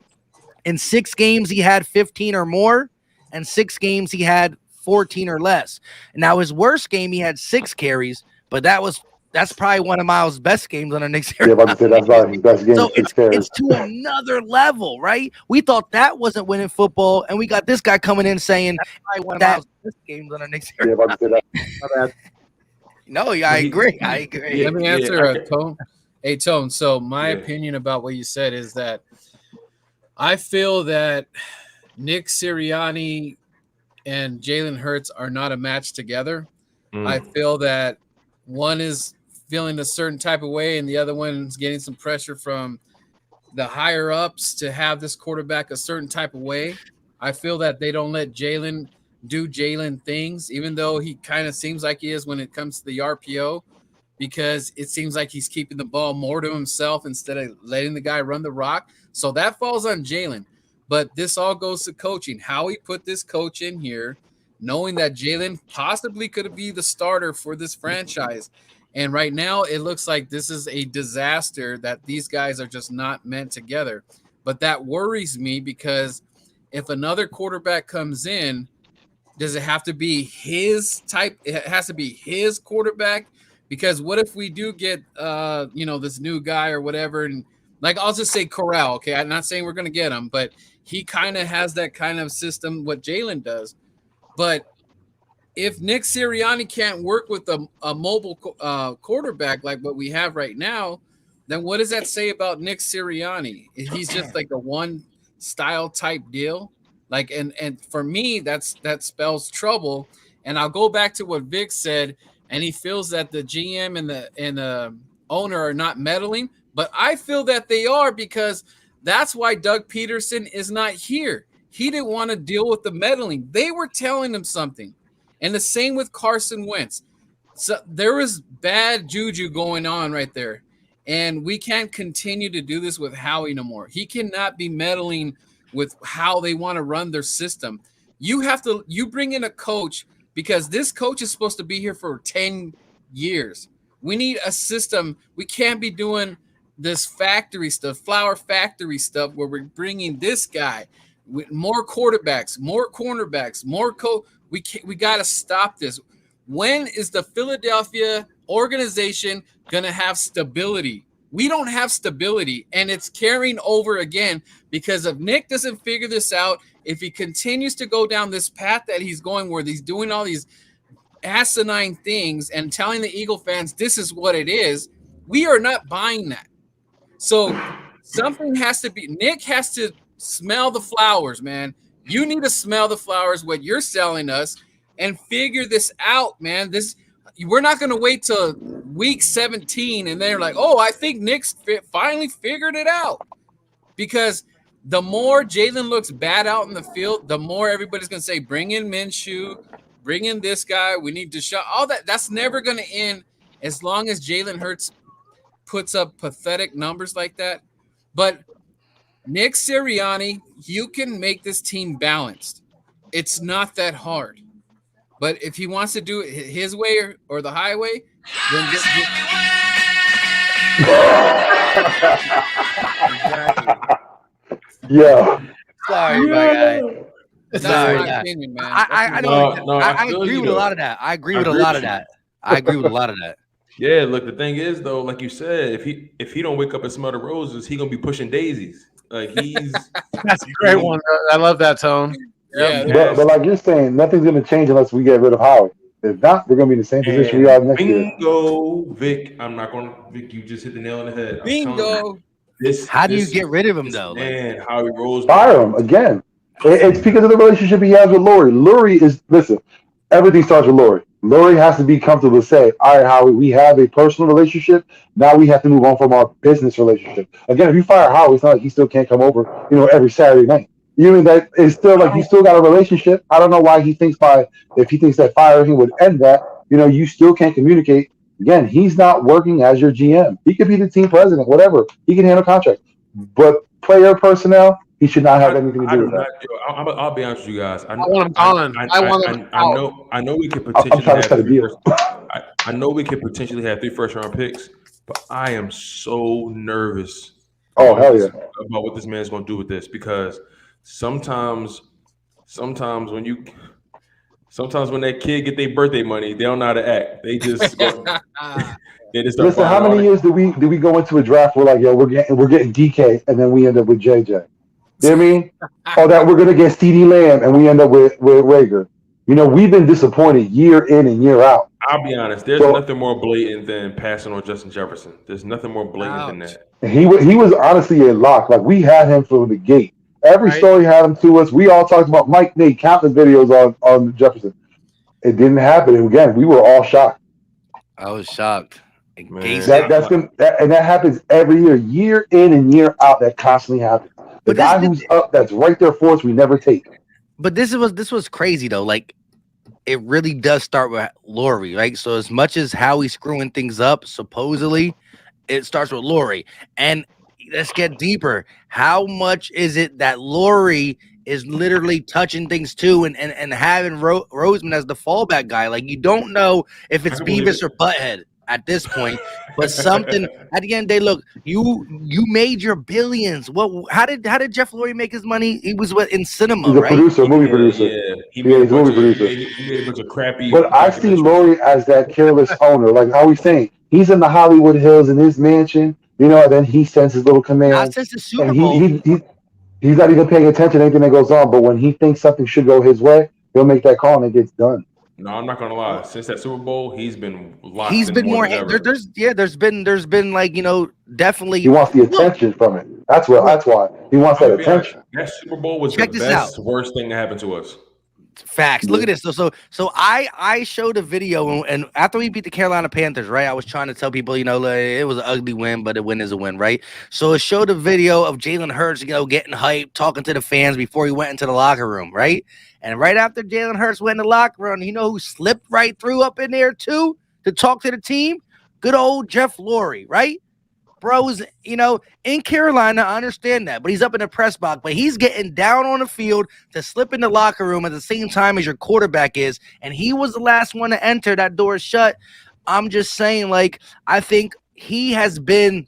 In 6 games, he had 15 or more, and 6 games he had 14 or less. Now his worst game, he had 6 carries, but that's probably one of Miles' best games on the Knicks. Yeah, but that's probably his best game. So it's to another level, right? We thought that wasn't winning football, and we got this guy coming in saying that's probably one of Miles' best games on the Knicks. Yeah, but that. No, yeah, I agree. Let me answer, Tone. Hey, Tone. So my opinion about what you said is that I feel that Nick Sirianni and Jalen Hurts are not a match together. I feel that one is feeling a certain type of way and the other one's getting some pressure from the higher ups to have this quarterback a certain type of way. I feel that they don't let Jalen do Jalen things, even though he kind of seems like he is when it comes to the RPO, because it seems like he's keeping the ball more to himself instead of letting the guy run the rock. So that falls on Jalen. But this all goes to coaching. How he put this coach in here, knowing that Jalen possibly could be the starter for this franchise. And right now, it looks like this is a disaster that these guys are just not meant together. But that worries me because if another quarterback comes in, does it have to be his type? It has to be his quarterback. Because what if we do get, this new guy or whatever, and like I'll just say Corral. Okay, I'm not saying we're gonna get him, but he kind of has that kind of system what Jalen does. But if Nick Sirianni can't work with a mobile quarterback like what we have right now, then what does that say about Nick Sirianni? He's just like a one style type deal. Like, and for me, that spells trouble. And I'll go back to what Vic said, and he feels that the GM and the owner are not meddling, but I feel that they are, because that's why Doug Peterson is not here. He didn't want to deal with the meddling. They were telling him something. And the same with Carson Wentz. So there was bad juju going on right there. And we can't continue to do this with Howie no more. He cannot be meddling with how they want to run their system. You bring in a coach, because this coach is supposed to be here for 10 years. We need a system. We can't be doing this factory stuff, flower factory stuff, where we're bringing this guy with more quarterbacks, more cornerbacks, more we got to stop this. When is the Philadelphia organization going to have stability? We don't have stability, and it's carrying over again because if Nick doesn't figure this out, if he continues to go down this path that he's going, where he's doing all these asinine things and telling the Eagle fans this is what it is, we are not buying that. So something has to be. Nick has to smell the flowers, man. You need to smell the flowers, what you're selling us, and figure this out, man. We're not going to wait till week 17 and they're like, oh, I think Nick's finally figured it out. Because the more Jalen looks bad out in the field, the more everybody's going to say, bring in Minshew, bring in this guy. We need to shut all that. That's never going to end as long as Jalen Hurts puts up pathetic numbers like that. But Nick Sirianni, you can make this team balanced. It's not that hard. But if he wants to do it his way or the highway, then just Yeah. Sorry, my guy. that's Sorry, my yeah. opinion, man. I feel agree you, with a though. lot of that. I agree I with a agree lot with of you. that. I agree with a lot of that. Yeah, look, the thing is though, like you said, if he don't wake up and smell the roses, he gonna be pushing daisies. Like he's That's a great one. I love that tone. Yeah, But like you're saying, nothing's going to change unless we get rid of Howard. If not, we're going to be in the same position we are next year. Bingo, Vic. I'm not gonna. Vic, you just hit the nail on the head. I'm telling bingo. you, How do you get rid of him this though? man, how he rolls. Fire him again. It's because of the relationship he has with Lori. Lori is, listen, everything starts with Lori. Lori has to be comfortable to say, all right, Howie, we have a personal relationship. Now we have to move on from our business relationship. Again, if you fire Howie, it's not like he still can't come over, every Saturday night. You mean that it's still like you still got a relationship. I don't know why he thinks if he thinks that firing him would end that, you still can't communicate. Again, he's not working as your GM. He could be the team president, whatever. He can handle contracts. But player personnel, he should not have anything to do with that. I'll be honest with you guys. I want him gone. I want him out. I know we could I'm potentially trying to set a deal. I know we could potentially have 3 first-round picks, but I am so nervous. Oh, hell yeah. About what this man's going to do with this, because sometimes when that kid get their birthday money, they don't know how to act. They just go, they just start. Listen, how many years do we go into a draft? We're like, yo, we're getting DK, and then we end up with JJ. You know what I mean? Or that we're gonna get CeeDee Lamb, and we end up with Rager. We've been disappointed year in and year out. I'll be honest. There's nothing more blatant than passing on Justin Jefferson. There's nothing more blatant than that. He was honestly a lock. Like we had him from the gate. Every story had him to us. We all talked about Mike Nate, countless videos on Jefferson. It didn't happen. And again, we were all shocked. I was shocked. That happens every year in and year out. That constantly happens. The guy who's up, that's right there for us, we never take. But this was crazy though. Like it really does start with Lori, right? So as much as Howie's screwing things up, supposedly, it starts with Lori. And let's get deeper. How much is it that Lori is literally touching things too, and having Roseman as the fallback guy? Like you don't know if it's Beavis or Butthead at this point, but something at the end of the day. Look, you made your billions. How did Jeff Lurie make his money? He was in cinema, he's a right? movie producer. Yeah, he's a movie producer. He made a bunch of crappy. But I see Lurie as that careless owner. Like how we saying, he's in the Hollywood Hills in his mansion. And then he sends his little command. Not since the Super and Bowl. He's not even paying attention to anything that goes on. But when he thinks something should go his way, he'll make that call and it gets done. No, I'm not gonna lie. Since that Super Bowl, he's been locked. He's been more. There's been like definitely. He wants the attention from it. That's why he wants that attention. That Super Bowl was the worst thing that happened to us. Facts. Look at this. So I showed a video, and after we beat the Carolina Panthers, right? I was trying to tell people, like, it was an ugly win, but a win is a win, right? So it showed a video of Jalen Hurts, getting hyped, talking to the fans before he went into the locker room, right? And right after Jalen Hurts went in the locker room, you know who slipped right through up in there too to talk to the team? Good old Jeff Lurie, right? Bro's, in Carolina, I understand that, but he's up in the press box, but he's getting down on the field to slip in the locker room at the same time as your quarterback is, and he was the last one to enter. That door is shut. I'm just saying, I think he has been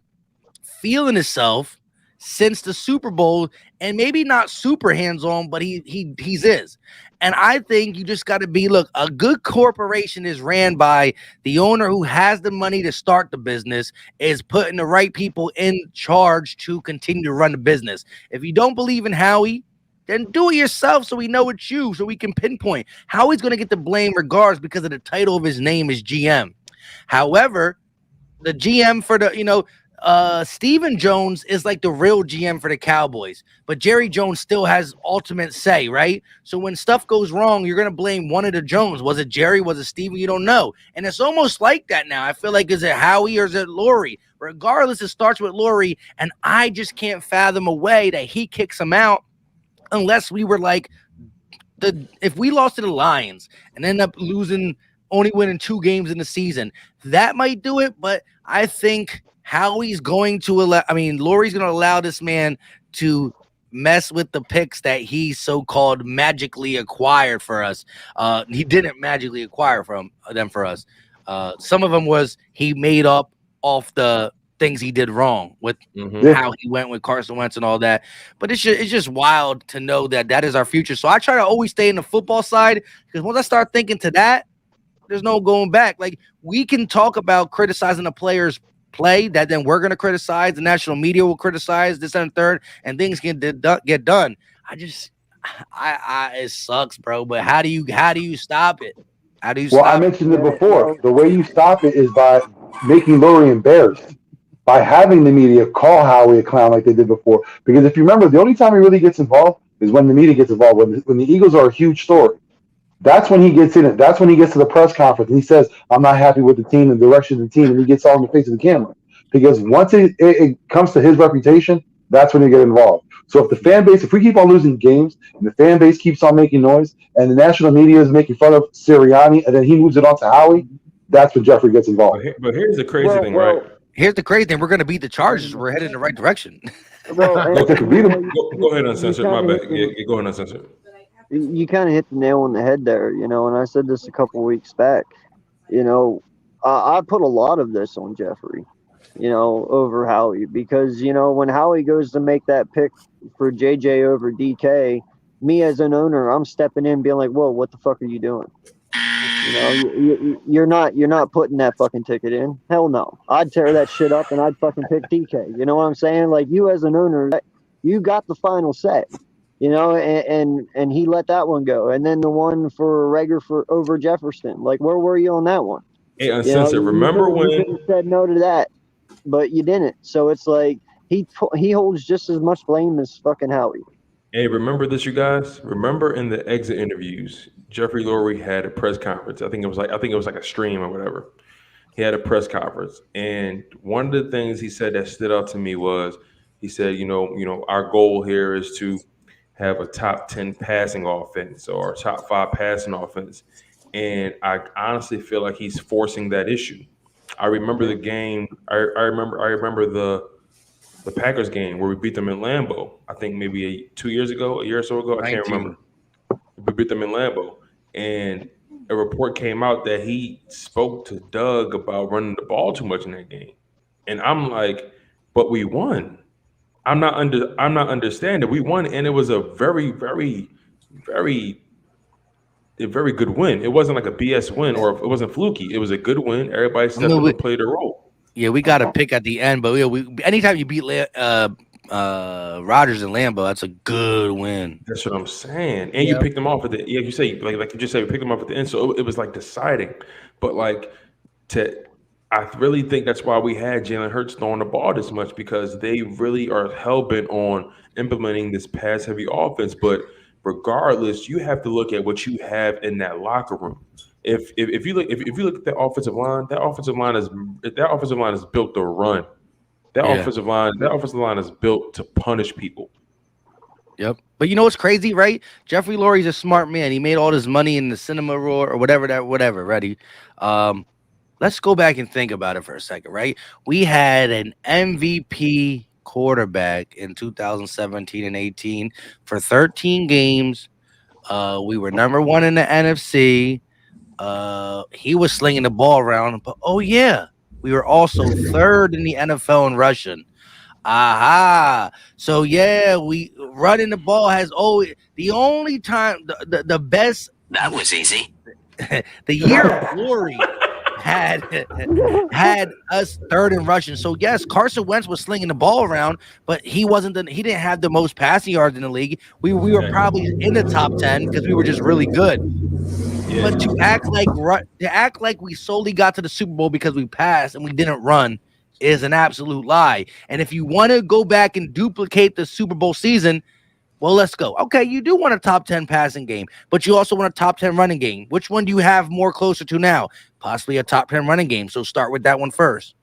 feeling himself since the Super Bowl, and maybe not super hands-on, but he's is. And I think you just got to be, look, a good corporation is ran by the owner who has the money to start the business, is putting the right people in charge to continue to run the business. If you don't believe in Howie, then do it yourself so we know it's you, so we can pinpoint. Howie's going to get the blame regardless because of the title of his name is GM. However, the GM for the, Stephen Jones is like the real GM for the Cowboys, but Jerry Jones still has ultimate say, right? So when stuff goes wrong, you're going to blame one of the Jones. Was it Jerry? Was it Stephen? You don't know. And it's almost like that now. I feel like, is it Howie or is it Lurie? Regardless, it starts with Lurie, and I just can't fathom a way that he kicks him out unless we were like, if we lost to the Lions and end up only winning 2 games in the season, that might do it, but I think Howie's going to Lurie's going to allow this man to mess with the picks that he so-called magically acquired for us. He didn't magically acquire them for us. Some of them was he made up off the things he did wrong with how he went with Carson Wentz and all that. But it's just wild to know that is our future. So I try to always stay in the football side, because once I start thinking to that, there's no going back. Like, we can talk about criticizing the players' play, that then we're going to criticize, the national media will criticize this and third, and things can get done. It sucks, bro. But how do you stop it? How do you stop I mentioned it before. The way you stop it is by making Lurie embarrassed, by having the media call Howie a clown like they did before. Because if you remember, the only time he really gets involved is when the media gets involved. When the Eagles are a huge story, that's when he gets in it. That's when he gets to the press conference and he says, "I'm not happy with the team and the direction of the team," and he gets all in the face of the camera. Because once it comes to his reputation, that's when he get involved. So if we keep on losing games and the fan base keeps on making noise and the national media is making fun of Sirianni and then he moves it on to Howie, that's when Jeffrey gets involved. But here's the crazy thing, right? Here's the crazy thing. We're going to beat the Chargers. We're headed in the right direction. Go ahead, Uncensored. My bad. Yeah, go ahead, Uncensored. You kind of hit the nail on the head there, and I said this a couple weeks back. I put a lot of this on Jeffrey, over Howie, because, when Howie goes to make that pick for JJ over DK, me as an owner, I'm stepping in being like, whoa, what the fuck are you doing? You're not putting that fucking ticket in. Hell no. I'd tear that shit up and I'd fucking pick DK. You know what I'm saying? Like, you as an owner, you got the final say, and he let that one go. And then the one for Rager over Jefferson. Like, where were you on that one? Hey, Uncensored, remember when you said no to that, but you didn't. So it's like he holds just as much blame as fucking Howie. Hey, remember this, you guys? Remember in the exit interviews, Jeffrey Lurie had a press conference. I think it was like a stream or whatever. He had a press conference, and one of the things he said that stood out to me was he said, our goal here is to have a top 10 passing offense or top 5 passing offense, and I honestly feel like he's forcing that issue. I remember the game. I remember the Packers game where we beat them in Lambeau. I think maybe a year or so ago. I can't remember. We beat them in Lambeau, and a report came out that he spoke to Doug about running the ball too much in that game. And I'm like, but we won. I'm not understanding. We won, and it was a very, very, very, a very good win. It wasn't like a BS win, or it wasn't fluky. It was a good win. Everybody stepped up and played their role. Yeah, we got a pick at the end, but anytime you beat Rodgers and Lambeau, that's a good win. That's what I'm saying. And you picked them off at the you say like you just said, we picked them off at the end, so it was like deciding. But I really think that's why we had Jalen Hurts throwing the ball this much, because they really are hell bent on implementing this pass heavy offense. But regardless, you have to look at what you have in that locker room. If you look at that offensive line, that offensive line is built to run. Yeah. That offensive line is built to punish people. Yep. But you know what's crazy, right? Jeffrey Lurie's a smart man. He made all this money in the cinema roar or whatever. Ready? Let's go back and think about it for a second, right? We had an MVP quarterback in 2017 and 18 for 13 games. We were number one in the NFC. He was slinging the ball around, but oh yeah, we were also third in the NFL in rushing. Aha. So yeah, we running the ball has always the only time the best That was easy. the year Glory had had us third in rushing. So yes, Carson Wentz was slinging the ball around, but he didn't have the most passing yards in the league. We were probably in the top 10 because we were just really good. Yeah. But to act like we solely got to the Super Bowl because we passed and we didn't run is an absolute lie. And if you want to go back and duplicate the Super Bowl season, well, let's go. Okay, you do want a top 10 passing game, but you also want a top 10 running game. Which one do you have more closer to now? Possibly a top 10 running game. So start with that one first.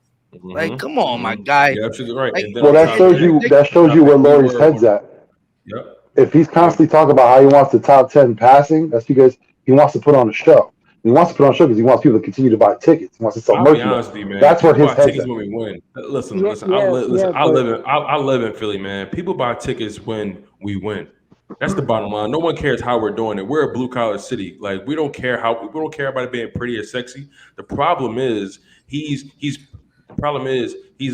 Like, come on, my guy. You're absolutely right. Like, And then Well, on top of that shows you where Lurie's were- head's at. Yep. If he's constantly talking about how he wants the top 10 passing, that's because he wants to put on a show. He wants to put on a show because he wants people to continue to buy tickets. He wants to sell I'll be merchandise. honest with you, man. That's where People his buy head's tickets at. when we win. Listen. Yeah, I live in Philly, man. People buy tickets when we win. That's the bottom line. No one cares how we're doing it. We're a blue collar city. Like we don't care about it being pretty or sexy. The problem is he's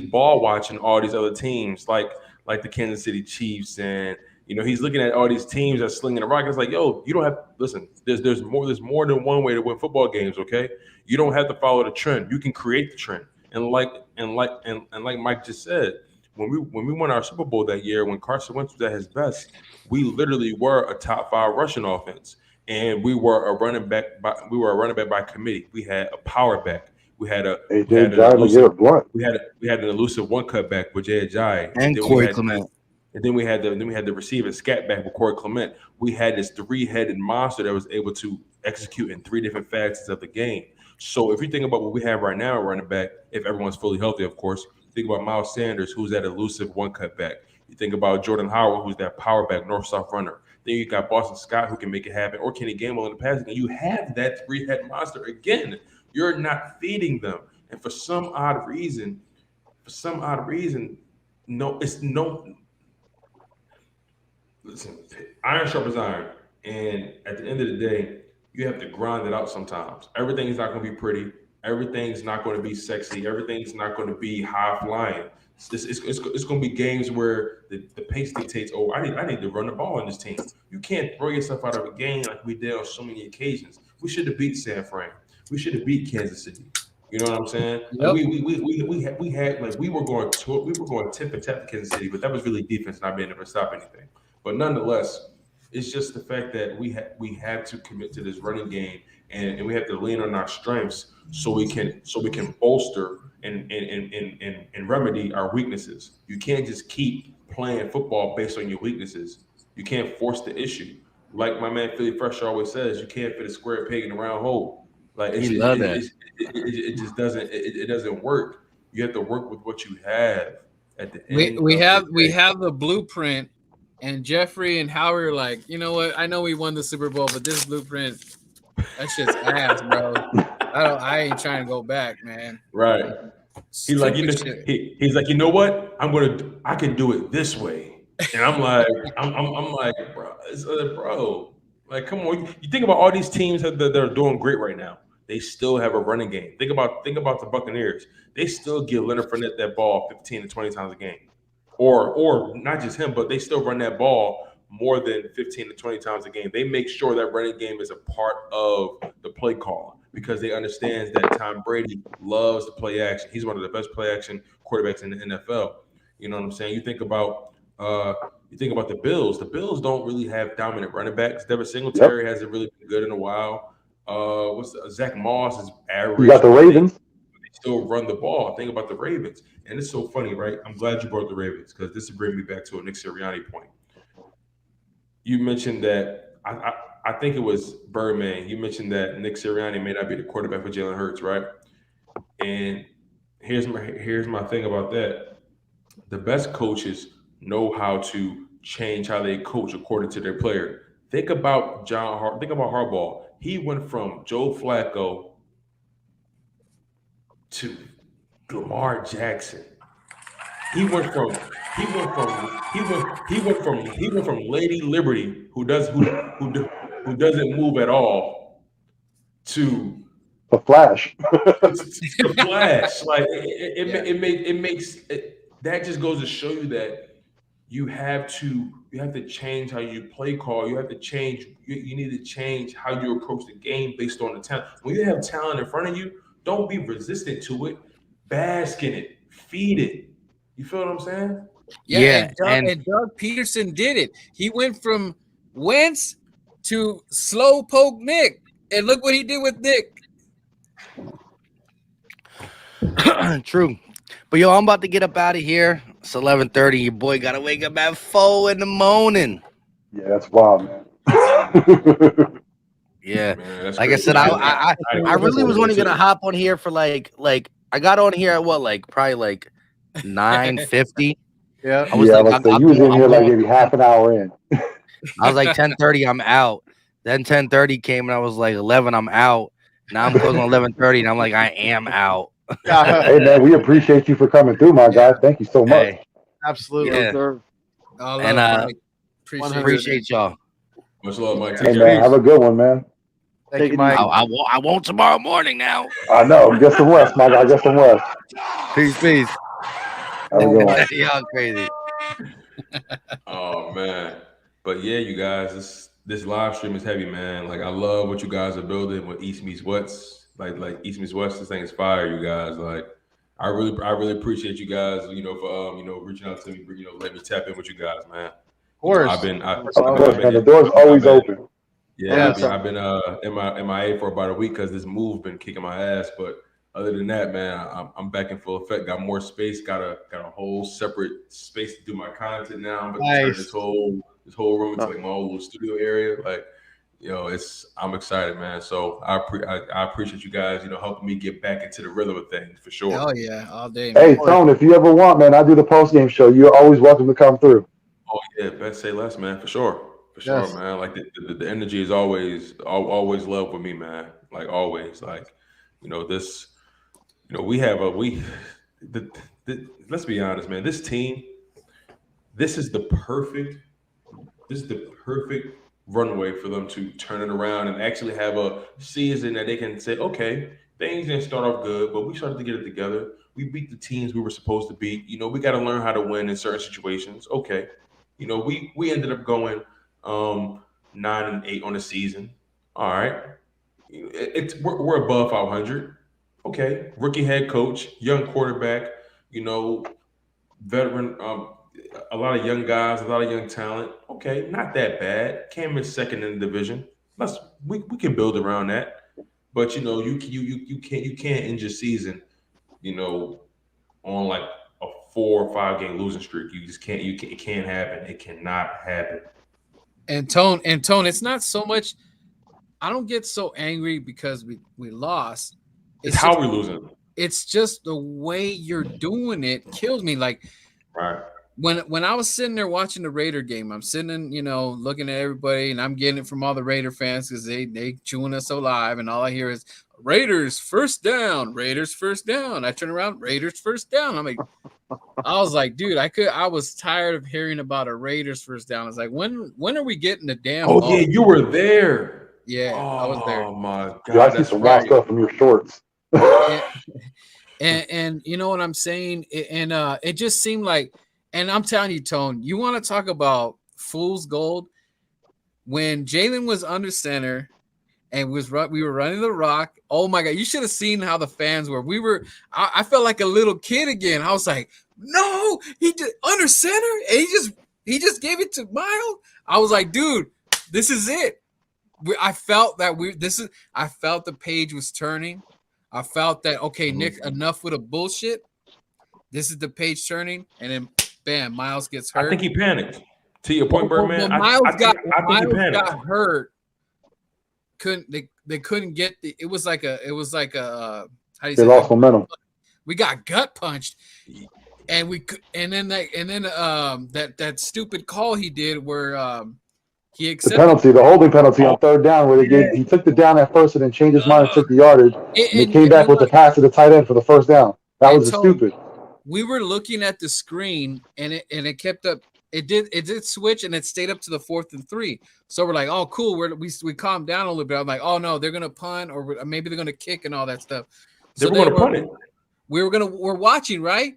ball watching all these other teams like the Kansas City Chiefs, and he's looking at all these teams that's slinging the rock. It's like, yo, you don't have listen. There's more than one way to win football games. Okay, you don't have to follow the trend. You can create the trend. And like Mike just said, when we won our Super Bowl that year, when Carson Wentz was at his best, we literally were a top 5 rushing offense, and we were a running back by committee. We had a power back. We had an elusive one cut back with Jay Ajayi, and Corey Clement. And then we had the receiver scat back with Corey Clement. We had this 3-headed monster that was able to execute in 3 different facets of the game. So if you think about what we have right now, running back, if everyone's fully healthy, of course, think about Miles Sanders, who's that elusive one cut back. You think about Jordan Howard, who's that power back, north-south runner. Then you got Boston Scott, who can make it happen, or Kenny Gainwell in the passing. And you have that 3-head monster again. You're not feeding them. And for some odd reason, listen, iron sharpens iron. And at the end of the day, you have to grind it out sometimes. Everything's not going to be pretty. Everything's not going to be sexy. Everything's not going to be high flying. It's going to be games where the pace dictates, oh, I need to run the ball on this team. You can't throw yourself out of a game like we did on so many occasions. We should have beat San Fran. We should have beat Kansas City. You know what I'm saying? Yep. We were going tip for tap to Kansas City, but that was really defense not being able to stop anything. But nonetheless, it's just the fact that we have to commit to this running game, and we have to lean on our strengths so we can bolster and remedy our weaknesses. You can't just keep playing football based on your weaknesses. You can't force the issue. Like my man Philly Fresh always says, you can't fit a square peg in a round hole. Like it just doesn't work. You have to work with what you have at the end. We have the blueprint, and Jeffrey and Howard are like, you know what? I know we won the Super Bowl, but this blueprint, that shit's ass, bro. I ain't trying to go back, man. Right. He's like, he's like, you know what? I can do it this way. And I'm like, I'm like, bro, like, come on. You think about all these teams that are doing great right now. They still have a running game. Think about the Buccaneers. They still give Leonard Fournette that ball 15 to 20 times a game. Or not just him, but they still run that ball more than 15 to 20 times a game. They make sure that running game is a part of the play call because they understand that Tom Brady loves to play action. He's one of the best play action quarterbacks in the NFL. You know what I'm saying? You think about the Bills. The Bills don't really have dominant running backs. Devin Singletary hasn't really been good in a while. Zach Moss is average. You got the Ravens. They still run the ball. Think about the Ravens. And it's so funny, right? I'm glad you brought the Ravens because this will bring me back to a Nick Sirianni point. you mentioned that I think it was Birdman. You mentioned that Nick Sirianni may not be the quarterback for Jalen Hurts, right? And here's my thing about that. The best coaches know how to change how they coach according to their player. Think about Harbaugh. He went from Joe Flacco to Lamar Jackson. He went from Lady Liberty, who doesn't move at all, to The Flash. the Flash. Like Yeah. it makes that just goes to show you that you have to change how you play call. You have to change. You need to change how you approach the game based on the talent. When you have talent in front of you, don't be resistant to it. Bask in it. Feed it. You feel what I'm saying? Yeah, Yeah, and and Doug Peterson did it. He went from Wentz to slow poke Nick, and look what he did with Nick. true. But yo, I'm about to get up out of here. It's 11:30. Your boy gotta wake up at 4 in the morning. Yeah, that's wild, man. Yeah, Man, that's like I crazy. said, I really was only gonna hop on here for like I got on here at what, like probably like 9:50. Yeah. I was Yeah, like, like I said, you was in here like maybe half an hour in. I was like 10:30, I'm out. Then 10:30 came and I was like 11, I'm out. Now I'm closing on 11:30 and I'm like, I am out. Hey, man, we appreciate you for coming through, my guy. Thank you so much. Hey, Absolutely. yeah, Sir. All and love, Mike. appreciate y'all. Much love, Mike. Hey, Take man, care. have a good one, man. Thank Take you, it Mike. easy. I won't tomorrow morning now. I know. Get some rest, my guy. Get some rest. Peace. Have a good one. Y'all crazy. Oh man. But yeah, you guys, this live stream is heavy, man. Like I love what you guys are building with East Meets West. Like East Meets West, this thing is fire, you guys. Like I really appreciate you guys, for reaching out to me, let me tap in with you guys, man. Of course. I've been Of course, man. The door's always open. Yeah, Anytime. I've been MIA for about a week because this move been kicking my ass. But other than that, man, I'm back in full effect. Got more space. Got a whole separate space to do my content now. I'm gonna turn Nice. this whole room into like my own little studio area. Like, I'm excited, man. So I appreciate you guys, helping me get back into the rhythm of things for sure. Oh yeah, all day. Hey, Man. Tone, if you ever want, man, I do the post game show. You're always welcome to come through. Oh yeah, best say less, man, for sure. For sure, Yes. man. Like the energy is always love with me, man. Like always. Like, this, we have let's be honest, man. This team, this is the perfect runway for them to turn it around and actually have a season that they can say, okay, things didn't start off good, but we started to get it together. We beat the teams we were supposed to beat. We got to learn how to win in certain situations. Okay. We ended up going 9-8 on the season. All right. We're above 500. Okay. Rookie head coach, young quarterback, veteran, a lot of young guys, a lot of young talent. Okay, not that bad. Came in second in the division. We can build around that. But you can't end your season, on like a 4 or 5 game losing streak. You just can't. It can't happen. It cannot happen. And Tone, it's not so much. I don't get so angry because we lost. It's how we losing. It's just the way you're doing it kills me. Like Right. when I was sitting there watching the Raider game, I'm sitting and looking at everybody, and I'm getting it from all the Raider fans because they chewing us alive, and all I hear is Raiders first down, Raiders first down. I turn around, Raiders first down. I was like, dude, I was tired of hearing about a Raiders first down. I was like, when are we getting the damn Oh ball? yeah, you were there. Yeah, I was there. Oh my god, Dude, I see that's some wild right. stuff from your shorts. And you know what I'm saying? And it just seemed like, and I'm telling you, Tone, you want to talk about fool's gold? When Jalen was under center and we were running the rock. Oh my god, you should have seen how the fans were. I felt like a little kid again. I was like, no, he did under center, and he just gave it to Miles. I was like, dude, this is it. I felt the page was turning. I felt that, okay, Nick, enough with the bullshit. This is the page turning, and then bam, Miles gets hurt. I think he panicked. To your point, Birdman, When I think you Miles panicked. got hurt, they couldn't get the. It was like a how do you They say lost that? momentum. We got gut punched, and then that stupid call he did where he The accepted penalty, the holding penalty on third down, where he took the down at first and then changed his mind and took the yardage, and they came back with the pass to the tight end for the first down. That was stupid. We were looking at the screen and it kept up. It did switch and it stayed up to the 4th and 3. So we're like, oh, cool. We calmed down a little bit. I'm like, oh no, they're gonna punt or maybe they're gonna kick and all that stuff. They were gonna punt it. We're watching, right?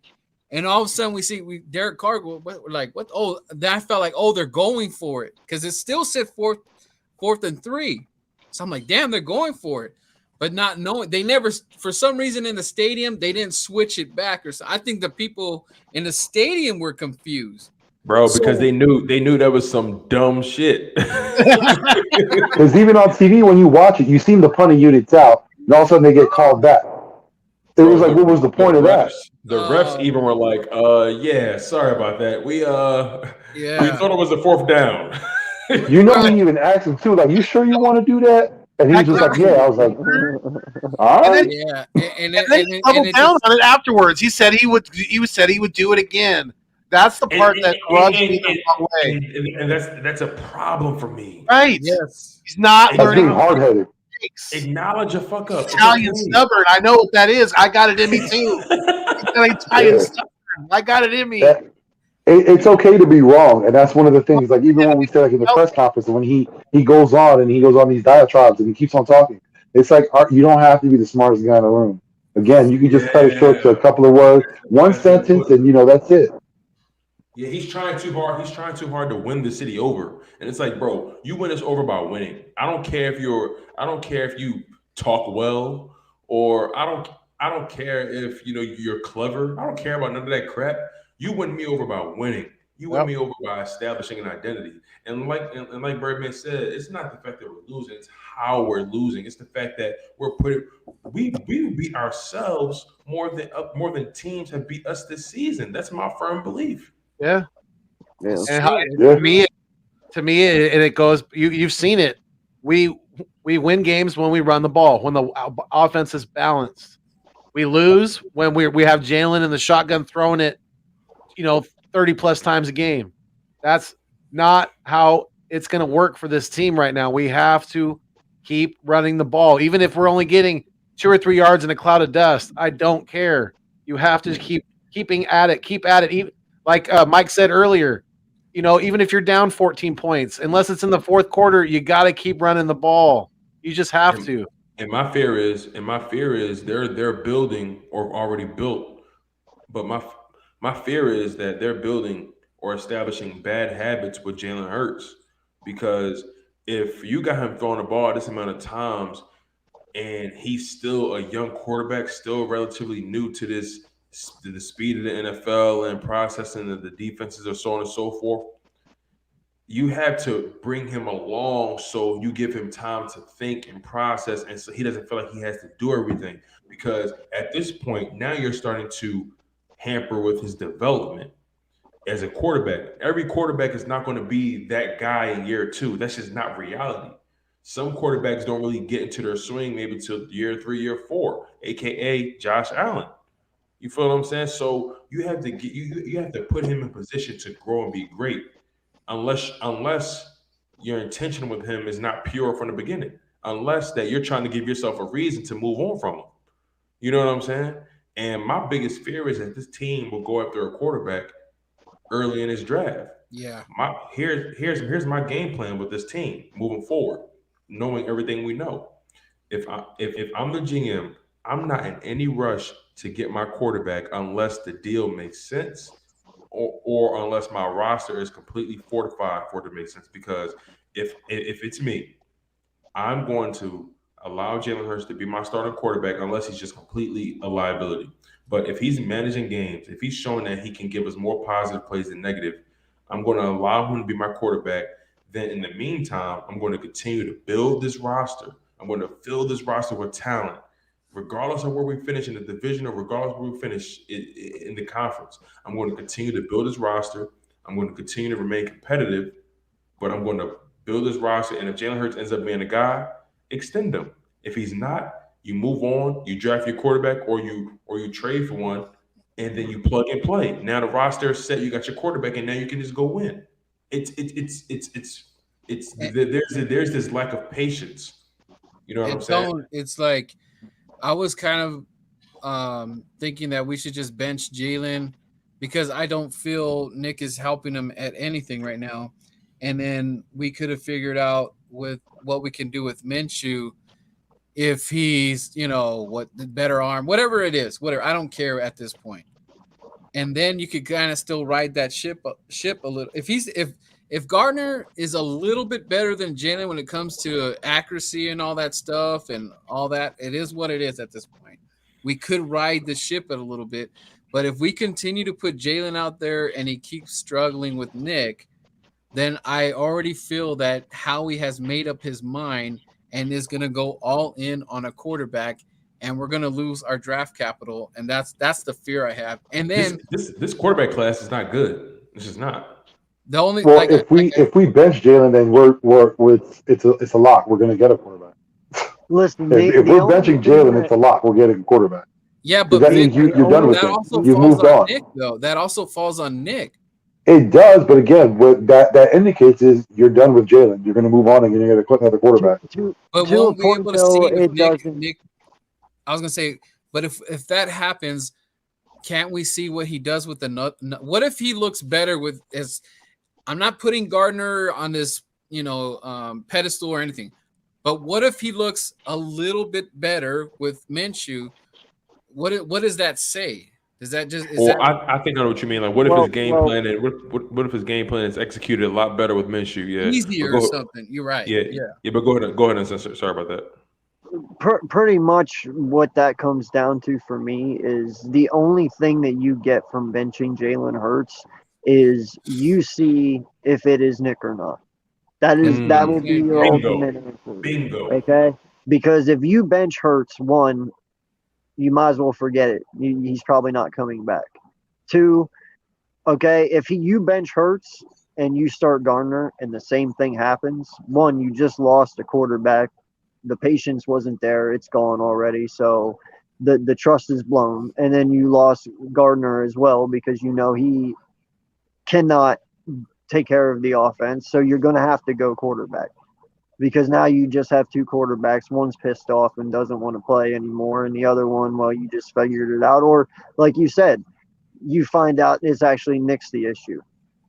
And all of a sudden we see Derek Carr go, we're like, what? Oh, that felt like, oh, they're going for it because it still said 4th and 3. So I'm like, damn, they're going for it. But not knowing, they never, for some reason in the stadium, they didn't switch it back or so. I think the people in the stadium were confused, bro, because they knew that was some dumb shit. Because even on TV, when you watch it, you see the punting units out, and all of a sudden they get called back. It was like, what was the point of that? The refs even were like, yeah, sorry about that. We thought it was the 4th down. You know, we even asked him too, like, you sure you want to do that? And he was just like, yeah. I was like, all right. Yeah, and then he doubled down on it afterwards. He said he would do it again. That's the part that rubs me the wrong way. And that's a problem for me. Right. Yes. He's not learning. Hard-headed. Acknowledge a fuck up. Italian stubborn. I know what that is. I got it in me too. Italian stubborn. I got it in me. It's okay to be wrong, and that's one of the things. Like even when we said like in the press conference, when he goes on these diatribes and he keeps on talking, it's like you don't have to be the smartest guy in the room. Again, you can just cut it short to a couple of words, one sentence, and that's it. Yeah, he's trying too hard. He's trying too hard to win the city over, and it's like, bro, you win us over by winning. I don't care if you talk well, or I don't care if you're clever. I don't care about none of that crap. You win me over by winning. You win me over by establishing an identity. And like Birdman said, it's not the fact that we're losing; it's how we're losing. It's the fact that we beat ourselves more than teams have beat us this season. That's my firm belief. Yeah. Yeah. And to me, and it goes. You've seen it. We win games when we run the ball, when the offense is balanced. We lose when we have Jalen in the shotgun throwing it, 30 plus times a game. That's not how it's going to work for this team right now. We have to keep running the ball, even if we're only getting 2 or 3 yards in a cloud of dust. I don't care. You have to keep at it. Keep at it. Even, like Mike said earlier, even if you're down 14 points, unless it's in the 4th quarter, you got to keep running the ball. You just have to. And my fear is they're building or already built, but my fear is that they're building or establishing bad habits with Jalen Hurts, because if you got him throwing the ball this amount of times and he's still a young quarterback, still relatively new to the speed of the NFL and processing of the defenses or so on and so forth, you have to bring him along so you give him time to think and process, and so he doesn't feel like he has to do everything. Because at this point, now you're starting to hamper with his development as a quarterback. Every quarterback is not going to be that guy in year 2. That's just not reality. Some quarterbacks don't really get into their swing maybe till year 3, year 4, aka Josh Allen. You feel what I'm saying? So you have to you have to put him in position to grow and be great. Unless your intention with him is not pure from the beginning, unless that you're trying to give yourself a reason to move on from him. You know what I'm saying? And my biggest fear is that this team will go after a quarterback early in his draft. Yeah. Here's my game plan with this team moving forward, knowing everything we know. If I'm the GM, I'm not in any rush to get my quarterback unless the deal makes sense. Or unless my roster is completely fortified for it to make sense. Because if it's me, I'm going to allow Jalen Hurts to be my starting quarterback unless he's just completely a liability. But if he's managing games, if he's showing that he can give us more positive plays than negative, I'm going to allow him to be my quarterback. Then in the meantime, I'm going to continue to build this roster. I'm going to fill this roster with talent. Regardless of where we finish in the division or regardless of where we finish in the conference, I'm going to continue to build this roster. I'm going to continue to remain competitive, but I'm going to build this roster. And if Jalen Hurts ends up being a guy, extend him. If he's not, you move on, you draft your quarterback, or you trade for one, and then you plug and play. Now the roster is set, you got your quarterback, and now you can just go win. There's this lack of patience. You know what I'm saying? It's like I was kind of thinking that we should just bench Jalen because I don't feel Nick is helping him at anything right now. And then we could have figured out with what we can do with Minshew if he's, what the better arm, whatever it is, whatever. I don't care at this point. And then you could kind of still ride that ship a little. If Gardner is a little bit better than Jalen when it comes to accuracy and all that stuff and all that, it is what it is at this point. We could ride the ship a little bit, but if we continue to put Jalen out there and he keeps struggling with Nick, then I already feel that Howie has made up his mind and is going to go all in on a quarterback, and we're going to lose our draft capital, and that's the fear I have. And then this quarterback class is not good. This is not. The only if we bench Jalen, then it's a lock. We're going to get a quarterback. Listen, if we're benching Jalen, it's a lock. We're getting a quarterback. Yeah, but that means you're done with it. You've moved on. Nick, though. That also falls on Nick. It does, but again, what that indicates is you're done with Jalen. You're going to move on and you're going to get another quarterback. But won't be able to see Nick. I was going to say, but if that happens, can't we see what he does with the nut? What if he looks better with his? I'm not putting Gardner on this, pedestal or anything, but what if he looks a little bit better with Minshew? What does that say? Does that just? I think I know what you mean. Like, what if his game plan and what if his game plan is executed a lot better with Minshew? Yeah, easier or something. You're right. Yeah. But go ahead, Uncensored. Sorry about that. Pretty much what that comes down to for me is the only thing that you get from benching Jalen Hurts is you see if it is Nick or not. That will be your ultimate answer. Bingo. Okay? Because if you bench Hurts, one, you might as well forget it. He's probably not coming back. Two, okay, if you bench Hurts and you start Gardner and the same thing happens, one, you just lost a quarterback. The patience wasn't there. It's gone already. So the trust is blown. And then you lost Gardner as well because he cannot take care of the offense. So you're going to have to go quarterback because now you just have two quarterbacks. One's pissed off and doesn't want to play anymore. And the other one, well, you just figured it out. Or like you said, you find out it's actually Nick's the issue.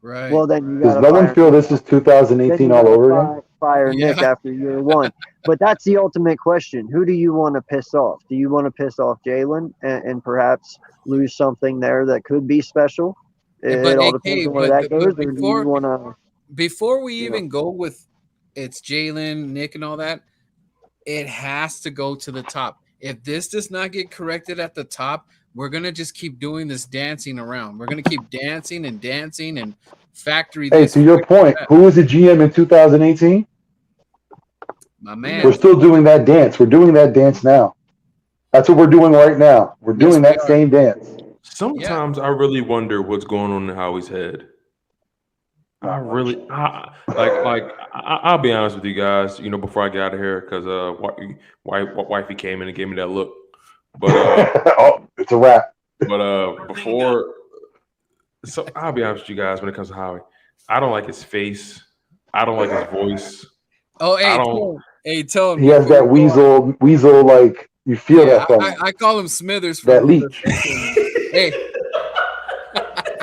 Right. Well, then you does no one feel this is 2018 all over again? Fire Nick after year one. But that's the ultimate question. Who do you want to piss off? Do you want to piss off Jalen and perhaps lose something there that could be special? It all depends on where that goes. Or do you want to? Before we even go with it's Jalen, Nick, and all that, it has to go to the top. If this does not get corrected at the top, we're gonna just keep doing this dancing around. We're gonna keep dancing and factory. Hey, to your point, who was the GM in 2018? My man. We're still doing that dance. We're doing that dance now. That's what we're doing right now. We're doing that same dance. Sometimes I really wonder what's going on in Howie's head. I'll be honest with you guys, before I get out of here, because wifey came in and gave me that look. But it's a wrap. But so I'll be honest with you guys when it comes to Howie. I don't like his face. I don't like his voice. Oh, tell him. He has that weasel like you feel that from him. I call him Smithers. That leech. Hey.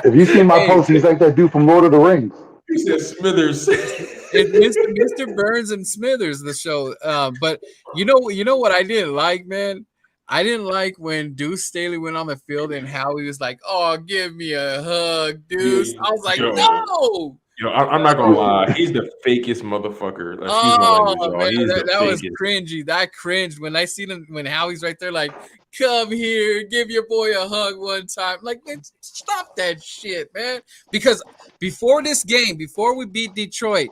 If you see my post, he's like that dude from Lord of the Rings. He said Smithers. It's Mr. Burns and Smithers, the show. But you know what I didn't like, man? I didn't like when Deuce Staley went on the field and how he was like, "Oh, give me a hug, Deuce." I was like, "No." I'm not gonna lie. He's the fakest motherfucker. Man, that was cringy. I cringed when I seen him when Howie's right there, like, "Come here, give your boy a hug one time." Like, man, stop that shit, man. Because before this game, before we beat Detroit,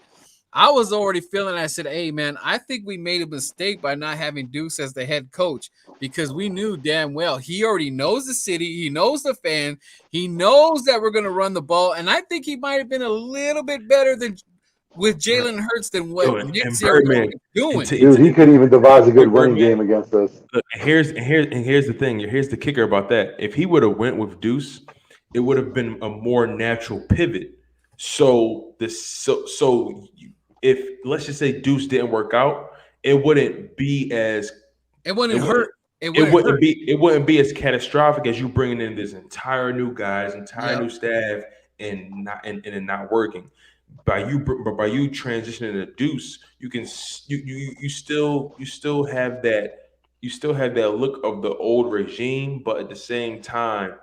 I was already feeling. I said, "Hey, man, I think we made a mistake by not having Deuce as the head coach because we knew damn well he already knows the city, he knows the fan, he knows that we're going to run the ball, and I think he might have been a little bit better than with Jalen Hurts than what Yo, and Nick Birdman, Sirianni is doing." Dude, he could even devise a good running Birdman, game against us. look, here's the thing. Here's the kicker about that. If he would have went with Deuce, it would have been a more natural pivot. If let's just say Deuce didn't work out, it wouldn't be as It wouldn't it hurt. it wouldn't be as catastrophic as you bringing in this entire new guys, entire Yep. new staff, and it not working. By you transitioning to Deuce, you can you still have that look of the old regime, but at the same time,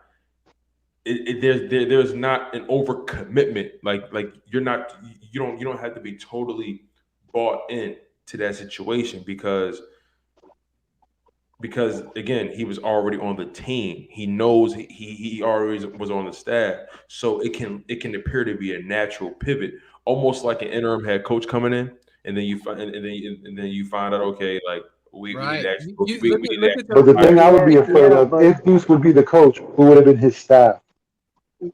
there's not an overcommitment. Like you don't have to be totally bought in to that situation because again, he was already on the team. He knows he already was on the staff, so it can appear to be a natural pivot, almost like an interim head coach coming in, and then you find out, okay, like we Right. need actually You we look need at that. But the thing I would be afraid of, but if Deuce would be the coach, who would have been his staff?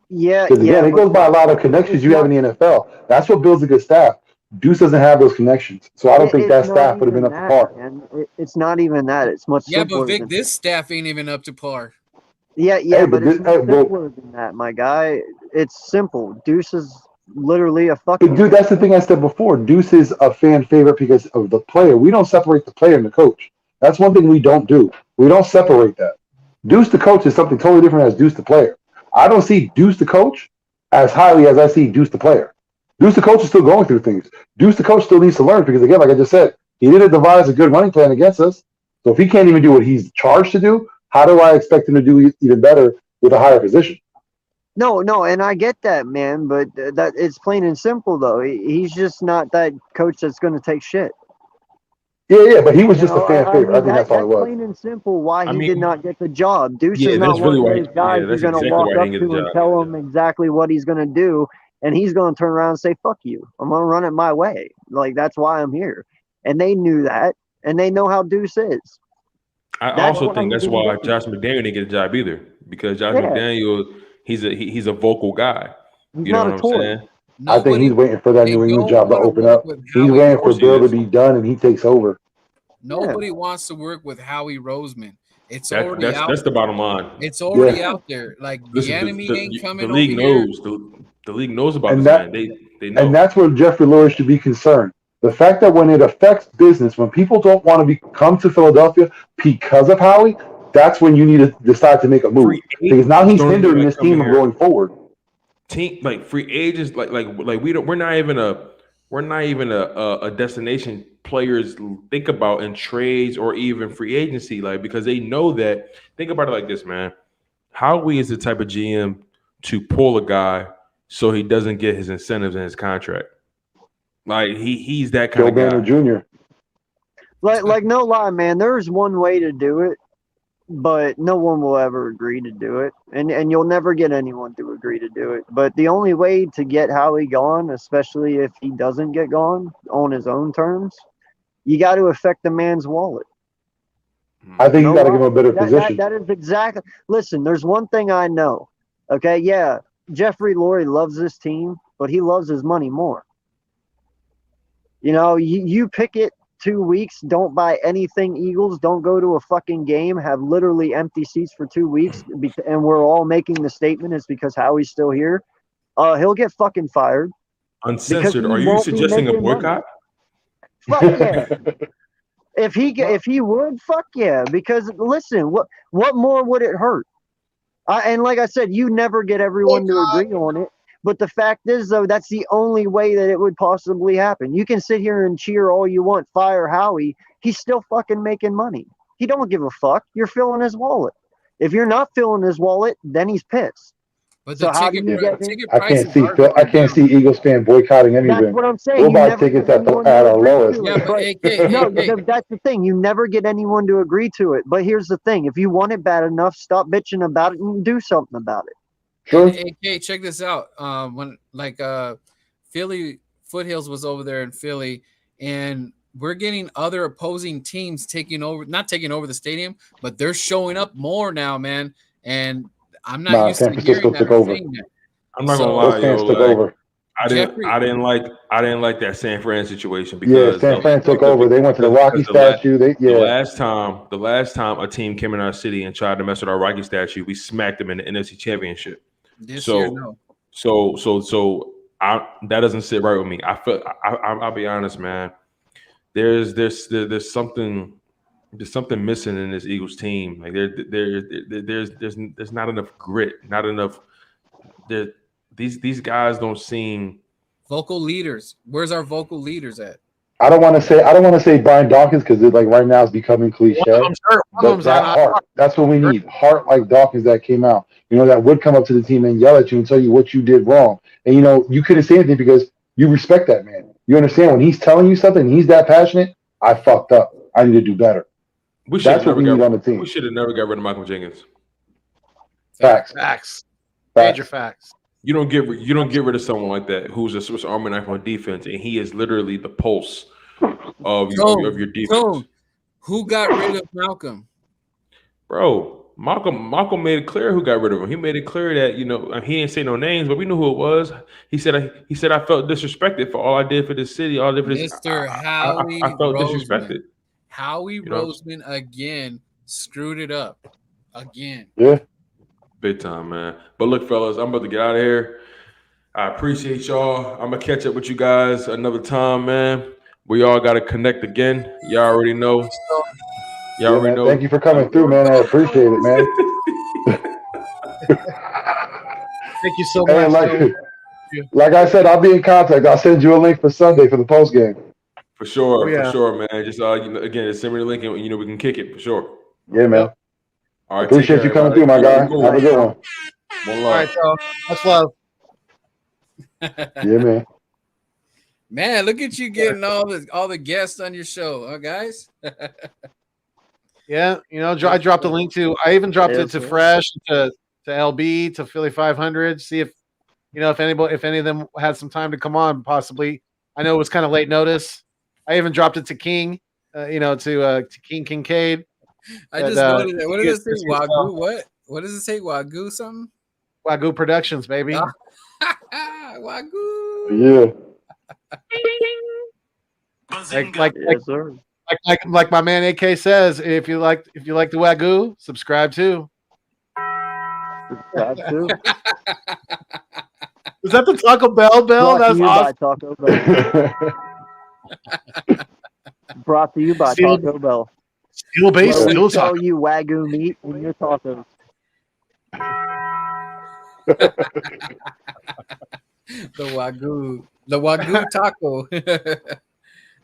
yeah, Because again, it but goes by a lot of connections it's you have not. in the NFL. That's what builds a good staff. Deuce doesn't have those connections, so I don't think It's that not staff would have been even up to that, par. man. It's not even that. It's much Yeah, but simpler Vic, than this staff ain't even up to par. yeah, Hey, but but it's this, much hey, well, simpler than that, my guy. It's simple. Deuce is literally a but fucking dude, coach. that's the thing I said before. Deuce is a fan favorite because of the player. We don't separate the player and the coach. That's one thing we don't do. We don't separate that. Deuce the coach is something totally different as Deuce the player. I don't see Deuce the coach as highly as I see Deuce the player. Deuce the coach is still going through things. Deuce the coach still needs to learn because again, like I just said, he didn't devise a good running plan against us. So if he can't even do what he's charged to do, how do I expect him to do even better with a higher position? No, and I get that, man. But that it's plain and simple, though. He's just not that coach that's going to take shit. Yeah, but he was You just a know, fan I favorite. I mean think that's all it that's was. plain and simple why I he did mean, not get the job. Deuce is yeah, not that's one really of why. those guys That's you're going to exactly walk why he up didn't get to the and job. tell him exactly what he's going to do, and he's going to turn around and say, "Fuck you, I'm going to run it my way." Like that's why I'm here, and they knew that, and they know how Deuce is. I That's also why think he that's didn't why get the Josh job. McDaniel didn't get a job either, because Josh Yeah, McDaniel he's a vocal guy. he's You know not what a I'm toy. saying? I think Nobody he's waiting for that they New England don't job to want to open work up. with He's Howie waiting Of for course he Bill Roseman. to is. be done and he takes over. Yeah, Nobody wants to work with Howie Roseman. It's That already that's out that's the there. bottom line. It's Yeah. already yeah. out there. Like the Listen, enemy ain't the coming over league here. knows the league knows about And this man. that They and know. that's where Jeffrey Lurie should be concerned. The fact that when it affects business, when people don't want to come to Philadelphia because of Howie, that's when you need to decide to make a move. Free Because now agents he's don't even hindering like this coming team from here. going forward. Team like free agents like we're not even a destination players think about in trades or even free agency, like, because they know that. Think about it like this, man. Howie is the type of GM to pull a guy so he doesn't get his incentives in his contract. Like he's that kind Joe of Banner guy. Jr. Like no lie, man. There's one way to do it, but no one will ever agree to do it, and you'll never get anyone to agree to do it. But the only way to get Howie gone, especially if he doesn't get gone on his own terms, you got to affect the man's wallet. I think you No got to give him lie. a better That position. that is exactly. Listen, there's one thing I know. Okay, yeah, Jeffrey Lurie loves this team, but he loves his money more. You know, you pick it 2 weeks, don't buy anything Eagles, don't go to a fucking game, have literally empty seats for 2 weeks, and we're all making the statement it's because Howie's still here. He'll get fucking fired because Uncensored. he Are you won't be suggesting a making money. boycott? Fuck yeah. Well, If he would, fuck yeah. Because listen, what more would it hurt? And like I said, you never get everyone to agree on it. But the fact is, though, that's the only way that it would possibly happen. You can sit here and cheer all you want, fire Howie. He's still fucking making money. He don't give a fuck. You're filling his wallet. If you're not filling his wallet, then he's pissed. but So how do you get him? ticket I can't prices see are going down. Eagles fan boycotting That's anything. what I'm saying. We'll You buy never tickets get at anyone at to our agree lowest. to Yeah, it. but But no, that's the thing. You never get anyone to agree to it. But here's the thing: if you want it bad enough, stop bitching about it and do something about it. And Sure. AK, check this out. When like Philly Foothills was over there in Philly, and we're getting other opposing teams not taking over the stadium, but they're showing up more now, man. And I'm not Nah, used San to hearing Francisco that took or over. seeing that. I'm not gonna So lie, Those yo. fans took Like, over. Jeffrey, I didn't like that San Fran situation Yeah, because San Fran took over. They went to the Rocky statue. the last time a team came in our city and tried to mess with our Rocky statue, we smacked them in the NFC Championship. this year, So no. that doesn't sit right with me. I'll be honest, man. There's something missing in this Eagles team. Like there's not enough grit, not enough. These guys don't seem. Vocal leaders. Where's our vocal leaders at? I don't want to say Brian Dawkins because like right now it's becoming cliche. One of But them's that on heart, that's what we need. Heart like Dawkins that came out. That would come up to the team and yell at you and tell you what you did wrong. And you couldn't say anything because you respect that man. You understand when he's telling you something and he's that passionate, I fucked up. I need to do better. That's what we need on the team. We should have never got rid of Michael Jenkins. Facts. Major facts. You don't get rid of someone like that who's a Swiss Army knife on defense, and he is literally the pulse of your defense. Who got rid of Malcolm? Bro, Malcolm made it clear who got rid of him. He made it clear that he didn't say no names, but we knew who it was. He said I felt disrespected for all I did for this city, all I did for this. Mr. Howie I felt Roseman. disrespected. Howie Roseman again screwed it up again. Yeah. Big time, man. But look, fellas, I'm about to get out of here. I appreciate y'all. I'm gonna catch up with you guys another time, man. We all gotta connect again. Y'all already know. Thank you for coming through, man. I appreciate it, man. Thank you so much. Like I said, I'll be in contact. I'll send you a link for Sunday for the post game. For sure, man. Just again, send me the link and we can kick it for sure. Yeah, man. All right, appreciate you coming through, my guy. Have a good one. One love. All right, so much love. Yeah, man. Man, look at you getting all the guests on your show, huh, guys? Yeah, I dropped a link to. I even dropped it to Fresh, to LB, to Philly 500. See if if any of them had some time to come on, possibly. I know it was kind of late notice. I even dropped it to King, to King Kincaid. I just noted that. What does it say? Wagyu? What does it say? Wagyu something? Wagyu Productions, baby. Wagyu. Yeah. Like my man AK says, if you like the Wagyu, subscribe too. Is that the Taco Bell bell? That's awesome. Taco Bell. Brought to you by Taco Bell. Steel base, we'll sell you Wagyu meat in your tacos. The Wagyu taco.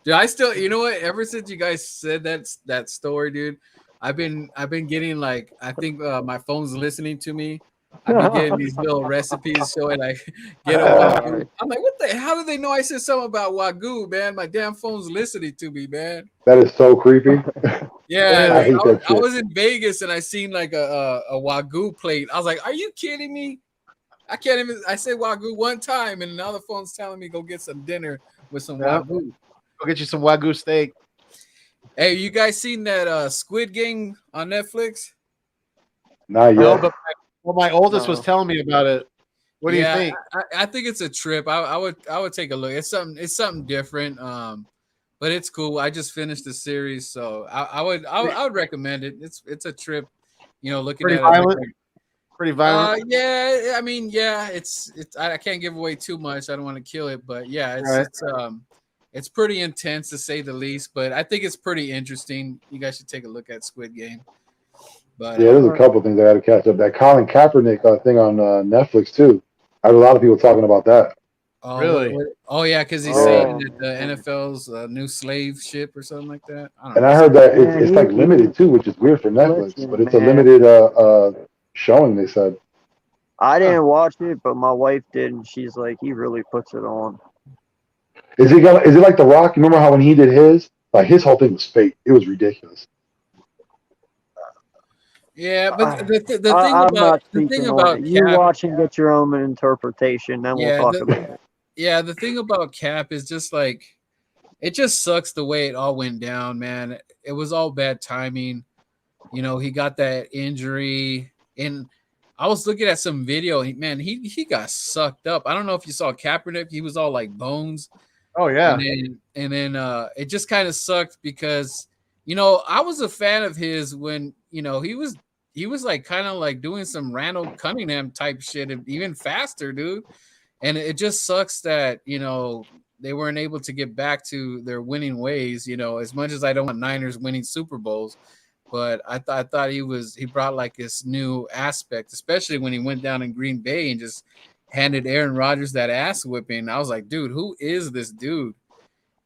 Dude, I still, you know what? Ever since you guys said that story, dude, I've been getting like, I think my phone's listening to me. I've been getting these little recipes showing like get a Wagyu. I'm like, what the? How do they know I said something about Wagyu, man? My damn phone's listening to me, man. That is so creepy. Yeah, I was in Vegas and I seen like a Wagyu plate. I was like, are you kidding me? I can't even. I said Wagyu one time, and now the phone's telling me go get some dinner with some Wagyu. Go get you some Wagyu steak. Hey, you guys seen that Squid Game on Netflix? Not yet. No, but my oldest was telling me about it. What do you think? I think it's a trip. I would take a look. It's something different. But it's cool. I just finished the series, so I would recommend it. It's a trip. Looking pretty at violent. it. Pretty violent. Yeah. I mean, yeah. It's. I can't give away too much. I don't want to kill it, but yeah, it's pretty intense to say the least. But I think it's pretty interesting. You guys should take a look at Squid Game. But yeah, there's a couple things I got to catch up. That Colin Kaepernick thing on Netflix too. I had a lot of people talking about that. Oh, really? Oh yeah, because he's saying that the NFL's new slave ship or something like that. I heard that it's like limited too, which is weird for Netflix, but it's a limited showing. They said. I didn't watch it, but my wife did, and she's like, he really puts it on. Is it like The Rock? Remember how when he did his, like his whole thing was fake. It was ridiculous. Yeah, but the thing about you watch and get your own interpretation, then we'll talk about it. Yeah, the thing about Cap is just like it just sucks the way it all went down, man. It was all bad timing. You know, he got that injury, and I was looking at some video. Man, he got sucked up. I don't know if you saw Kaepernick. He was all like bones, Oh and yeah. then it just kind of sucked because you know I was a fan of his when you know he was like kind of like doing some Randall Cunningham type shit, and even faster, dude. And it just sucks that you know they weren't able to get back to their winning ways. You know, as much as I don't want Niners winning Super Bowls, but I thought he brought like this new aspect, especially when he went down in Green Bay and just handed Aaron Rodgers that ass whipping. I was like, dude, who is this dude?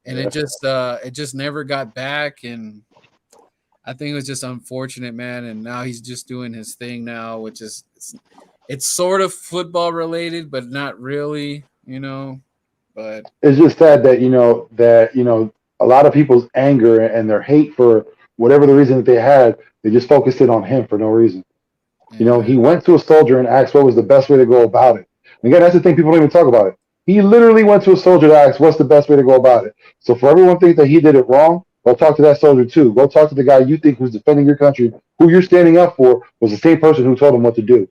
And Yeah. it just never got back, and I think it was just unfortunate, man. And now he's just doing his thing now, which is it's sort of football related, but not really, you know. But It's just sad that a lot of people's anger and their hate for whatever the reason that they had, they just focused it on him for no reason. yeah, He went to a soldier and asked what was the best way to go about it. And again, that's the thing, people don't even talk about it. He literally went to a soldier to ask what's the best way to go about it. So for everyone thinks that he did it wrong, go talk to that soldier too. Go talk to the guy you think who's defending your country, who you're standing up for, was the same person who told him what to do.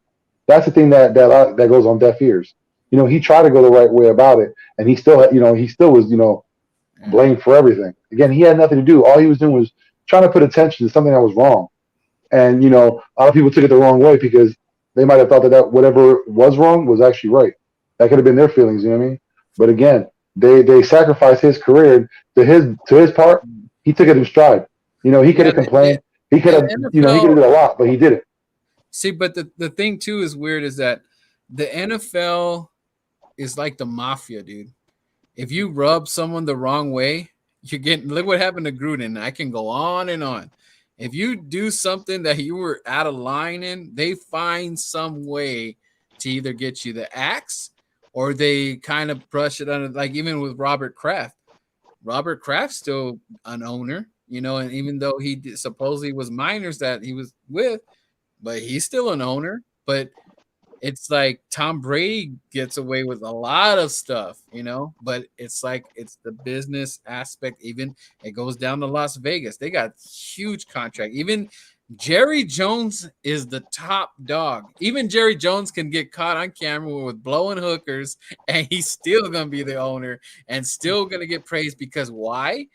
That's the thing that goes on deaf ears. He tried to go the right way about it, and he still was yeah. blamed for everything. Again, he had nothing to do. All he was doing was trying to put attention to something that was wrong. And a lot of people took it the wrong way because they might have thought that whatever was wrong was actually right. That could have been their feelings, you know what I mean? But again, they sacrificed his career to his part. He took it in stride. He could Yeah, have complained. He could the have he could have NFL. did a lot, but he did it. See, but the thing too is weird is that the NFL is like the mafia, dude. If you rub someone the wrong way, you're getting look what happened to Gruden. I can go on and on. If you do something that you were out of line in, they find some way to either get you the axe or they kind of brush it under. Like even with Robert Kraft, Robert Kraft's still an owner, you know, and even though supposedly was minors that he was with, but he's still an owner. But it's like Tom Brady gets away with a lot of stuff, you know, but it's like it's the business aspect. Even it goes down to Las Vegas. They got huge contract. Even Jerry Jones is the top dog. Even Jerry Jones can get caught on camera with blowing hookers, and he's still gonna be the owner and still gonna get praised because why?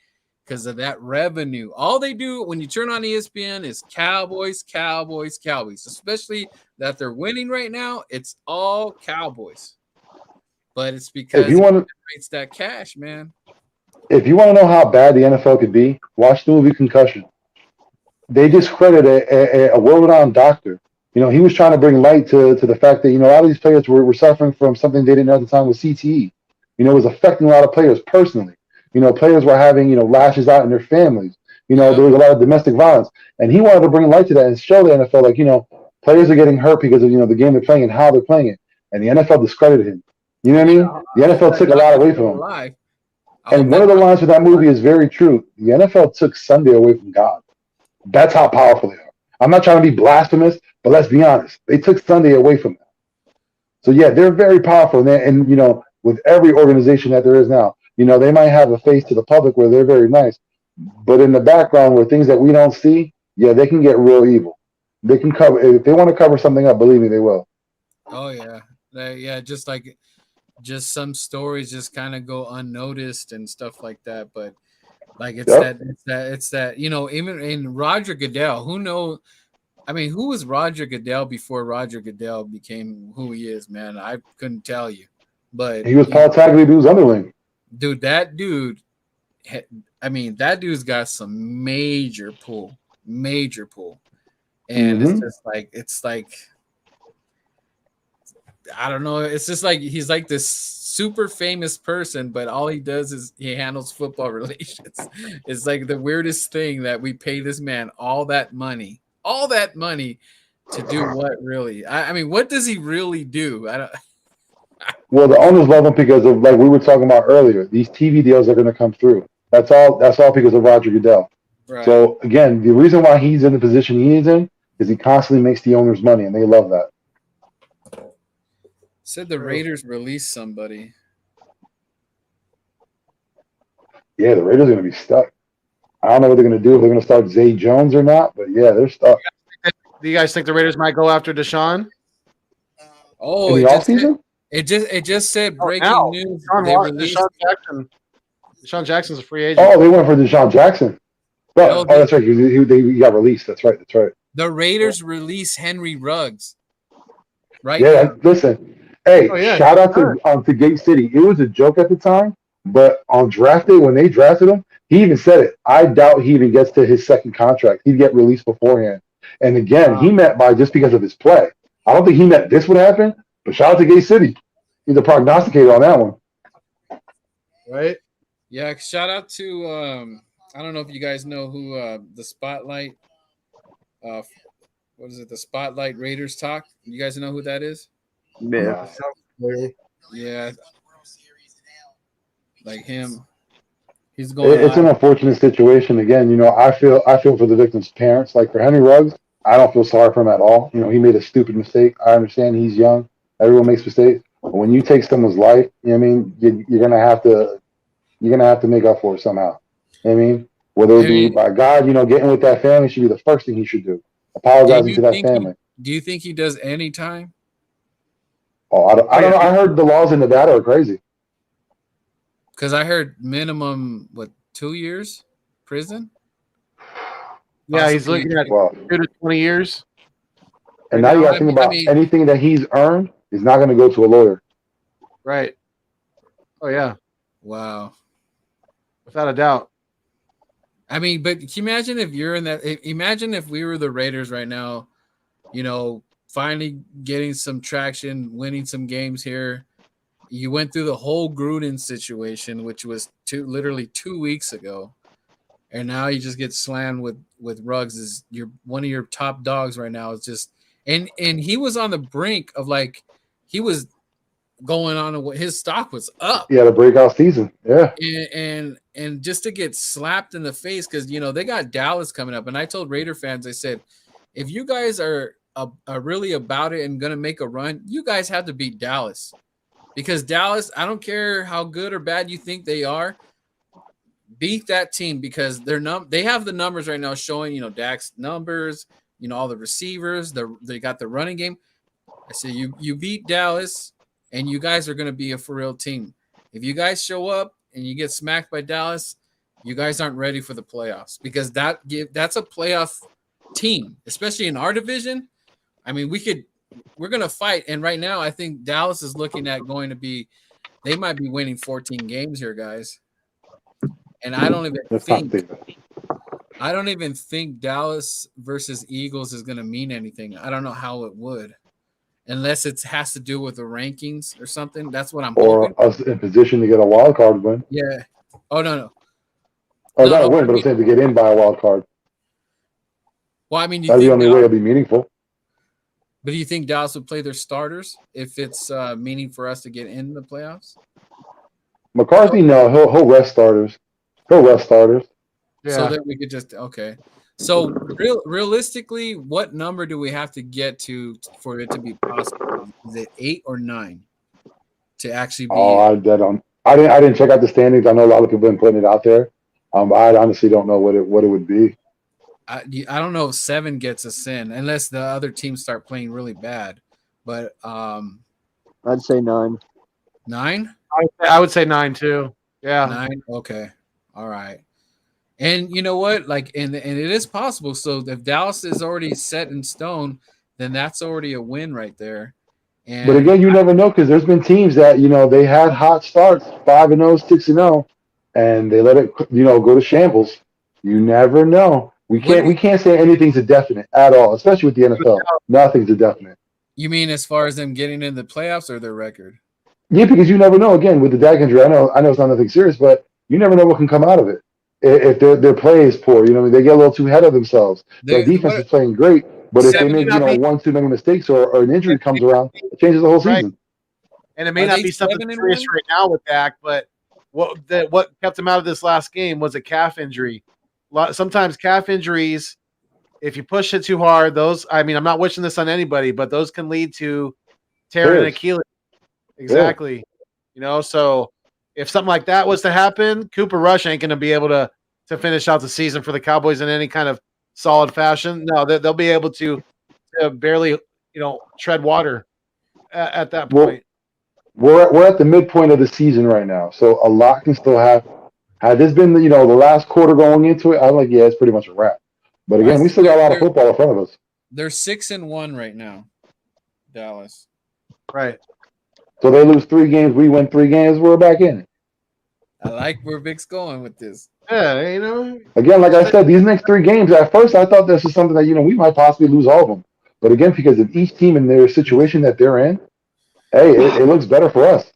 Because of that revenue. All they do when you turn on ESPN is Cowboys, Cowboys, Cowboys. Especially that they're winning right now, it's all Cowboys. But it's If because you it want to, generates that cash, man. if you want to know how bad the NFL could be, watch the movie Concussion. They discredit a world-renowned doctor. He was trying to bring light to the fact that a lot of these players were suffering from something they didn't know at the time was CTE. It was affecting a lot of players personally. Players were having lashes out in their families. Yep. There was a lot of domestic violence, and he wanted to bring light to that and show the NFL like players are getting hurt because of the game they're playing and how they're playing it, and the NFL discredited him. You know what I mean? The I hope NFL that took a lot doctor's away still from him. alive. I hope And one that of the doctor's lines for that still movie alive. is very true. The NFL took Sunday away from God. That's how powerful they are. I'm not trying to be blasphemous, but let's be honest. They took Sunday away from them. So yeah, they're very powerful. And with every organization that there is now, they might have a face to the public where they're very nice, but in the background where things that we don't see, yeah, they can get real evil. They can cover if they want to cover something up. Believe me, they will. Oh yeah. Yeah, just some stories just kind of go unnoticed and stuff like that. But like Yep. it's that, you know, even in Roger Goodell, who was Roger Goodell before Roger Goodell became who he is, man? I couldn't tell you. But He was you Paul know, Tagliabue's underling. dude, that dude's got some major pull. And Mm-hmm. it's like I don't know. It's just like he's like this super famous person, but all he does is he handles football relations. It's like the weirdest thing that we pay this man all that money to do what really? I mean, what does he really do? I don't. Well, the owners love him because of like we were talking about earlier. These TV deals are going to come through. That's all. That's all because of Roger Goodell. Right. So again, the reason why he's in the position he is in is he constantly makes the owners money, and they love that. Said the Raiders released somebody. Yeah, the Raiders are going to be stuck. I don't know what they're going to do, if they're going to start Zay Jones or not, but yeah, they're stuck. Do you guys think the Raiders might go after Deshaun? Oh, In the offseason? it just said Oh, breaking now news. Deshaun, They released. Deshaun Jackson's a free agent. Oh, they went for Deshaun Jackson. But, No, that's right. He got released. That's right. the Raiders released Henry Ruggs. Right Yeah, now. listen. Hey, Oh, yeah, shout out sure. to Gate City. It was a joke at the time, but on draft day when they drafted him, he even said it. I doubt he even gets to his second contract. He'd get released beforehand. And again, he meant by just because of his play. I don't think he meant this would happen, but shout out to Gate City. He's a prognosticator on that one. Right? Yeah, shout out to I don't know if you guys know who the Spotlight what is it, the Spotlight Raiders Talk? You guys know who that is? Yeah. Yeah. Like him. He's going It's an unfortunate situation. Again, I feel for the victim's parents. Like for Henry Ruggs, I don't feel sorry for him at all. He made a stupid mistake. I understand he's young. Everyone makes mistakes. But when you take someone's life, you're gonna have to make up for it somehow. Whether it be by God, getting with that family should be the first thing he should do. Apologizing to that family. Do you think he does any time? Oh, I don't know. I heard the laws in Nevada are crazy. Because I heard minimum 2 years prison. Yeah, he's looking at 2 to 20 years. And now you got to think about anything that he's earned is not going to go to a lawyer. Right. Oh yeah. Wow. Without a doubt. I mean, but can you imagine if you're in that? Imagine if we were the Raiders right now, finally getting some traction, winning some games here. You went through the whole Gruden situation, which was literally 2 weeks ago, and now you just get slammed with Ruggs. Is one of your top dogs right now? Is just and he was on the brink of he was going on. His stock was up. Yeah, the breakout season. Yeah, and just to get slapped in the face because they got Dallas coming up, and I told Raider fans, I said, if you guys are really about it and gonna make a run, you guys have to beat Dallas. Because Dallas, I don't care how good or bad you think they are, beat that team because they have the numbers right now showing, Dak's numbers, all the receivers, they got the running game. I say you beat Dallas and you guys are going to be a for real team. If you guys show up and you get smacked by Dallas, you guys aren't ready for the playoffs because that's a playoff team, especially in our division. I mean, we're going to fight. And right now, I think Dallas is looking at they might be winning 14 games here, guys. And I don't even think Dallas versus Eagles is going to mean anything. I don't know how it would, unless it has to do with the rankings or something. That's what I'm hoping. Or us in position to get a wild card win. Yeah. Oh, no. Oh, not a win, but I'm saying to get in by a wild card. Well, I mean, that'd be the only way it'll be meaningful. But do you think Dallas would play their starters if it's meaning for us to get in the playoffs? McCarthy, no, he'll rest starters. Yeah. So that we could just So realistically, what number do we have to get to for it to be possible? Is it 8 or 9 to actually be? Oh, I didn't check out the standings. I know a lot of people have been putting it out there. I honestly don't know what it would be. I don't know if 7 gets us in unless the other teams start playing really bad. But I'd say 9. 9? I would say 9 too. Yeah. 9. Okay. All right. And you know what? And it is possible. So if Dallas is already set in stone, then that's already a win right there. But again, you never know because there's been teams that they had hot starts, 5-0, 6-0, and they let it go to shambles. You never know. We can't say anything's a definite at all, especially with the NFL. Nothing's a definite. You mean as far as them getting in the playoffs or their record? Yeah, because you never know. Again, with the Dak injury, I know it's not nothing serious, but you never know what can come out of it. If their play is poor, they get a little too ahead of themselves. Their defense is playing great, but if they make one too many mistakes or an injury comes around, it changes the whole season. And it may not be something serious right now with Dak, but what kept him out of this last game was a calf injury. Sometimes calf injuries, if you push it too hard, I'm not wishing this on anybody, but those can lead to tearing an Achilles. Exactly. So if something like that was to happen, Cooper Rush ain't going to be able to finish out the season for the Cowboys in any kind of solid fashion. No, they'll be able to barely, tread water at that Well, point. we're at the midpoint of the season right now, so a lot can still happen. Had this been the last quarter going into it, I'm like, yeah, it's pretty much a wrap. But again, we still got a lot of football in front of us. They're 6-1 right now, Dallas. Right. So they lose 3 games, we win 3 games, we're back in it. I like where Vic's going with this. Yeah, Again, like I said, these next 3 games, at first I thought this was something that, we might possibly lose all of them. But again, because of each team and their situation that they're in, hey, it looks better for us.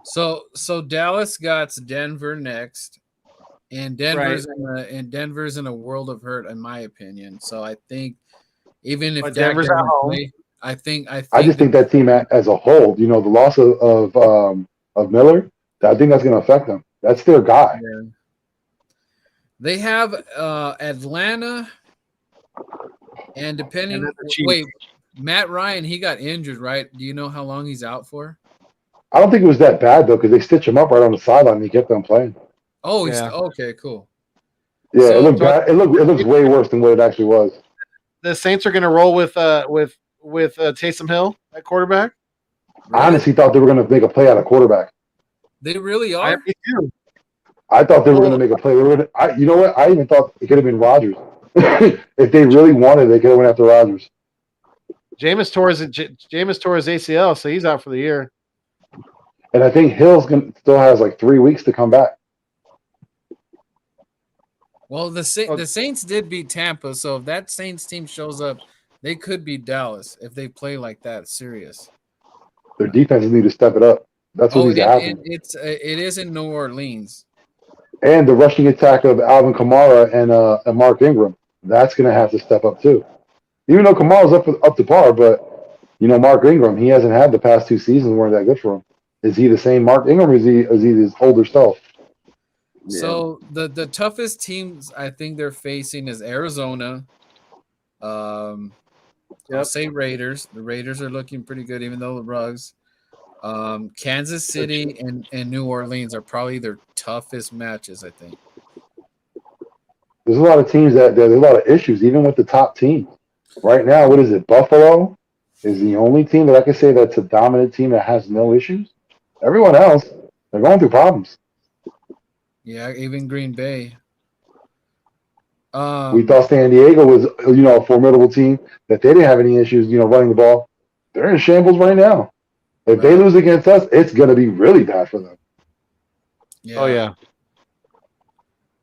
So Dallas got Denver next, and Denver's in a world of hurt, in my opinion. So I think even if Denver's at home, play, I just think that team as a whole, the loss of Miller, I think that's going to affect them. That's their guy. Yeah. They have Atlanta, and depending. Wait, Matt Ryan, he got injured, right? Do you know how long he's out for? I don't think it was that bad though, because they stitched him up right on the sideline and he kept them playing. Oh, yeah. Okay, cool. Yeah, it looked bad. It looks way worse than what it actually was. The Saints are going to roll with Taysom Hill at quarterback. Really? I honestly thought they were going to make a play out of quarterback. They really are. I thought they were going to make a play. You know what? I even thought it could have been Rodgers. If they really wanted, they could have went after Rodgers. Jameis tore his ACL, so he's out for the year. And I think Hill still has like 3 weeks to come back. Well, the Saints did beat Tampa, so if that Saints team shows up, they could beat Dallas if they play like that. Serious. Their defenses need to step it up. That's what needs to happen. It is in New Orleans. And the rushing attack of Alvin Kamara and Mark Ingram, that's going to have to step up too. Even though Kamara's up to par, but Mark Ingram, he hasn't had the past 2 seasons weren't that good for him. Is he the same Mark Ingram, or is he his older self? Yeah. So the toughest teams I think they're facing is Arizona. I'll say Raiders. The Raiders are looking pretty good, even though the Rugs. Kansas City and New Orleans are probably their toughest matches, I think. There's a lot of teams there's a lot of issues, even with the top teams. Right now, what is it? Buffalo is the only team that I can say that's a dominant team that has no issues. Everyone else, they're going through problems. Yeah, even Green Bay. We thought San Diego was, a formidable team, that they didn't have any issues, running the ball. They're in shambles right now. If they lose against us, it's going to be really bad for them. Yeah. Oh, yeah.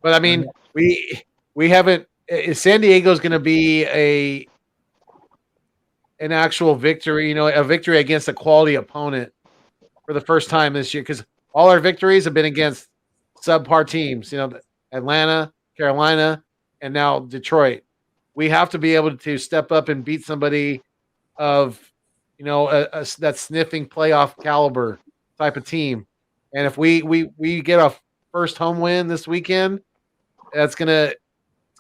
But, I mean, we haven't – San Diego's going to be an actual victory, a victory against a quality opponent for the first time this year, because all our victories have been against subpar teams, Atlanta, Carolina, and now Detroit. We have to be able to step up and beat somebody of, that sniffing playoff caliber type of team. And if we get a first home win this weekend, it's gonna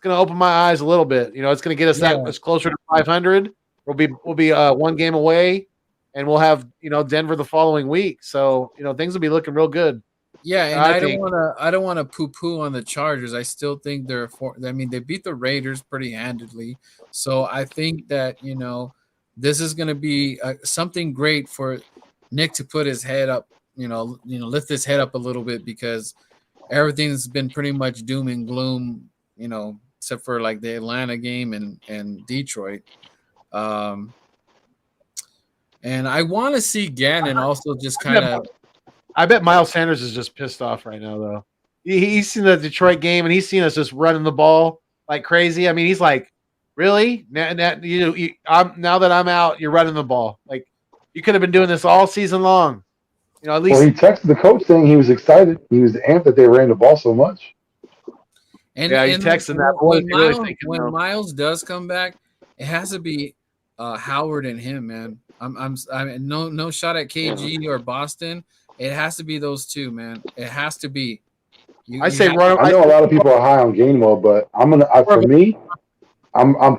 open my eyes a little bit. It's gonna get us that much closer to 500. We'll be 1 game away, and we'll have Denver the following week. So things will be looking real good. Yeah, and I don't want to poo-poo on the Chargers. I still think they beat the Raiders pretty handedly. So I think that this is going to be something great for Nick to put his head up. Lift his head up a little bit, because everything's been pretty much doom and gloom. Except for like the Atlanta game and Detroit. And I want to see Gannon also just kind of. I bet Miles Sanders is just pissed off right now, though. He's seen the Detroit game, and he's seen us just running the ball like crazy. I mean, he's like, really? Now that I'm out, you're running the ball. Like, you could have been doing this all season long. At least. Well, he texted the coach saying he was excited. He was amped that they ran the ball so much. He texted that. When Miles does come back, it has to be Howard and him, man. I'm no shot at KG or Boston. It has to be those two, man. It has to be. I know a lot of people are high on Gainwell, but I'm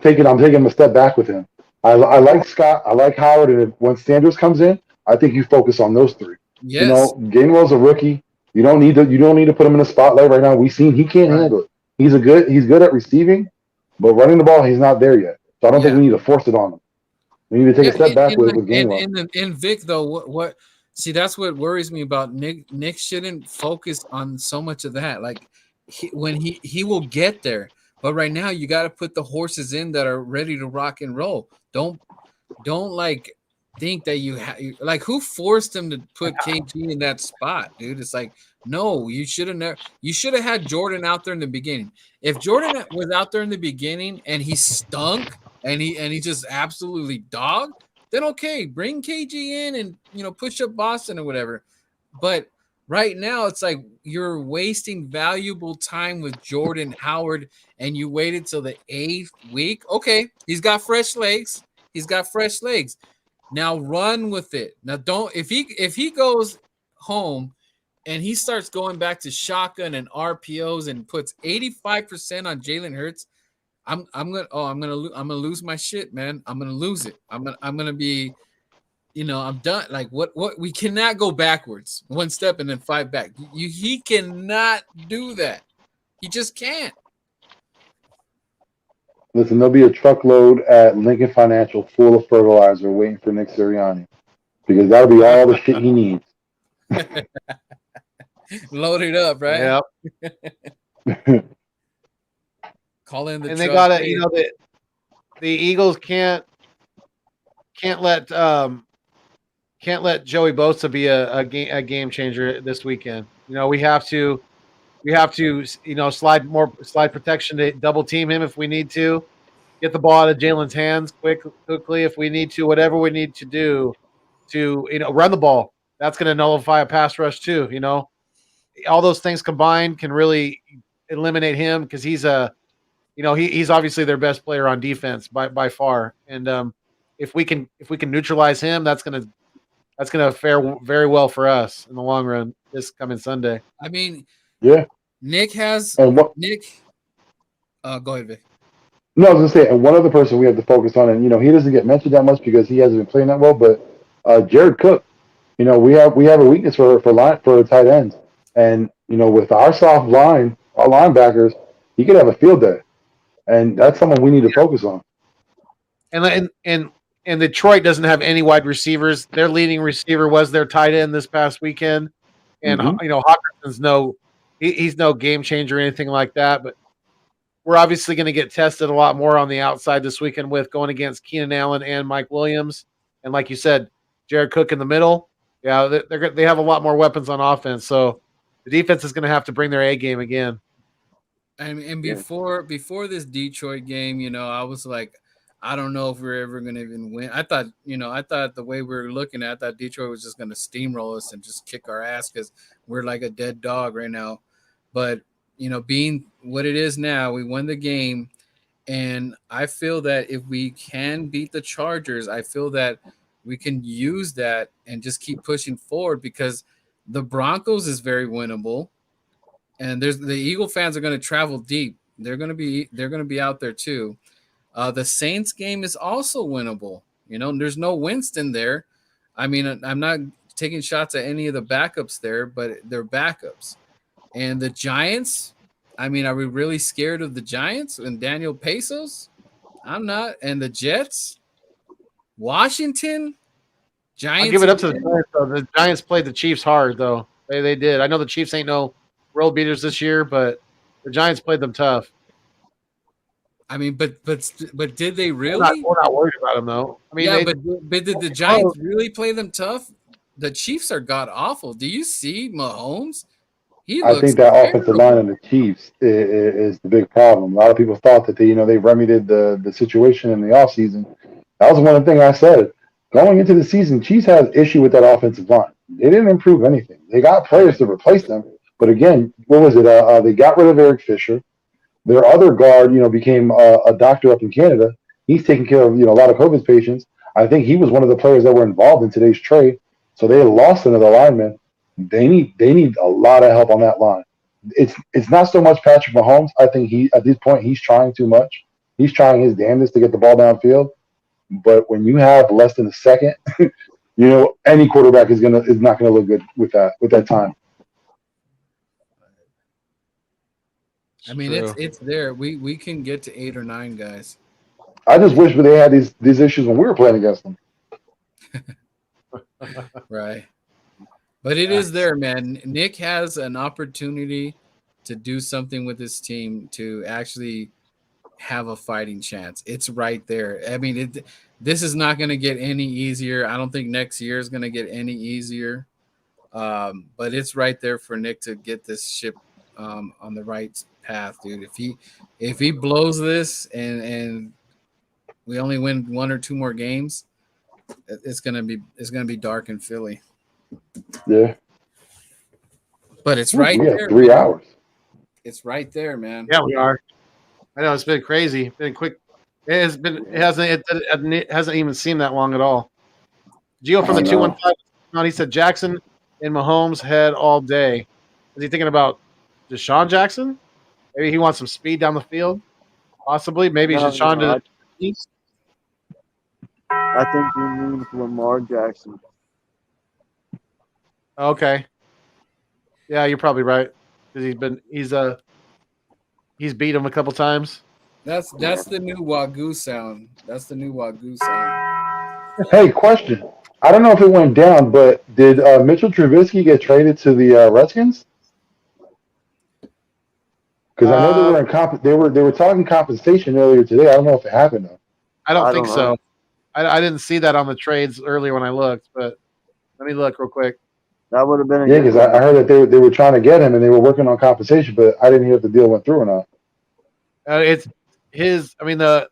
taking him a step back with him. I like Scott. I like Howard, and when Sanders comes in, I think you focus on those 3. Yes. Gainwell's a rookie. You don't need to put him in the spotlight right now. We've seen he can't Right. handle it. He's good at receiving, but running the ball, he's not there yet. So I don't think Yeah. we need to force it on him. We need to take Yeah, a step back with game in luck. in Vic though, what see that's what worries me about Nick. Nick shouldn't focus on so much of that. Like when he will get there, but right now you got to put the horses in that are ready to rock and roll. Don't like think that like who forced him to put KG in that spot, dude? It's like no, you should have never. You should have had Jordan out there in the beginning. If Jordan was out there in the beginning and he stunk and he just absolutely dogged, then okay, bring KG in and push up Boston or whatever. But right now it's like you're wasting valuable time with Jordan Howard and you waited till the 8th week. Okay, he's got fresh legs. He's got fresh legs. Now run with it. Now don't if he goes home and he starts going back to shotgun and RPOs and puts 85% on Jalen Hurts, I'm gonna lose my shit, man. I'm gonna lose it. I'm gonna be, I'm done. Like what we cannot go backwards one step and then 5 back. He cannot do that. He just can't. Listen, there'll be a truckload at Lincoln Financial full of fertilizer waiting for Nick Sirianni because that'll be all the shit he needs. Load it up, right? Yep. Call in the And truck. they got to, the Eagles can't let Joey Bosa be a game changer this weekend. We have to slide protection to double team him if we need to, get the ball out of Jalen's hands quickly if we need to, whatever we need to do to run the ball. That's going to nullify a pass rush too. All those things combined can really eliminate him because he's he's obviously their best player on defense by far. And if we can neutralize him, that's gonna fare very well for us in the long run this coming Sunday. I mean, yeah. Nick has Nick. Go ahead, Vic. No, I was gonna say, and one other person we have to focus on, and he doesn't get mentioned that much because he hasn't been playing that well. But Jared Cook, we have a weakness for tight ends, and with our soft line, our linebackers, he could have a field day, and that's someone we need to focus on. And Detroit doesn't have any wide receivers. Their leading receiver was their tight end this past weekend, and Hawkinson's he's no game changer or anything like that, but we're obviously going to get tested a lot more on the outside this weekend with going against Keenan Allen and Mike Williams. And like you said, Jared Cook in the middle. Yeah, they have a lot more weapons on offense. So the defense is going to have to bring their A game again. And before this Detroit game, I was like, I don't know if we're ever going to even win. I thought the way we were looking at, I thought Detroit was just going to steamroll us and just kick our ass because we're like a dead dog right now. But being what it is now, we won the game, and I feel that if we can beat the Chargers, I feel that we can use that and just keep pushing forward because the Broncos is very winnable, and the Eagle fans are going to travel deep. They're going to be out there too. The Saints game is also winnable. There's no Winston there. I mean, I'm not taking shots at any of the backups there, but they're backups. And the Giants, I mean, are we really scared of the Giants and Daniel Pesos? I'm not. And the Jets, Washington, Giants. I'll give it up to the Giants, though. The Giants played the Chiefs hard, though. They did. I know the Chiefs ain't no world beaters this year, but the Giants played them tough. I mean, but did they really? We're not worried about them, though. I mean, yeah, but did the Giants really play them tough? The Chiefs are god awful. Do you see Mahomes? I think that offensive line of the Chiefs is the big problem. A lot of people thought that they remedied the situation in the offseason. That was one of the things I said. Going into the season, Chiefs has issue with that offensive line. They didn't improve anything. They got players to replace them. But again, what was it? They got rid of Eric Fisher. Their other guard, became a doctor up in Canada. He's taking care of, a lot of COVID patients. I think he was one of the players that were involved in today's trade. So they lost another lineman. They need a lot of help on that line. It's not so much Patrick Mahomes. I think at this point he's trying too much. He's trying his damnedest to get the ball downfield. But when you have less than a second, any quarterback is not gonna look good with that time. I mean, True. it's there. We can get to 8 or 9 guys. I just wish they had these issues when we were playing against them. Right. But it is there, man. Nick has an opportunity to do something with his team to actually have a fighting chance. It's right there. I mean, this is not going to get any easier. I don't think next year is going to get any easier. But it's right there for Nick to get this ship on the right path, dude. If he blows this and we only win 1 or 2 more games, it's gonna be dark in Philly. Yeah. But it's right We have there. 3 man. hours. It's right there, man. Yeah, we are. I know it's been crazy. Been quick. It has been. It hasn't even seemed that long at all. Gio from the I know. 215. He said Jackson in Mahomes' head all day. Is he thinking about Deshaun Jackson? Maybe he wants some speed down the field. Possibly. Maybe No, Deshaun no, to the east. I think you mean Lamar Jackson. Okay. Yeah, you're probably right. Because he's beat him a couple times. That's the new Wagyu sound. That's the new Wagyu sound. Hey, question. I don't know if it went down, but did Mitchell Trubisky get traded to the Redskins? Because I know they were in they were talking compensation earlier today. I don't know if it happened though. I don't I think don't so. know. I didn't see that on the trades earlier when I looked, but let me look real quick. That would have been a Yeah, good because one. I heard that they were trying to get him and they were working on compensation, but I didn't hear if the deal went through or not. It's his. I mean, the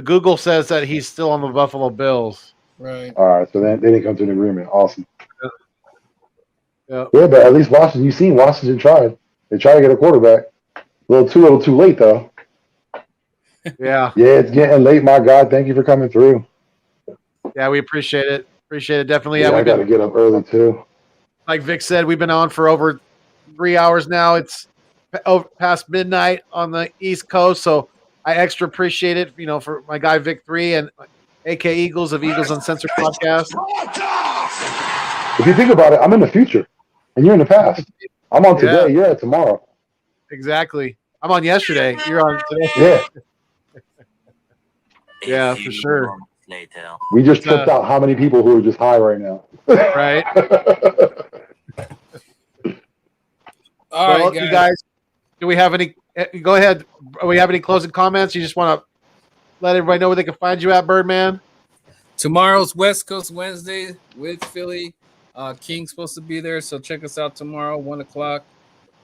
Google says that he's still on the Buffalo Bills. Right. All right, so then they didn't come to an agreement. Awesome. Yeah. Yeah, but at least Washington tried. They tried to get a quarterback. A little too late though. Yeah. Yeah, it's getting late. My God, thank you for coming through. Yeah, we appreciate it. Appreciate it definitely. Yeah, Yeah, I we've got to been, get up early too. like Vic said, we've been on for over 3 hours now. It's past midnight on the East Coast, so I extra appreciate it. You know, for my guy Vic 3 and AK Eagles of Eagles Uncensored podcast. If you think about it, I'm in the future, and you're in the past. I'm on Yeah. today. You're at tomorrow. Exactly. I'm on yesterday. You're on today. Yeah, Yeah, A for few sure. moments later. we just tripped out how many people who are just high right now. Right. All Well, right, guys. you guys, do we have any? Go ahead. Do we have any closing comments? You just want to let everybody know where they can find you at, Birdman? Tomorrow's West Coast Wednesday with Philly. King's supposed to be there, so check us out tomorrow, 1 o'clock,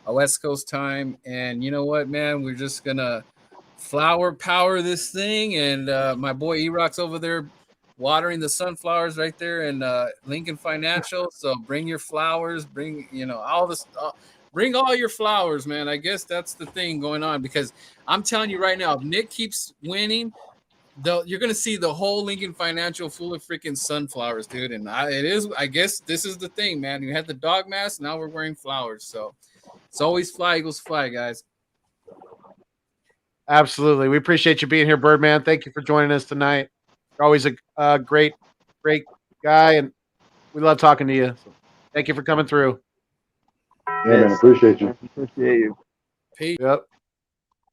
West Coast time. And you know what, man? We're just gonna flower power this thing. And my boy E-Rock's over there watering the sunflowers right there in Lincoln Financial. So bring your flowers, bring all this. Bring all your flowers, man. I guess that's the thing going on because I'm telling you right now, if Nick keeps winning, you're gonna see the whole Lincoln Financial full of freaking sunflowers, dude. And I guess this is the thing, man. You had the dog mask, now we're wearing flowers. So it's always fly, Eagles fly, guys. Absolutely. We appreciate you being here, Birdman. Thank you for joining us tonight. You're always a great guy, and we love talking to you. So thank you for coming through. Yeah, man, appreciate you. Appreciate you. Peace. Yep.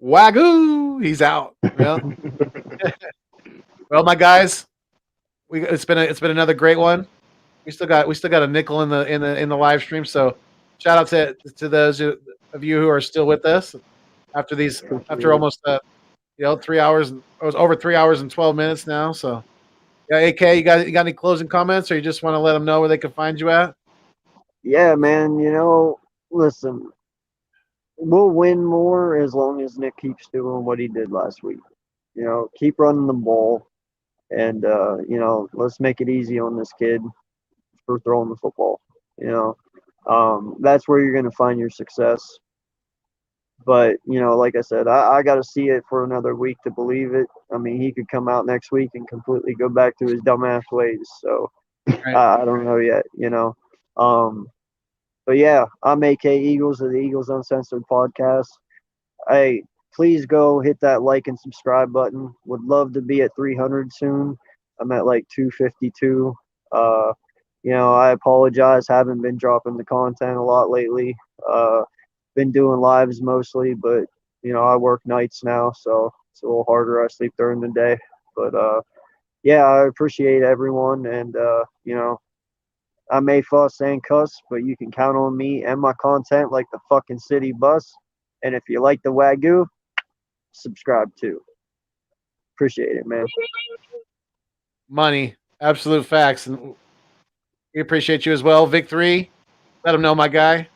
Wagyu, he's out. Yep. Well, my guys, it's been another great one. We still got a nickel in the live stream. So shout out to those of you who are still with us after almost 3 hours. It was over 3 hours and 12 minutes now. So yeah, AK, you got any closing comments, or you just want to let them know where they can find you at? Yeah, man. Listen, we'll win more as long as Nick keeps doing what he did last week. Keep running the ball, and let's make it easy on this kid for throwing the football. That's where you're going to find your success. But like I said, I got to see it for another week to believe it. I mean, he could come out next week and completely go back to his dumbass ways. So Right. I don't know yet. But yeah, I'm AK Eagles of the Eagles Uncensored podcast. Hey, please go hit that like and subscribe button. Would love to be at 300 soon. I'm at like 252. I apologize. Haven't been dropping the content a lot lately. Been doing lives mostly, but I work nights now, so it's a little harder. I sleep during the day, but yeah, I appreciate everyone, and I may fuss and cuss, but you can count on me and my content like the fucking city bus. And if you like the Wagyu, subscribe too. Appreciate it, man. Money, absolute facts, and we appreciate you as well. Victory, let them know, my guy.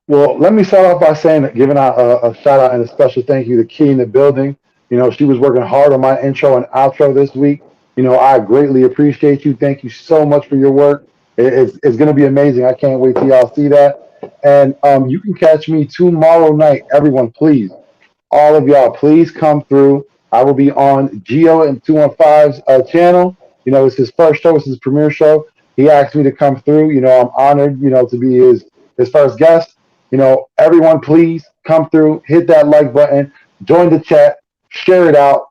Well, let me start off by saying that giving out a shout out and a special thank you to Key in the building. She was working hard on my intro and outro this week. I greatly appreciate you. Thank you so much for your work. It's going to be amazing. I can't wait till y'all see that. And you can catch me tomorrow night. Everyone, please, all of y'all, please come through. I will be on Geo and 215's channel. It's his first show. It's his premiere show. He asked me to come through. I'm honored, to be his first guest. Everyone, please come through, hit that like button, join the chat, share it out,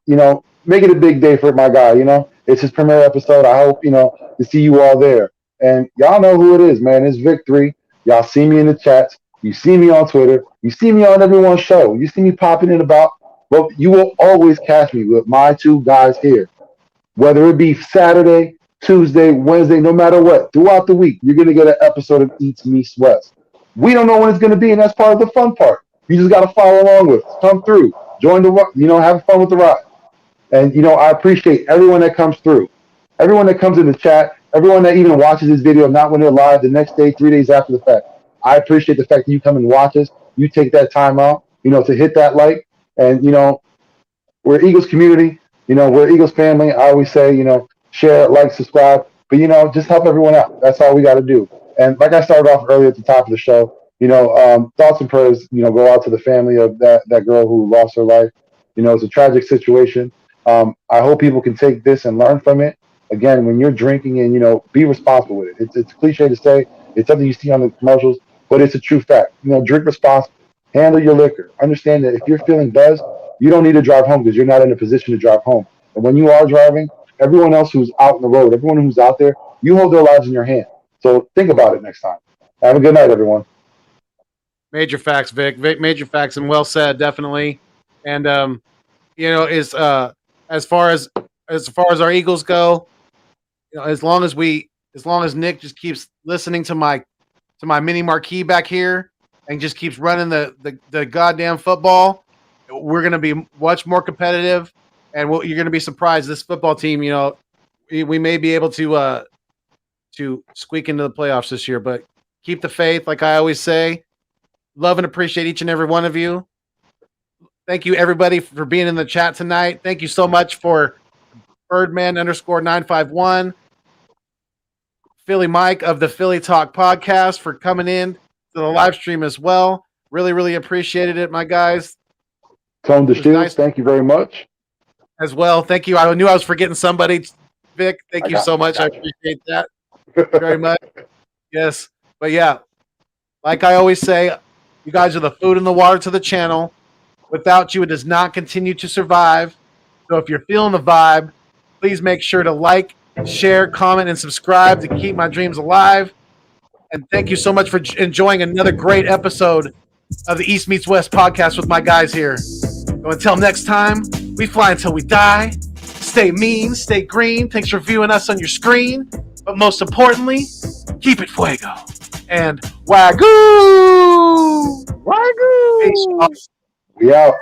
make it a big day for my guy, it's his premiere episode. I hope, to see you all there. And y'all know who it is, man. It's Victory. Y'all see me in the chats. You see me on Twitter. You see me on everyone's show. You see me popping in about, but you will always catch me with my two guys here. Whether it be Saturday, Tuesday, Wednesday, no matter what, throughout the week, you're going to get an episode of Eats Meets West. We don't know when it's going to be, and that's part of the fun part. You just got to follow along with us. Come through. Join the, have fun with the ride. And, I appreciate everyone that comes through. Everyone that comes in the chat, everyone that even watches this video, not when they're live, the next day, 3 days after the fact. I appreciate the fact that you come and watch us. You take that time out, to hit that like. And, we're Eagles community. We're Eagles family. I always say, share, like, subscribe. But, just help everyone out. That's all we got to do. And like I started off earlier at the top of the show, thoughts and prayers, go out to the family of that girl who lost her life. It's a tragic situation. I hope people can take this and learn from it. Again, when you're drinking and, be responsible with it. It's cliche to say. It's something you see on the commercials, but it's a true fact. Drink responsibly. Handle your liquor. Understand that if you're feeling buzzed, you don't need to drive home because you're not in a position to drive home. And when you are driving, everyone else who's out on the road, everyone who's out there, you hold their lives in your hand. So think about it next time. Have a good night, everyone. Major facts, Vic. Major facts, and well said, definitely. And is as far as our Eagles go, as long as Nick just keeps listening to my mini marquee back here and just keeps running the goddamn football, we're gonna be much more competitive, and you're gonna be surprised. This football team, we may be able to squeak into the playoffs this year, but keep the faith. Like I always say, love and appreciate each and every one of you. Thank you everybody for being in the chat tonight. Thank you so much for Birdman_951, Philly Mike of the Philly Talk podcast for coming in to the live stream as well. Really, really appreciated it, my guys. Tone the Shield, nice. Thank you very much. As well. Thank you. I knew I was forgetting somebody. Vic, thank you so much. I appreciate that very much. Yes. But yeah, like I always say, you guys are the food and the water to the channel. Without you, it does not continue to survive. So if you're feeling the vibe, please make sure to like, share, comment, and subscribe to keep my dreams alive. And thank you so much for enjoying another great episode of the East Meets West podcast with my guys here. So until next time, we fly until we die. Stay mean, stay green. Thanks for viewing us on your screen. But most importantly, keep it fuego. And Wagyu! Wagyu! We out.